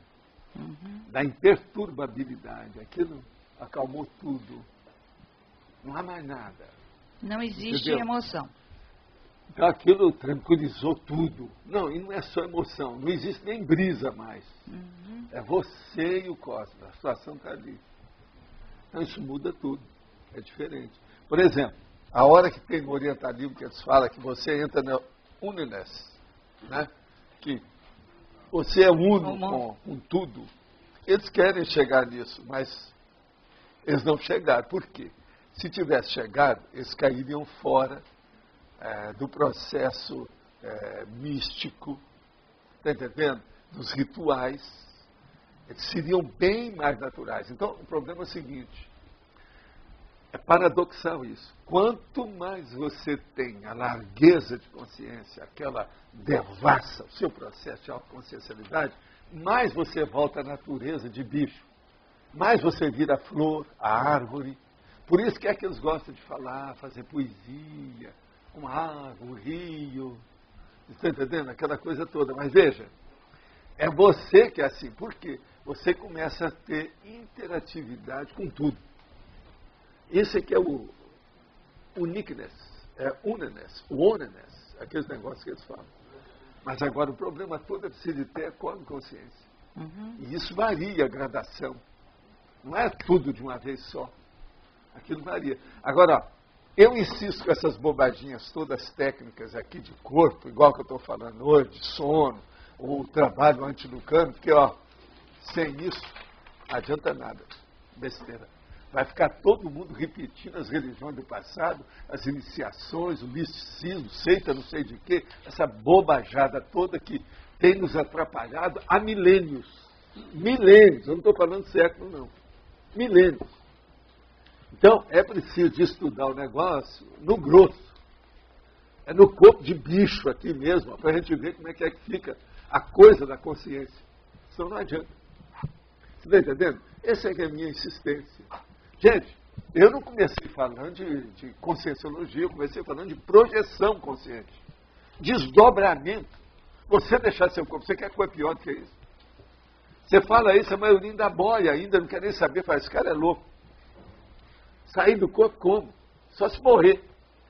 da imperturbabilidade. Aquilo acalmou tudo. Não há mais nada. Não existe emoção. Então aquilo tranquilizou tudo. Não, e não é só emoção, não existe nem brisa mais. É você e o cosmos, a situação está ali. Então isso muda tudo, é diferente. Por exemplo, a hora que tem no orientalismo que eles falam que você entra na unidade, né? Que você é uno com tudo, eles querem chegar nisso, mas eles não chegaram. Por quê? Se tivesse chegado, eles cairiam fora do processo místico, está entendendo? Dos rituais, eles seriam bem mais naturais. Então, o problema é o seguinte, é paradoxal isso. Quanto mais você tem a largueza de consciência, aquela devassa, o seu processo de autoconsciencialidade, mais você volta à natureza de bicho, mais você vira a flor, a árvore, Por isso que é que eles gostam de falar, fazer poesia, uma água, um rio, está entendendo? Aquela coisa toda. Mas veja, é você que é assim. Por quê? Você começa a ter interatividade com tudo. Esse aqui é o uniqueness, oneness, aqueles negócios que eles falam. Mas agora o problema todo é preciso ter a consciência. E isso varia a gradação. Não é tudo de uma vez só. Aquilo varia. Agora, ó, eu insisto com essas bobaginhas todas técnicas aqui de corpo, igual que eu estou falando hoje, de sono, ou trabalho antilucano, porque, ó, sem isso, não adianta nada. Besteira. Vai ficar todo mundo repetindo as religiões do passado, as iniciações, o misticismo, seita não sei de quê, essa bobajada toda que tem nos atrapalhado há milênios. Milênios, eu não estou falando século, não. Milênios. Então, é preciso de estudar o negócio no grosso. É no corpo de bicho aqui mesmo, para a gente ver como é que fica a coisa da consciência. Senão não adianta. Você está entendendo? Essa é que é a minha insistência. Gente, eu não comecei falando de conscienciologia, eu comecei falando de projeção consciente. Desdobramento. Você deixar seu corpo, você quer coisa pior do que isso? Você fala isso, a maioria ainda boia, ainda não quer nem saber, fala, esse cara é louco. Sair do corpo como? Só se morrer.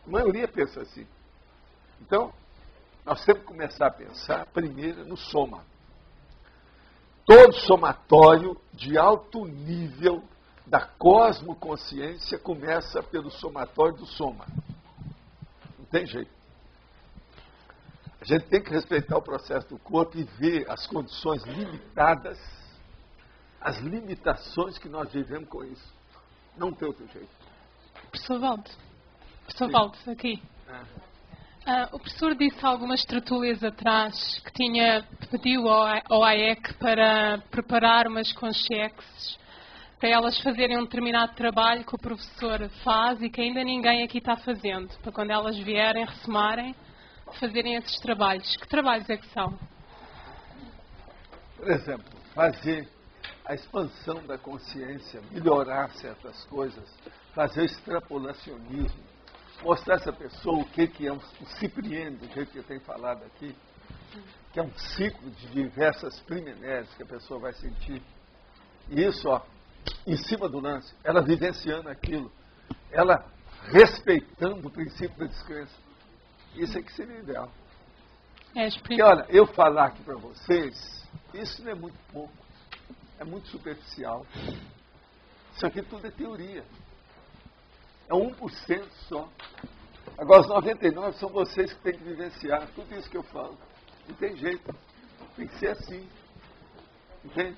A maioria pensa assim. Então, nós temos que começar a pensar primeiro no soma. Todo somatório de alto nível da cosmoconsciência começa pelo somatório do soma. Não tem jeito. A gente tem que respeitar o processo do corpo e ver as condições limitadas, as limitações que nós vivemos com isso. Não tem outro jeito. Professor Valdo, aqui. O professor disse algumas tertúlias atrás que pediu ao AEC para preparar umas concheques para elas fazerem um determinado trabalho que o professor faz e que ainda ninguém aqui está fazendo, para quando elas vierem, ressomarem, fazerem esses trabalhos. Que trabalhos é que são? Por exemplo, fazer a expansão da consciência, melhorar certas coisas, fazer extrapolacionismo, mostrar a essa pessoa o que é um cipriene, do jeito que eu tenho falado aqui, que é um ciclo de diversas primenéries que a pessoa vai sentir. E isso, ó, em cima do lance, ela vivenciando aquilo, ela respeitando o princípio da descrença. Isso é que seria ideal. Porque, olha, eu falar aqui para vocês, isso não é muito pouco, é muito superficial. Isso aqui tudo é teoria. É 1% só. Agora, os 99% são vocês que têm que vivenciar tudo isso que eu falo. Não tem jeito. Tem que ser assim. Entende?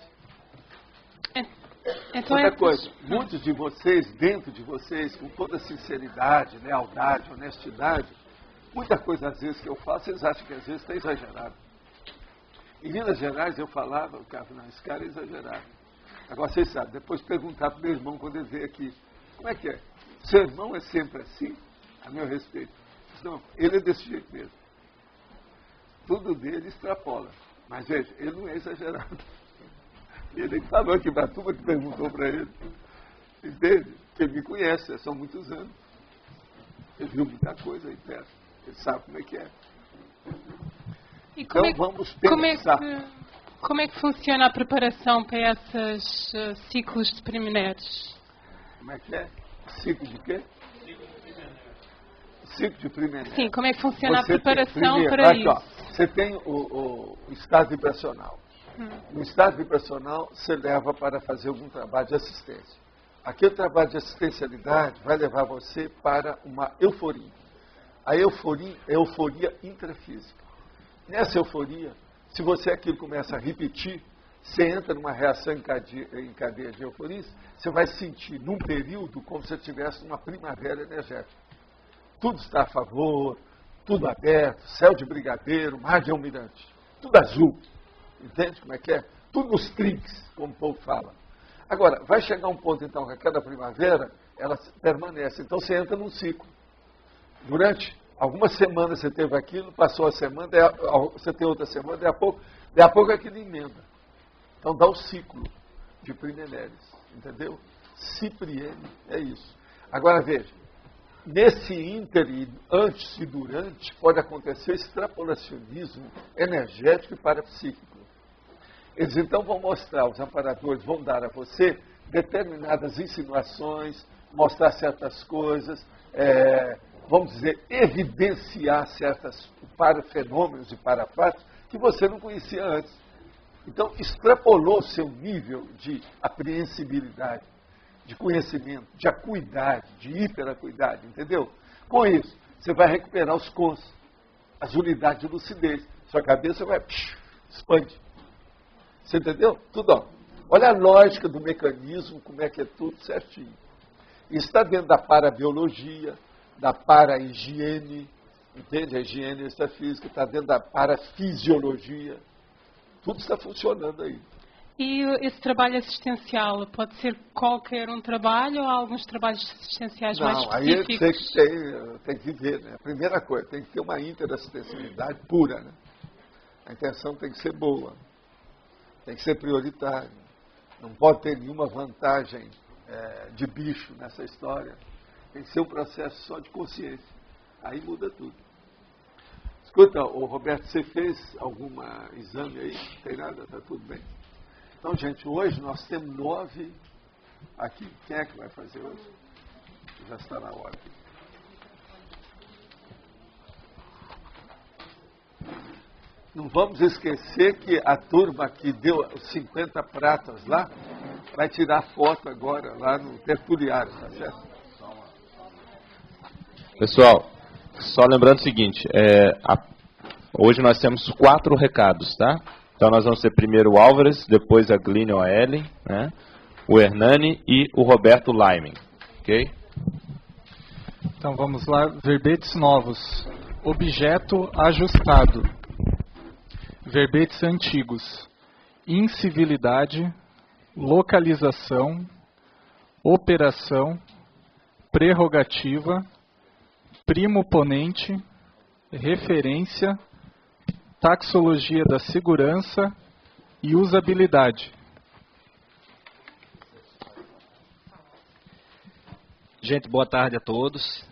Outra coisa, muitos de vocês, dentro de vocês, com toda sinceridade, lealdade, honestidade, muita coisa às vezes que eu faço, vocês acham que às vezes está exagerado. Em Minas Gerais eu falava, o cara, não, esse cara é exagerado. Agora vocês sabem, depois perguntar para o meu irmão quando ele veio aqui, como é que é? Seu irmão é sempre assim, a meu respeito? Não, ele é desse jeito mesmo. Tudo dele extrapola. Mas veja, ele não é exagerado. Ele falou aqui para a turma que perguntou para ele. Entende? Porque ele me conhece, são muitos anos. Ele viu muita coisa aí perto. Ele sabe como é que é. E então vamos pensar. Como é que funciona a preparação para esses ciclos de preliminares? Como é que é? Ciclo de quê? Ciclo de preliminares. Sim, como é que funciona a preparação primeiro, para aqui, isso? Ó, você tem o estado vibracional. No estado vibracional, você leva para fazer algum trabalho de assistência. Aquele trabalho de assistencialidade vai levar você para uma euforia. A euforia é euforia intrafísica. Nessa euforia, se você aquilo começa a repetir, você entra numa reação em cadeia de euforias, você vai sentir num período como se você estivesse numa primavera energética. Tudo está a favor, tudo aberto, céu de brigadeiro, mar de almirante, tudo azul. Entende como é que é? Tudo nos trinques, como o povo fala. Agora, vai chegar um ponto, então, que a cada primavera, ela permanece. Então, você entra num ciclo. Durante algumas semanas você teve aquilo, passou a semana, você tem outra semana, daí a pouco aquilo emenda. Então, dá o ciclo de primenéries. Entendeu? Cipriene é isso. Agora veja, nesse ínterim, antes e durante, pode acontecer extrapolacionismo energético e parapsíquico. Eles então vão mostrar, os amparadores vão dar a você determinadas insinuações, mostrar certas coisas, vamos dizer, evidenciar certos parafenômenos e parafatos que você não conhecia antes. Então, extrapolou seu nível de apreensibilidade, de conhecimento, de acuidade, de hiperacuidade, entendeu? Com isso, você vai recuperar os cons, as unidades de lucidez. Sua cabeça vai expande. Você entendeu? Tudo, ó. Olha a lógica do mecanismo, como é que é tudo certinho. Isso está dentro da parabiologia, da para-higiene, entende? A higiene extrafísica está dentro da parafisiologia. Tudo está funcionando aí. E esse trabalho assistencial pode ser qualquer um trabalho ou há alguns trabalhos assistenciais mais específicos? Não, aí tem que ver, né? A primeira coisa, tem que ter uma interassistencialidade pura, né? A intenção tem que ser boa, tem que ser prioritária. Não pode ter nenhuma vantagem de bicho nessa história. Tem que ser um processo só de consciência. Aí muda tudo. Escuta, ô Roberto, você fez algum exame aí? Não tem nada? Está tudo bem. Então, gente, hoje nós temos 9 aqui. Quem é que vai fazer hoje? Já está na hora. Não vamos esquecer que a turma que deu os 50 pratas lá, vai tirar foto agora lá no tertuliário, tá certo? Pessoal, só lembrando o seguinte, hoje nós temos 4 recados, tá? Então nós vamos ter primeiro o Álvares, depois a Glínio A.L., né? O Hernani e o Roberto Laiming, ok? Então vamos lá, verbetes novos. Objeto ajustado. Verbetes antigos. Incivilidade, localização, operação, prerrogativa, primo-ponente, referência, taxologia da segurança e usabilidade. Gente, boa tarde a todos.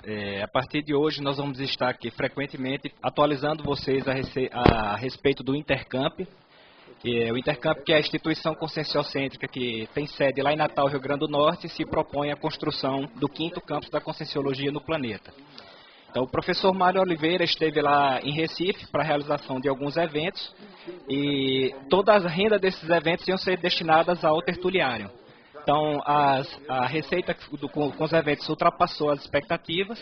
A partir de hoje nós vamos estar aqui frequentemente atualizando vocês a respeito do Intercamp. O Intercamp, que é a instituição conscienciocêntrica que tem sede lá em Natal, Rio Grande do Norte, e se propõe a construção do 5º campus da Conscienciologia no planeta. Então, o professor Mário Oliveira esteve lá em Recife para a realização de alguns eventos e toda a renda desses eventos iam ser destinadas ao tertuliário. Então, a receita com os eventos ultrapassou as expectativas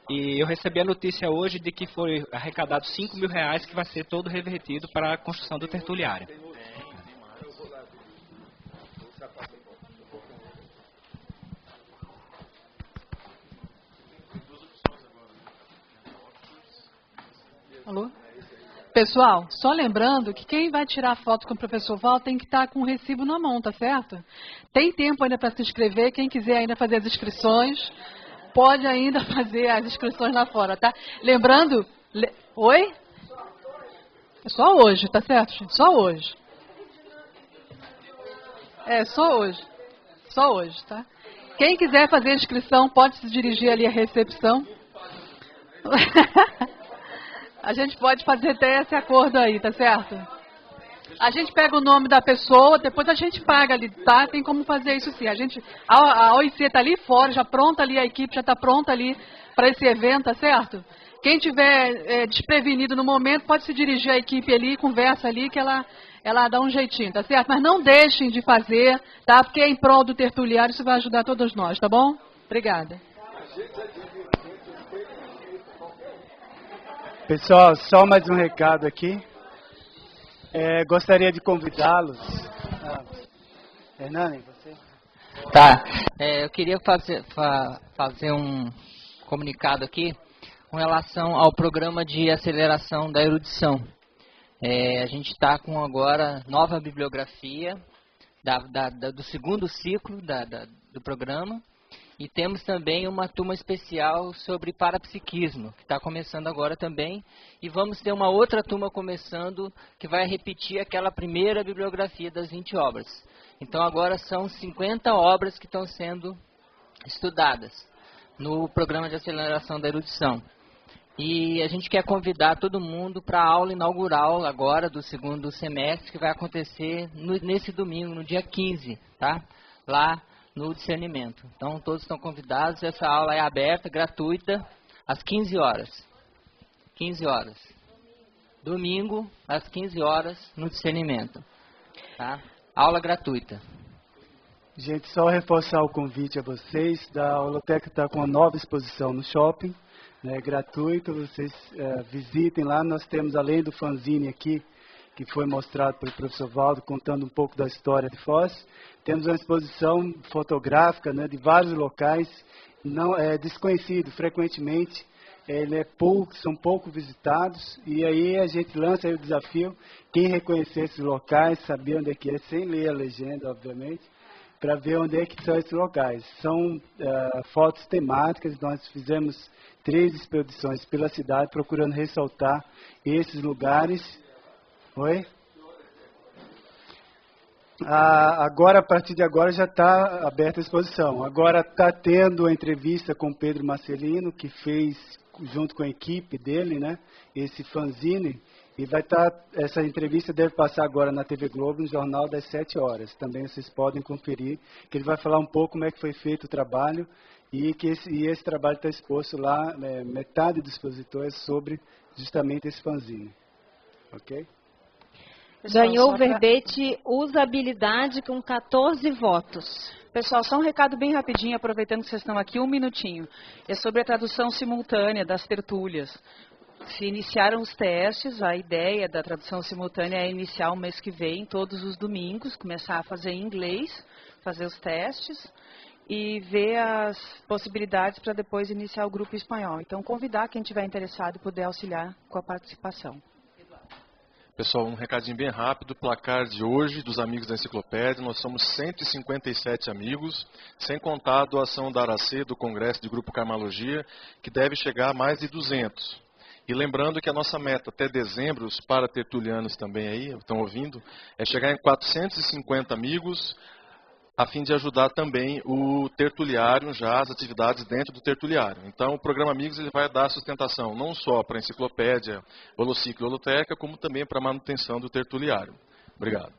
e eu recebi a notícia hoje de que foi arrecadado R$5.000 que vai ser todo revertido para a construção do tertuliário. Alô? Pessoal, só lembrando que quem vai tirar foto com o professor Val tem que estar com o recibo na mão, tá certo? Tem tempo ainda para se inscrever, quem quiser ainda fazer as inscrições, pode ainda fazer as inscrições lá fora, tá? Lembrando... Oi? É só hoje, tá certo, gente? Só hoje. Só hoje. Só hoje, tá? Quem quiser fazer a inscrição, pode se dirigir ali à recepção. A gente pode fazer até esse acordo aí, tá certo? A gente pega o nome da pessoa, depois a gente paga ali, tá? Tem como fazer isso sim. A OIC está ali fora, já pronta ali, a equipe já está pronta ali para esse evento, tá certo? Quem tiver desprevenido no momento, pode se dirigir à equipe ali, conversa ali, que ela dá um jeitinho, tá certo? Mas não deixem de fazer, tá? Porque é em prol do tertuliário, isso vai ajudar todos nós, tá bom? Obrigada. Pessoal, só mais um recado aqui. Gostaria de convidá-los. Hernani, você? Tá. Eu queria fazer um comunicado aqui com relação ao programa de aceleração da erudição. A gente está com agora nova bibliografia do 2º ciclo do programa. E temos também uma turma especial sobre parapsiquismo, que está começando agora também. E vamos ter uma outra turma começando, que vai repetir aquela primeira bibliografia das 20 obras. Então agora são 50 obras que estão sendo estudadas. no programa de aceleração da erudição. E a gente quer convidar todo mundo para a aula inaugural agora do segundo semestre, que vai acontecer nesse domingo, no dia 15, tá? Lá no discernimento. Então, todos estão convidados. Essa aula é aberta, gratuita, às 15 horas. 15 horas. Domingo, às 15 horas, no discernimento. Tá? Aula gratuita. Gente, só reforçar o convite a vocês. A Holoteca está com uma nova exposição no shopping. Né, gratuito, vocês visitem lá. Nós temos, além do fanzine aqui, que foi mostrado pelo professor Valdo, contando um pouco da história de Foz, temos uma exposição fotográfica, né, de vários locais, não desconhecido frequentemente, são pouco visitados, e aí a gente lança aí o desafio, quem reconhecer esses locais, saber onde é que é, sem ler a legenda, obviamente, para ver onde é que são esses locais. São fotos temáticas, nós fizemos 3 expedições pela cidade, procurando ressaltar esses lugares. Oi? Agora, a partir de agora, já está aberta a exposição. Agora está tendo a entrevista com o Pedro Marcelino, que fez, junto com a equipe dele, né, esse fanzine. E essa entrevista deve passar agora na TV Globo, no Jornal das 7 horas. Também vocês podem conferir, que ele vai falar um pouco como é que foi feito o trabalho e que esse trabalho está exposto lá, metade dos expositores, sobre justamente esse fanzine. Ok? Ganhou o verbete usabilidade com 14 votos. Pessoal, só um recado bem rapidinho, aproveitando que vocês estão aqui, 1 minutinho. É sobre a tradução simultânea das tertúlias. Se iniciaram os testes, a ideia da tradução simultânea é iniciar o mês que vem, todos os domingos, começar a fazer em inglês, fazer os testes e ver as possibilidades para depois iniciar o grupo espanhol. Então, convidar quem estiver interessado e puder auxiliar com a participação. Pessoal, um recadinho bem rápido, placar de hoje dos amigos da enciclopédia, nós somos 157 amigos, sem contar a doação da Aracê, do Congresso de Grupo Karmalogia, que deve chegar a mais de 200. E lembrando que a nossa meta até dezembro, os paratertulianos também aí, estão ouvindo, é chegar em 450 amigos, a fim de ajudar também o tertuliário, já as atividades dentro do tertuliário. Então, o programa Amigos ele vai dar sustentação não só para a enciclopédia, Holociclo e Holoteca, como também para a manutenção do tertuliário. Obrigado.